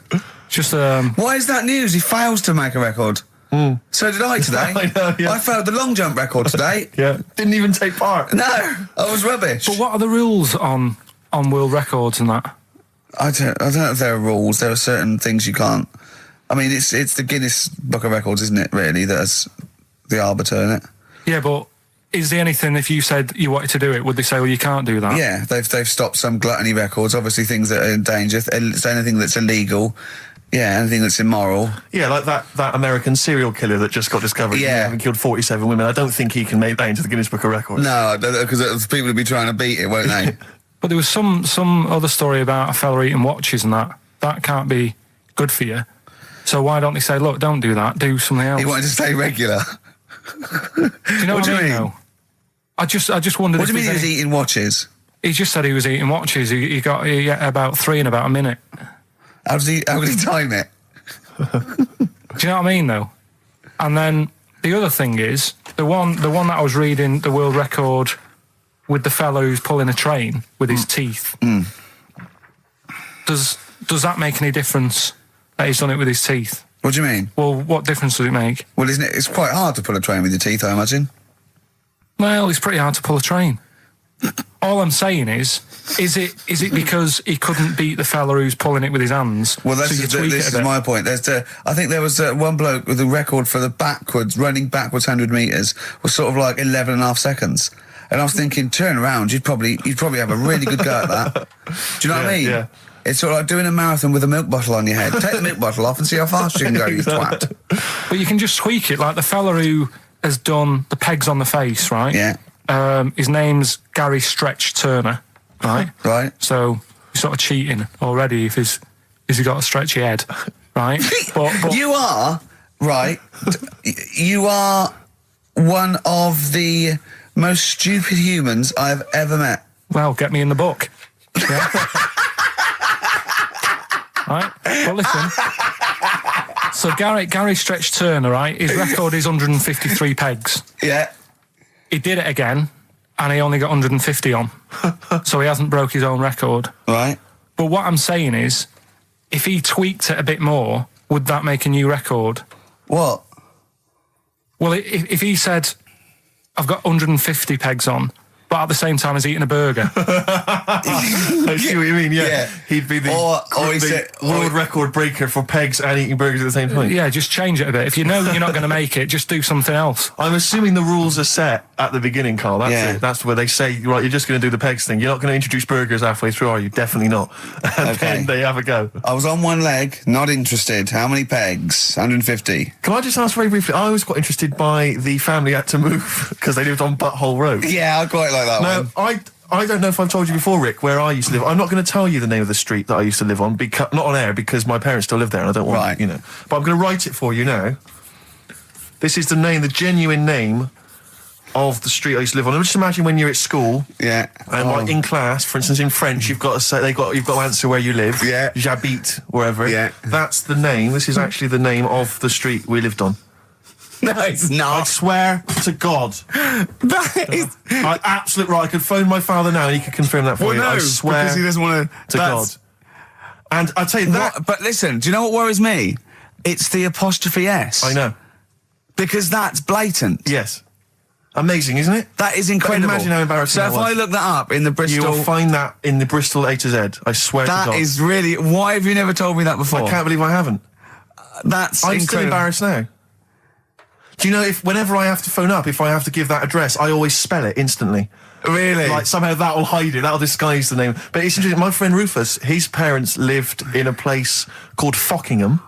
Just Why is that news? He fails to make a record. So did I today. I know, yeah. I failed the long jump record today. yeah, didn't even take part. No, I was rubbish. But what are the rules on world records and that? I don't know if there are rules. There are certain things you can't. I mean, it's the Guinness Book of Records, isn't it? Really, that's the arbiter, isn't it? Yeah, but is there anything, if you said you wanted to do it, would they say, well, you can't do that? Yeah, they've stopped some gluttony records. Obviously, things that are in danger. It's anything that's illegal. Yeah, anything that's immoral. Yeah, like that American serial killer that just got discovered. Yeah. Having killed 47 women. I don't think he can make that into the Guinness Book of Records. No, because people will be trying to beat it, won't they? But there was some other story about a fella eating watches and that. That can't be good for you. So why don't they say, look, don't do that, do something else? He wanted to stay regular. Do you know What what, do you I mean? mean? Though? I just wondered. What do you if mean he there's was any- eating watches? He just said he was eating watches. He got about 3 in about a minute. How did he time it? Do you know what I mean, though? And then the other thing is the one that I was reading, the world record with the fellow who's pulling a train with his teeth. Does that make any difference that he's done it with his teeth? What do you mean? Well, what difference does it make? Well, isn't it? It's quite hard to pull a train with your teeth, I imagine. Well, it's pretty hard to pull a train. All I'm saying is it because he couldn't beat the fella who's pulling it with his hands? Well, so you tweak this it is a bit? my point. I think there was one bloke with a record for the running backwards 100 metres was sort of like 11 and a half seconds. And I was thinking, turn around, you'd probably have a really good go at that. Do you know what I mean? Yeah. It's sort of like doing a marathon with a milk bottle on your head. Take the milk bottle off and see how fast you can go, you twat. But you can just tweak it, like the fella who has done the pegs on the face, right? Yeah. His name's Gary Stretch Turner, right? Right. So he's sort of cheating already if he's got a stretchy head, right? But You are, right, you are one of the most stupid humans I've ever met. Well, get me in the book. Yeah. Right? Well, listen. So Gary Stretch Turner, right? His record is 153 pegs. Yeah. He did it again, and he only got 150 on. So he hasn't broke his own record. Right. But what I'm saying is, if he tweaked it a bit more, would that make a new record? What? Well, if he said, I've got 150 pegs on, but at the same time as eating a burger. I see what you mean, yeah. He'd be the world record breaker for pegs and eating burgers at the same time. Yeah, just change it a bit. If you know you're not going to make it, just do something else. I'm assuming the rules are set at the beginning, Carl. That's it. That's where they say, right, you're just going to do the pegs thing. You're not going to introduce burgers halfway through, are you? Definitely not. And then they have a go. I was on one leg, not interested. How many pegs? 150. Can I just ask very briefly, I was quite interested by the family had to move because they lived on Butthole Road. Yeah, I quite like that one. I don't know if I've told you before, Rick, where I used to live. I'm not going to tell you the name of the street that I used to live on, not on air, because my parents still live there and I don't want, But I'm going to write it for you now. This is the genuine name of the street I used to live on. Just imagine when you're at school. Yeah. And like in class, for instance, in French, you've got to say, you've got to answer where you live. Yeah. J'habite, wherever. Yeah. That's the name. This is actually the name of the street we lived on. No, it's not. I swear to God. That is... Absolute right. I could phone my father now and he could confirm that for you. No, I swear because he doesn't want to God. And I tell you that... But listen, do you know what worries me? It's the apostrophe S. I know. Because that's blatant. Yes. Amazing, isn't it? That is incredible. But imagine how embarrassing that was. So if I look that up in the Bristol... You will find that in the Bristol A to Z. I swear to God. That is really... Why have you never told me that before? I can't believe I haven't. That's I'm incredible. still embarrassed now. Do you know, whenever I have to phone up, if I have to give that address, I always spell it instantly. Really? Like, somehow that will hide it, that'll disguise the name. But it's interesting, my friend Rufus, his parents lived in a place called Fockingham.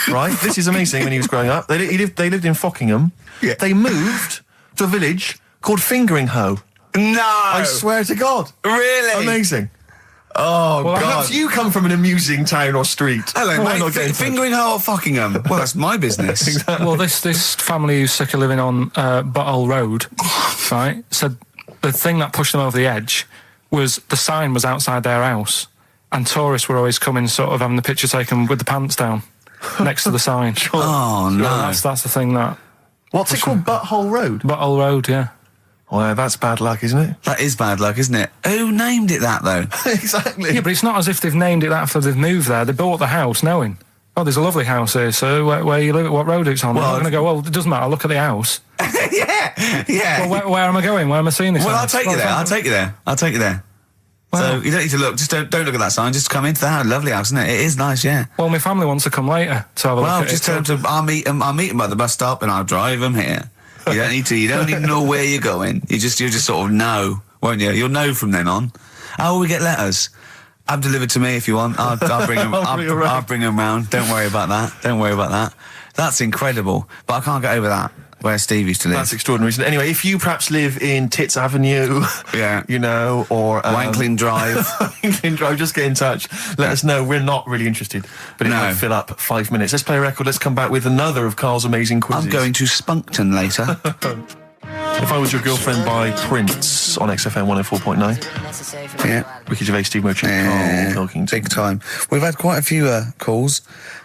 Right? This is amazing when he was growing up. They lived in Fockingham. Yeah. They moved to a village called Fingering-Hoe. No! I swear to God. Really? Amazing. Oh, well, God. Perhaps you come from an amusing town or street. Hello, mate. Fingering-Hoe or Fockingham? Well, that's my business. Exactly. Well, this family who's sick of living on Butthole Road, right, said the thing that pushed them over the edge was the sign was outside their house, and tourists were always coming, sort of having the picture taken with the pants down next to the sign. Oh, no. That's the thing that... What's it called? Butthole Road? Butthole Road, yeah. Well, that's bad luck, isn't it? That is bad luck, isn't it? Who named it that, though? Exactly. Yeah, but it's not as if they've named it that after they've moved there. They bought the house knowing, oh, there's a lovely house here, so where you live, what road it's on. Well, I'm going to go, well, it doesn't matter, look at the house. Yeah. Well, where am I going? Where am I seeing this Well, house? I'll take you there. So you don't need to look, just don't look at that sign, just come into the house. Lovely house, isn't it? It is nice, yeah. Well, my family wants to come later to have a look at just it. tell them I'll meet them at the bus stop and I'll drive them here. You don't need to know where you're going. You just sort of know, won't you? You'll know from then on. Oh, we get letters. Have delivered to me if you want. I'll bring them. I'll bring them round. Don't worry about that. That's incredible. But I can't get over that. Where Steve used to live. That's extraordinary, isn't it? Anyway, if you perhaps live in Tits Avenue, yeah, or Wankling Drive, Wankling Drive, just get in touch. Let us know. We're not really interested, but it might fill up 5 minutes. Let's play a record. Let's come back with another of Carl's amazing quizzes. I'm going to Spunkton later. If I Was Your Girlfriend by Prince on XFM 104.9. Yeah. Ricky Gervais, Steve Merchant, Karl Pilkington. Big time. We've had quite a few calls.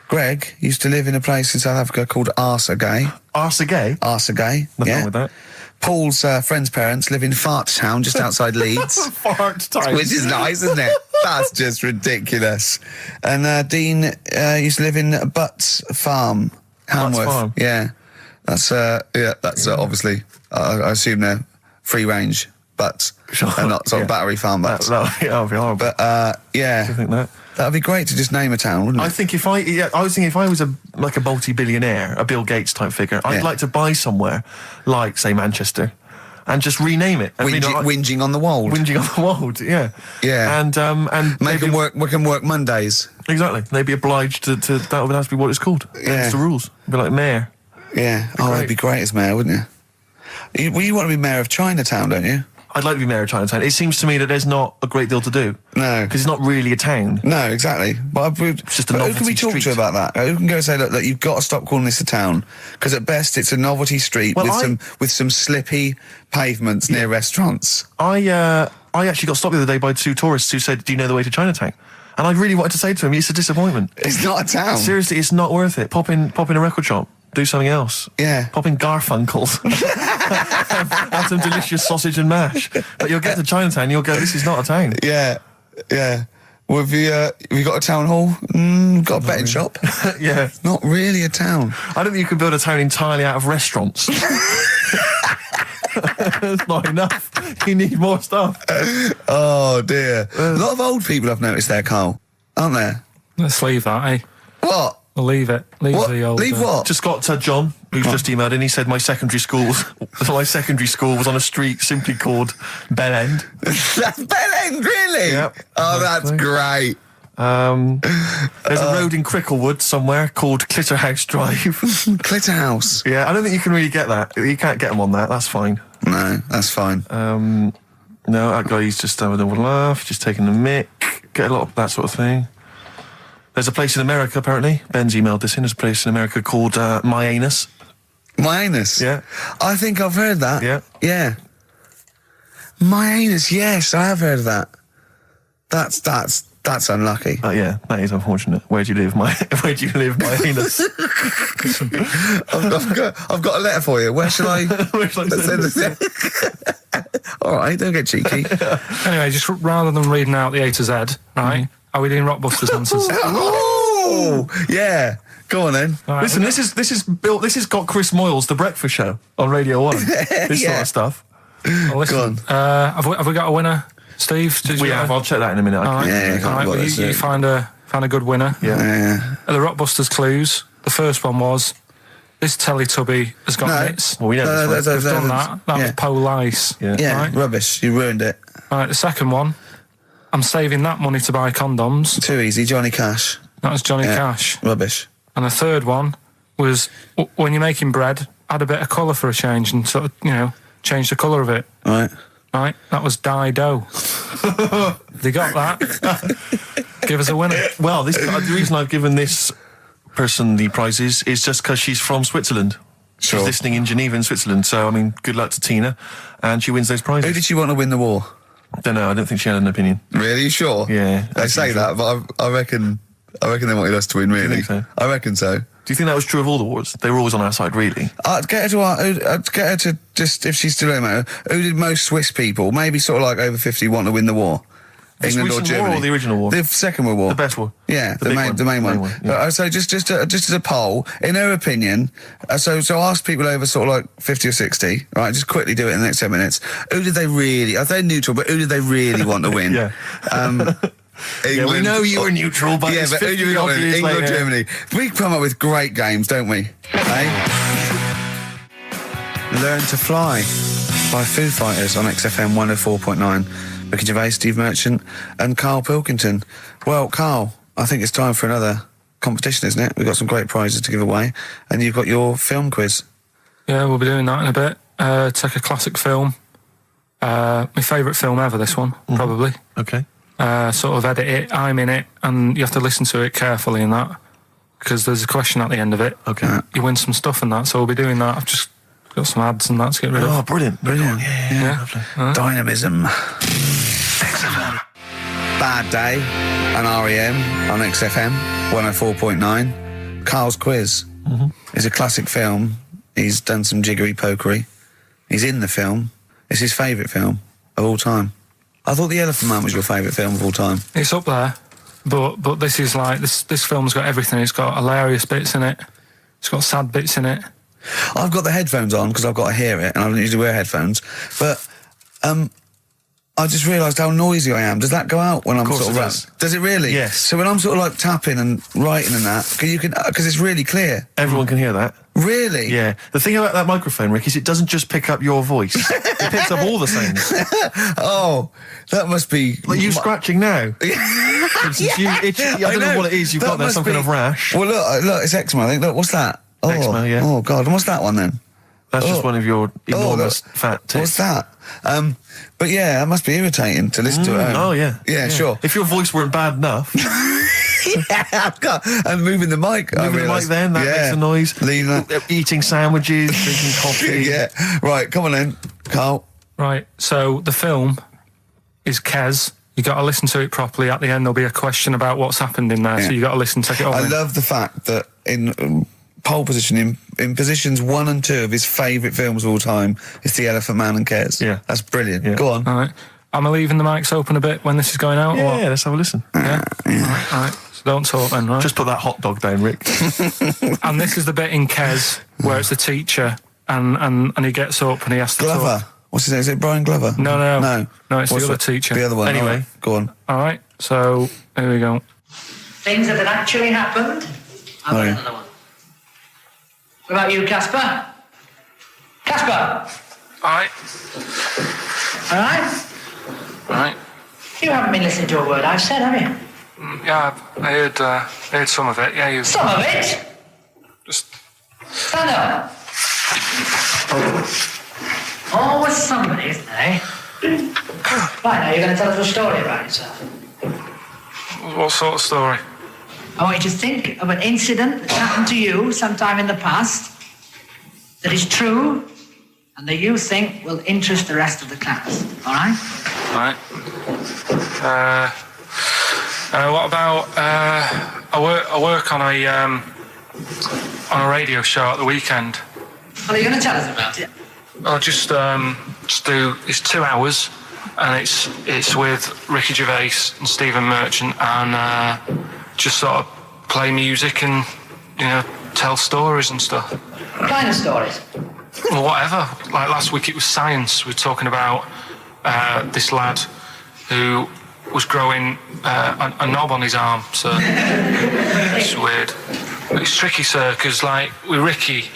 Greg used to live in a place in South Africa called Arsagay. Arsagay? Arsagay, Nothing wrong with that. Paul's friend's parents live in Fart Town, just outside Leeds. Fart Town. Which is nice, isn't it? That's just ridiculous. And Dean used to live in Butts Farm, Hamworth. Butts Farm? Yeah. That's obviously, I assume they're free range butts. Sure. And not sort of battery farm butts. That would be horrible. But, yeah. Do you think that? That'd be great to just name a town, wouldn't it? I think I was thinking if I was a multi-billionaire, a Bill Gates type figure, I'd like to buy somewhere like, say, Manchester, and just rename it. Whinging on the wold. Whinging on the wold, yeah. Yeah. And we can work Mondays. Exactly. They'd be obliged to that would have to be what it's called. Yeah. That's the rules. Be like mayor. Yeah. That'd be great as mayor, wouldn't you? You want to be mayor of Chinatown, don't you? I'd like to be mayor of Chinatown. It seems to me that there's not a great deal to do. No. Because it's not really a town. No, exactly. But It's just a who novelty can we talk street. to about that? Who can go and say, look, you've got to stop calling this a town, because at best it's a novelty street with some slippy pavements near restaurants. I actually got stopped the other day by 2 tourists who said, do you know the way to Chinatown? And I really wanted to say to him, it's a disappointment. It's not a town. Seriously, it's not worth it. Pop in a record shop. Do something else. Yeah. Pop in Garfunkel's. have some delicious sausage and mash. But you'll get to Chinatown and you'll go, this is not a town. Yeah, yeah. Well, have you got a town hall? Got a betting shop? Yeah. Not really a town. I don't think you can build a town entirely out of restaurants. It's not enough. You need more stuff. Oh, dear. A lot of old people I've noticed there, Carl. Aren't there? Let's leave that, eh? What? We'll leave it. Leave What? the old... Leave what? Just got John, who's just emailed in. He said my secondary school was on a street simply called Bell End. That's Bell End, really? Yep. Oh, that's great. There's a road in Cricklewood somewhere called Clitterhouse Drive. Clitterhouse. Yeah, I don't think you can really get that. You can't get them on that. That's fine. No, that's fine. No, that guy's just having a laugh, just taking the mick, get a lot of that sort of thing. There's a place in America, apparently. Ben's emailed this in. There's a place in America called My Anus. My Anus? Yeah. I think I've heard that. Yeah. Yeah. My Anus, yes, I have heard of that. That's unlucky. Yeah, that is unfortunate. Where do you live, My Anus? I've got a letter for you. Where shall I... Where shall I send this? All right, don't get cheeky. Anyway, just rather than reading out the A to Z, right, are we doing Rockbusters answers? Oh, yeah. Go on then. Right, Listen, this has got Chris Moyles, The Breakfast Show, on Radio 1. This sort of stuff. Well, listen, Go on. have we got a winner, Steve? We have. I'll check that in a minute. Yeah, All right, well, you find a good winner. Yeah. The Rockbusters clues. The first one was, this Teletubby has got nits. Well, we know this one. We've done that. That was Police. Yeah, Right? rubbish. You ruined it. All right, the second one, I'm saving that money to buy condoms. Too easy. Johnny Cash. That was Johnny Yeah. Cash. Rubbish. And the third one was, when you're making bread, add a bit of colour for a change and sort of, change the colour of it. Right. Right? That was Dido. They got that. Give us a winner. Well, the reason I've given this person the prizes is just because she's from Switzerland. Sure. She's listening in Geneva in Switzerland, so, I mean, good luck to Tina, and she wins those prizes. Who did she want to win the war? Don't know, I don't think she had an opinion. Really? You sure? Yeah. They say that, but I reckon they wanted us to win, really. think so? I reckon so. Do you think that was true of all the wars? They were always on our side, really. I'd get her to just, if she's still in there, who did most Swiss people, maybe sort of like over 50, want to win the war? The England or Swiss Germany? war or the original war? The Second World War. The best war. Yeah, The big one. the main one. Yeah. So just as a poll, in her opinion, so ask people over sort of like 50 or 60, right? Just quickly do it in the next 10 minutes. Who did they really? They're neutral, but who did they really want to win? Yeah. England, we know you were neutral, but it's but who 50 do we got odd to win? years England or later. Germany? We come up with great games, don't we? Learn to Fly by Foo Fighters on XFM 104.9. Ricky Gervais, Steve Merchant, and Karl Pilkington. Well, Karl, I think it's time for another competition, isn't it? We've got some great prizes to give away, and you've got your film quiz. Yeah, we'll be doing that in a bit. Take a classic film. My favourite film ever, this one, probably. Okay. Sort of edit it, I'm in it, and you have to listen to it carefully in that, because there's a question at the end of it. Okay. You win some stuff in that, so we'll be doing that. I've just got some ads and that to get rid of. Oh, brilliant. Brilliant. Yeah. Lovely. Dynamism. XFM. Bad Day and R.E.M. on XFM 104.9. Carl's Quiz. It's a classic film. He's done some jiggery pokery. He's in the film. It's his favourite film of all time. I thought The Elephant Man was your favourite film of all time. It's up there, but this is like, this film's got everything. It's got hilarious bits in it. It's got sad bits in it. I've got the headphones on because I've got to hear it, and I don't usually wear headphones. But I just realised how noisy I am. Does that go out when I'm course sort of it does. Does it really? Yes. So when I'm sort of like tapping and writing and that, because it's really clear. Everyone can hear that. Really? Yeah. The thing about that microphone, Rick, is it doesn't just pick up your voice. It picks up all the sounds. Oh, that must be Like you scratching now. For instance, you itching. I don't know what it is you've That got there, must some kind be- of rash. Well, look, it's eczema. I think. Look, what's that? Oh, Eczema, yeah. Oh God, and what's that one then? That's just one of your enormous fat tits. What's that? But yeah, that must be irritating to listen to it. Oh, yeah. Yeah, sure. If your voice weren't bad enough... I'm moving the mic. Moving the mic then, that makes a noise. Leave that. Eating sandwiches, drinking coffee. Yeah. Right, come on then, Carl. Right, so the film is Kes. You got to listen to it properly. At the end, there'll be a question about what's happened in there, so you got to listen, take it all I in. love the fact that in pole position, in positions 1 and 2 of his favourite films of all time, it's The Elephant Man and Kes. Yeah. That's brilliant. Yeah. Go on. All right. Am I leaving the mics open a bit when this is going out? or what? Yeah, let's have a listen. Yeah? All right. So don't talk then, right? Just put that hot dog down, Rick. And this is the bit in Kes where it's the teacher and he gets up and he has to Glover. talk. What's his name? Is it Brian Glover? No, it's What's the other teacher. The other one. Anyway. All right, go on. All right, so here we go. Things that had actually happened. I've got another one. What about you, Casper? Casper! All right. All right? All right. You haven't been listening to a word I've said, have you? Yeah, I heard some of it. Yeah, you Some of it? just... Stand up. Always somebody, isn't there? Right, now you're going to tell us a story about yourself. What sort of story? I want you to think of an incident that happened to you sometime in the past that is true and that you think will interest the rest of the class. All right? Right. What about I work on a radio show at the weekend. What are you going to tell us about it? I'll just do. It's 2 hours, and it's with Ricky Gervais and Stephen Merchant, and just sort of play music and tell stories and stuff. What kind of stories? Well, whatever. Like last week, it was science. We were talking about this lad who was growing a knob on his arm, so it's weird. It's tricky, sir, because like with Ricky,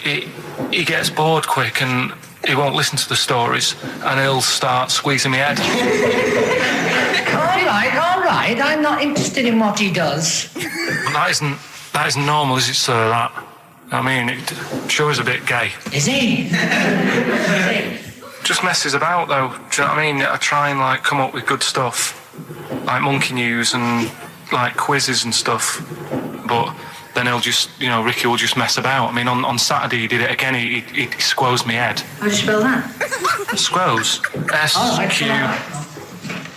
he gets bored quick and he won't listen to the stories, and he'll start squeezing my head. All right. I'm not interested in what he does. That isn't normal, is it, sir? That. I mean, it sure is a bit gay. Is he? Just messes about, though. Do you know what I mean? I try and like come up with good stuff, like monkey news and like quizzes and stuff, but then he'll just, Ricky will just mess about. I mean, on Saturday he did it again. He squoze me head. How do you spell that? Squoze. S-Q...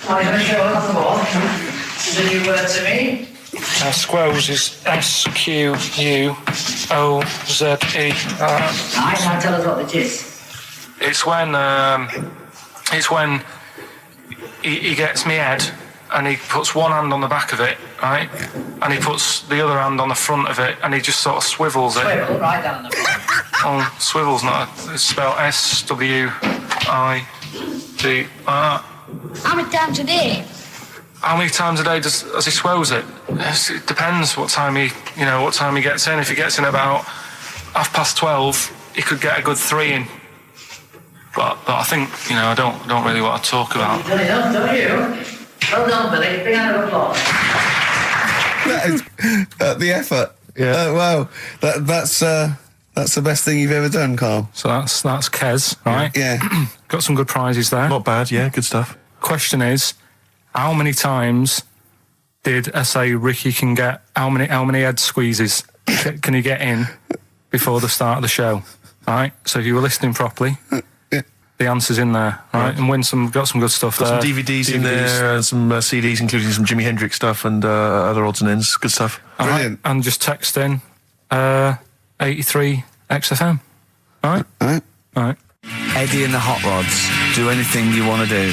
I'm going to show it off the wall. It's a new word to me. Squoze is S-Q-U-O-Z-E. Right, now tell us what it is. It's when he gets me head and he puts one hand on the back of it, right? And he puts the other hand on the front of it and he just sort of swivels it. Swivel, right down the bottom. Swivel's not it's spelled S-W-I-V-R. How many times a day? How many times a day does he swells it? It depends what time he gets in. If he gets in about 12:30, he could get a good 3 in. But I think, I don't really want to talk about. You've done enough, don't you? Well done, Billy. Big round of applause. That is the effort. Yeah. Wow. That's the best thing you've ever done, Carl. So that's Kes, right? Yeah. Got some good prizes there. Not bad, yeah, good stuff. Question is, how many times did I say Ricky can get? How many head squeezes can he get in before the start of the show? All right. So if you were listening properly, the answer's in there, right? And got some good stuff Got there. some DVDs in there, and some CDs, including some Jimi Hendrix stuff and other odds and ends. Good stuff. All right, Brilliant. and just text in 83 XFM. All right. All right. Eddie and the Hot Rods. Do anything you want to do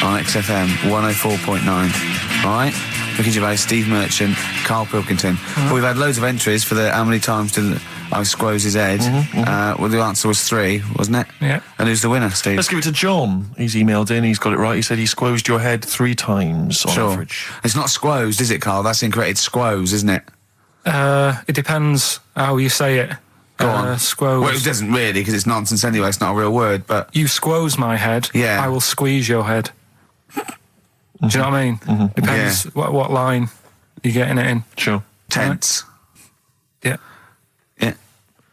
on XFM 104.9. All right? Ricky Gervais, Steve Merchant, Karl Pilkington. Well, we've had loads of entries for the how many times did I squoze his head. Well, the answer was 3, wasn't it? Yeah. And who's the winner, Steve? Let's give it to John. He's emailed in, he's got it right. He said he squozed your head 3 times on average. It's not squozed, is it, Carl? That's incorrect. It's squoze, isn't it? It depends how you say it. Go on. Squoze. Well, it doesn't really, because it's nonsense anyway. It's not a real word, but... You squoze my head. Yeah. I will squeeze your head. Do you know what I mean? Depends what line you're getting it in. Sure. Tense. Yeah. Yeah.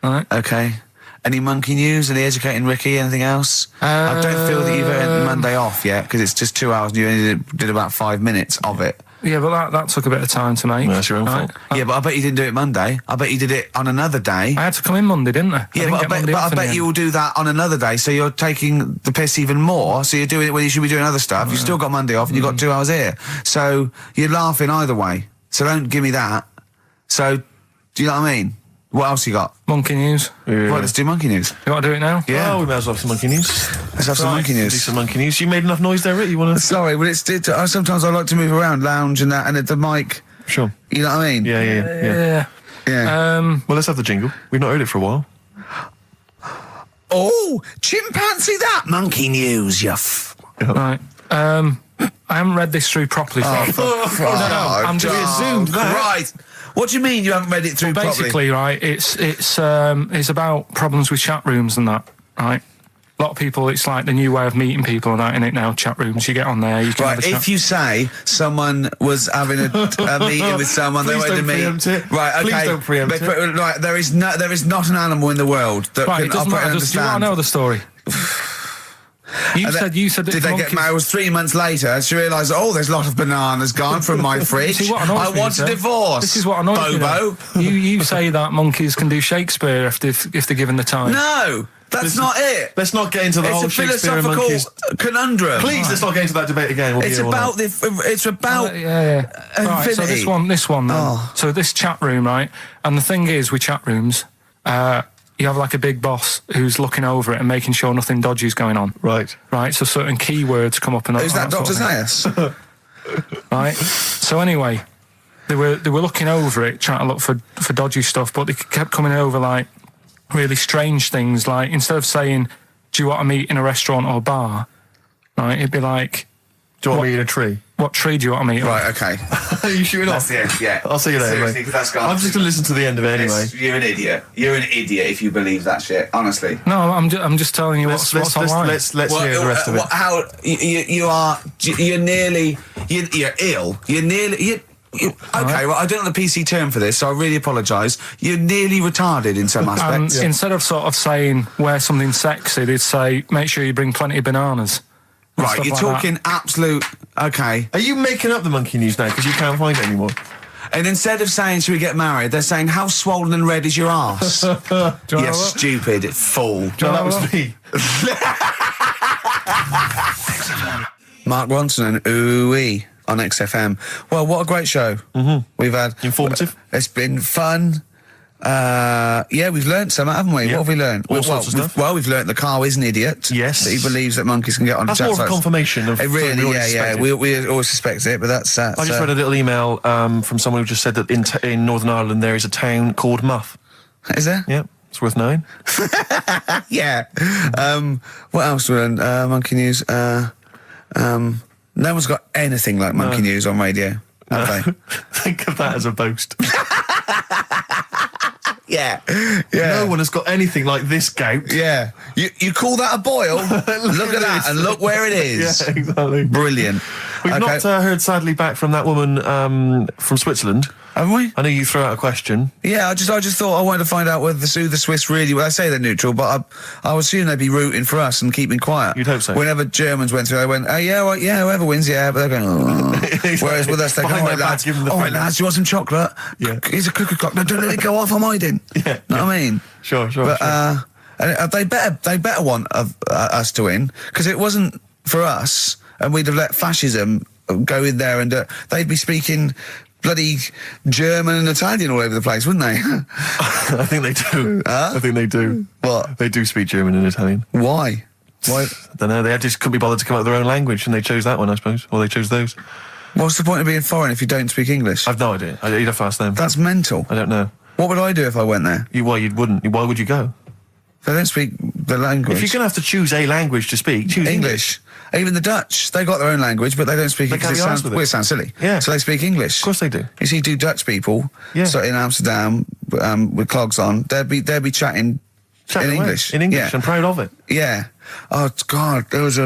All right. Okay. Any monkey news? Any educating Ricky? Anything else? I don't feel that you've earned Monday off yet, because it's just 2 hours and you only did about 5 minutes of it. Yeah, but that took a bit of time to make. Well, that's your own fault. Yeah, but I bet you didn't do it Monday. I bet you did it on another day. I had to come in Monday, didn't I? Yeah, but I bet you will do that on another day, so you're taking the piss even more, so you're doing it when you should be doing other stuff. You've still got Monday off and you've got 2 hours here. So you're laughing either way. So don't give me that. So, do you know what I mean? What else you got? Monkey news. Yeah. Right, let's do monkey news. You want to do it now? Yeah. Oh, we may as well have some monkey news. Let's have some monkey Do news. some monkey news. You made enough noise there, Rick? You want to... Sorry, but sometimes I like to move around, lounge and that, and at the mic. Sure. You know what I mean? Yeah. Yeah. Well, let's have the jingle. We've not heard it for a while. Oh, chimpanzee that monkey news, Right. I haven't read this through properly. I'm just assumed that. Right. What do you mean you haven't read it through properly? Basically, right, it's about problems with chat rooms and that, right? A lot of people, it's like the new way of meeting people and that, in it now, chat rooms. You get on there, you can have a Right, chat. if you say someone was having a meeting with someone, they Please wanted to don't meet. preempt it. Right, okay. Please don't preempt it. Right, there is not an animal in the world that Right, can it doesn't operate and matter. Do you want understand. to know the story? You said that Did they monkeys... get married 3 months later? She realised, there's a lot of bananas gone from my fridge. See, what annoys I me, want a sir? divorce. This is what annoys me. Bobo. You say that monkeys can do Shakespeare if they're given the time. No, that's not it. Let's not get into the whole It's a Shakespeare and philosophical monkeys. conundrum. Please, let's not get into that debate again. We'll be It's here all about night. it's about Right, so this one then. Oh. So this chat room, right? And the thing is with chat rooms, you have like a big boss who's looking over it and making sure nothing dodgy is going on. Right. Right, so certain keywords come up and Who's that, Dr. Zayas? Right. So anyway, they were looking over it, trying to look for dodgy stuff, but they kept coming over like really strange things. Like instead of saying, "Do you want to meet in a restaurant or bar?" Right, it'd be like, Do you want me in a tree? "What tree do you want to meet?" at?" Right, okay. Are you shooting off? That's the end, yeah. I'll see you later, Seriously, mate. 'cause that's gone. I'm just going to listen to the end of it anyway. You're an idiot. You're an idiot if you believe that shit, honestly. No, I'm just telling you what's online. Let's hear the rest of it. How you're nearly you're ill. Okay, well, I don't know the PC term for this, so I really apologise. You're nearly retarded in some aspects. Instead of sort of saying wear something sexy, they'd say make sure you bring plenty of bananas. and Right, stuff you're like talking absolute. Okay. Are you making up the monkey news now because you can't find it anymore? And instead of saying, should we get married, they're saying, how swollen and red is your arse? Do you wanna You have a look? stupid fool. No, that was me. Mark Ronson and Ooh-wee on XFM. Well, what a great show. We've had... Informative. It's been fun. Yeah, we've learnt some, haven't we? Yeah. What have we learnt? All sorts of stuff. We've learnt that Carl is an idiot. Yes. That he believes that monkeys can get on That's chat more of a sites. confirmation of It really, something we already yeah. suspected. We always suspect it, but that's... I just read a little email from someone who just said that in Northern Ireland there is a town called Muff. Is there? Yeah, it's worth knowing. Yeah. What else we learned? Monkey news. No one's got anything like monkey news on radio, have they? Think of that as a boast. Yeah. No one has got anything like this gout. Yeah. You call that a boil? Look at that this. and look where it is. Yeah, exactly. Brilliant. We've not heard, sadly, back from that woman from Switzerland. Haven't we? I know you threw out a question. Yeah, I just thought I wanted to find out whether the Swiss really... Well, I say they're neutral, but I would assume they'd be rooting for us and keeping quiet. You'd hope so. Whenever Germans went through, they went, oh, yeah, well, yeah, whoever wins, yeah, but they're going, oh. Whereas with us, they go, Behind all their right, back, lads, give them the all right, finger. lads, do you want some chocolate? Yeah. Here's a cuckoo clock. No, don't let it go off, I'm hiding. Yeah. Know what I mean? Sure. But they better want us to win, because it wasn't for us, and we'd have let fascism go in there, and they'd be speaking bloody German and Italian all over the place, wouldn't they? I think they do. I think they do. What? They do speak German and Italian. Why? I don't know. They just couldn't be bothered to come up with their own language, and they chose that one, I suppose. Or they chose those. What's the point of being foreign if you don't speak English? I've no idea. You'd have to ask them. That's mental. I don't know. What would I do if I went there? You wouldn't. Why would you go? They don't speak the language. If you're going to have to choose a language to speak, choose English. Even the Dutch, they got their own language, but they don't speak They it can't because be arsed with it. it sounds silly. Yeah. So they speak English. Of course they do. You see, Dutch people, Yeah. so in Amsterdam, with clogs on, they'd be chatting in away. English. In English. Yeah. I'm proud of it. Yeah. Oh God, I was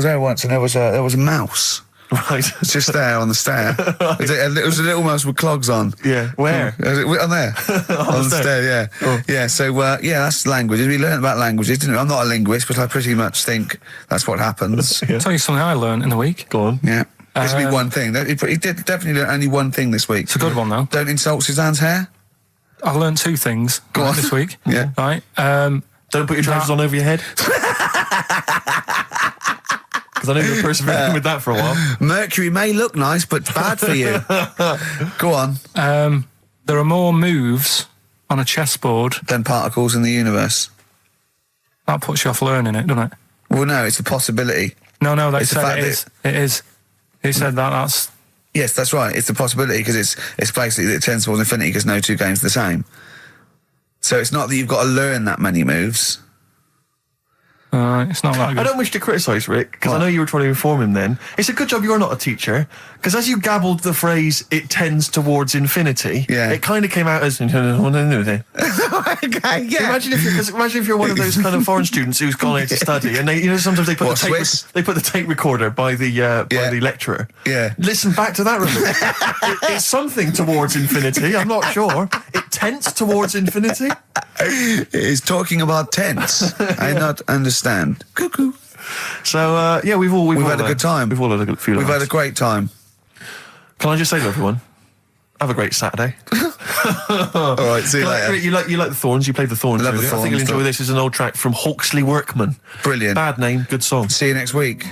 there once, and there was a mouse. Right. It's just there on the stair. It was almost with clogs on. Yeah. Where? On there. on the stair, yeah. Oh. Yeah, so, that's languages. We learned about languages, didn't we? I'm not a linguist, but I pretty much think that's what happens. I'll tell you something I learned in the week. Go on. Yeah. Gives me one thing. He did definitely learn only one thing this week. It's a good one, though. Don't insult Suzanne's hair. I learned 2 things this week. Yeah. Right. Don't put your trousers on over your head. Because I know you were persevering with that for a while. Mercury may look nice, but bad for you. Go on. There are more moves on a chessboard Than particles in the universe. that puts you off learning it, doesn't it? Well, no, it's a possibility. No, they It's the fact said it is. It is. He said that's. Yes, that's right. It's a possibility because it's basically that it tends towards infinity because no two games are the same. So it's not that you've got to learn that many moves. It's not that good. I don't wish to criticise Rick, because I know you were trying to inform him then. It's a good job you're not a teacher, because as you gabbled the phrase, it tends towards infinity, it kind of came out as... Okay, yeah. Imagine if you're one of those kind of foreign students who's gone here to study, and they, sometimes they put the tape recorder by the lecturer. Yeah. Listen back to that, remember. It's something towards infinity, I'm not sure. It tends towards infinity. It is talking about tense. I not understand. Cuckoo. So, we've all had a good time. We've all had a few We've had a great time. Can I just say to everyone, have a great Saturday. All right, see you later. You like the Thorns, you played the Thorns. Love the I think you'll Thorns, enjoy this. It's an old track from Hawksley Workman. Brilliant. Bad name, good song. See you next week.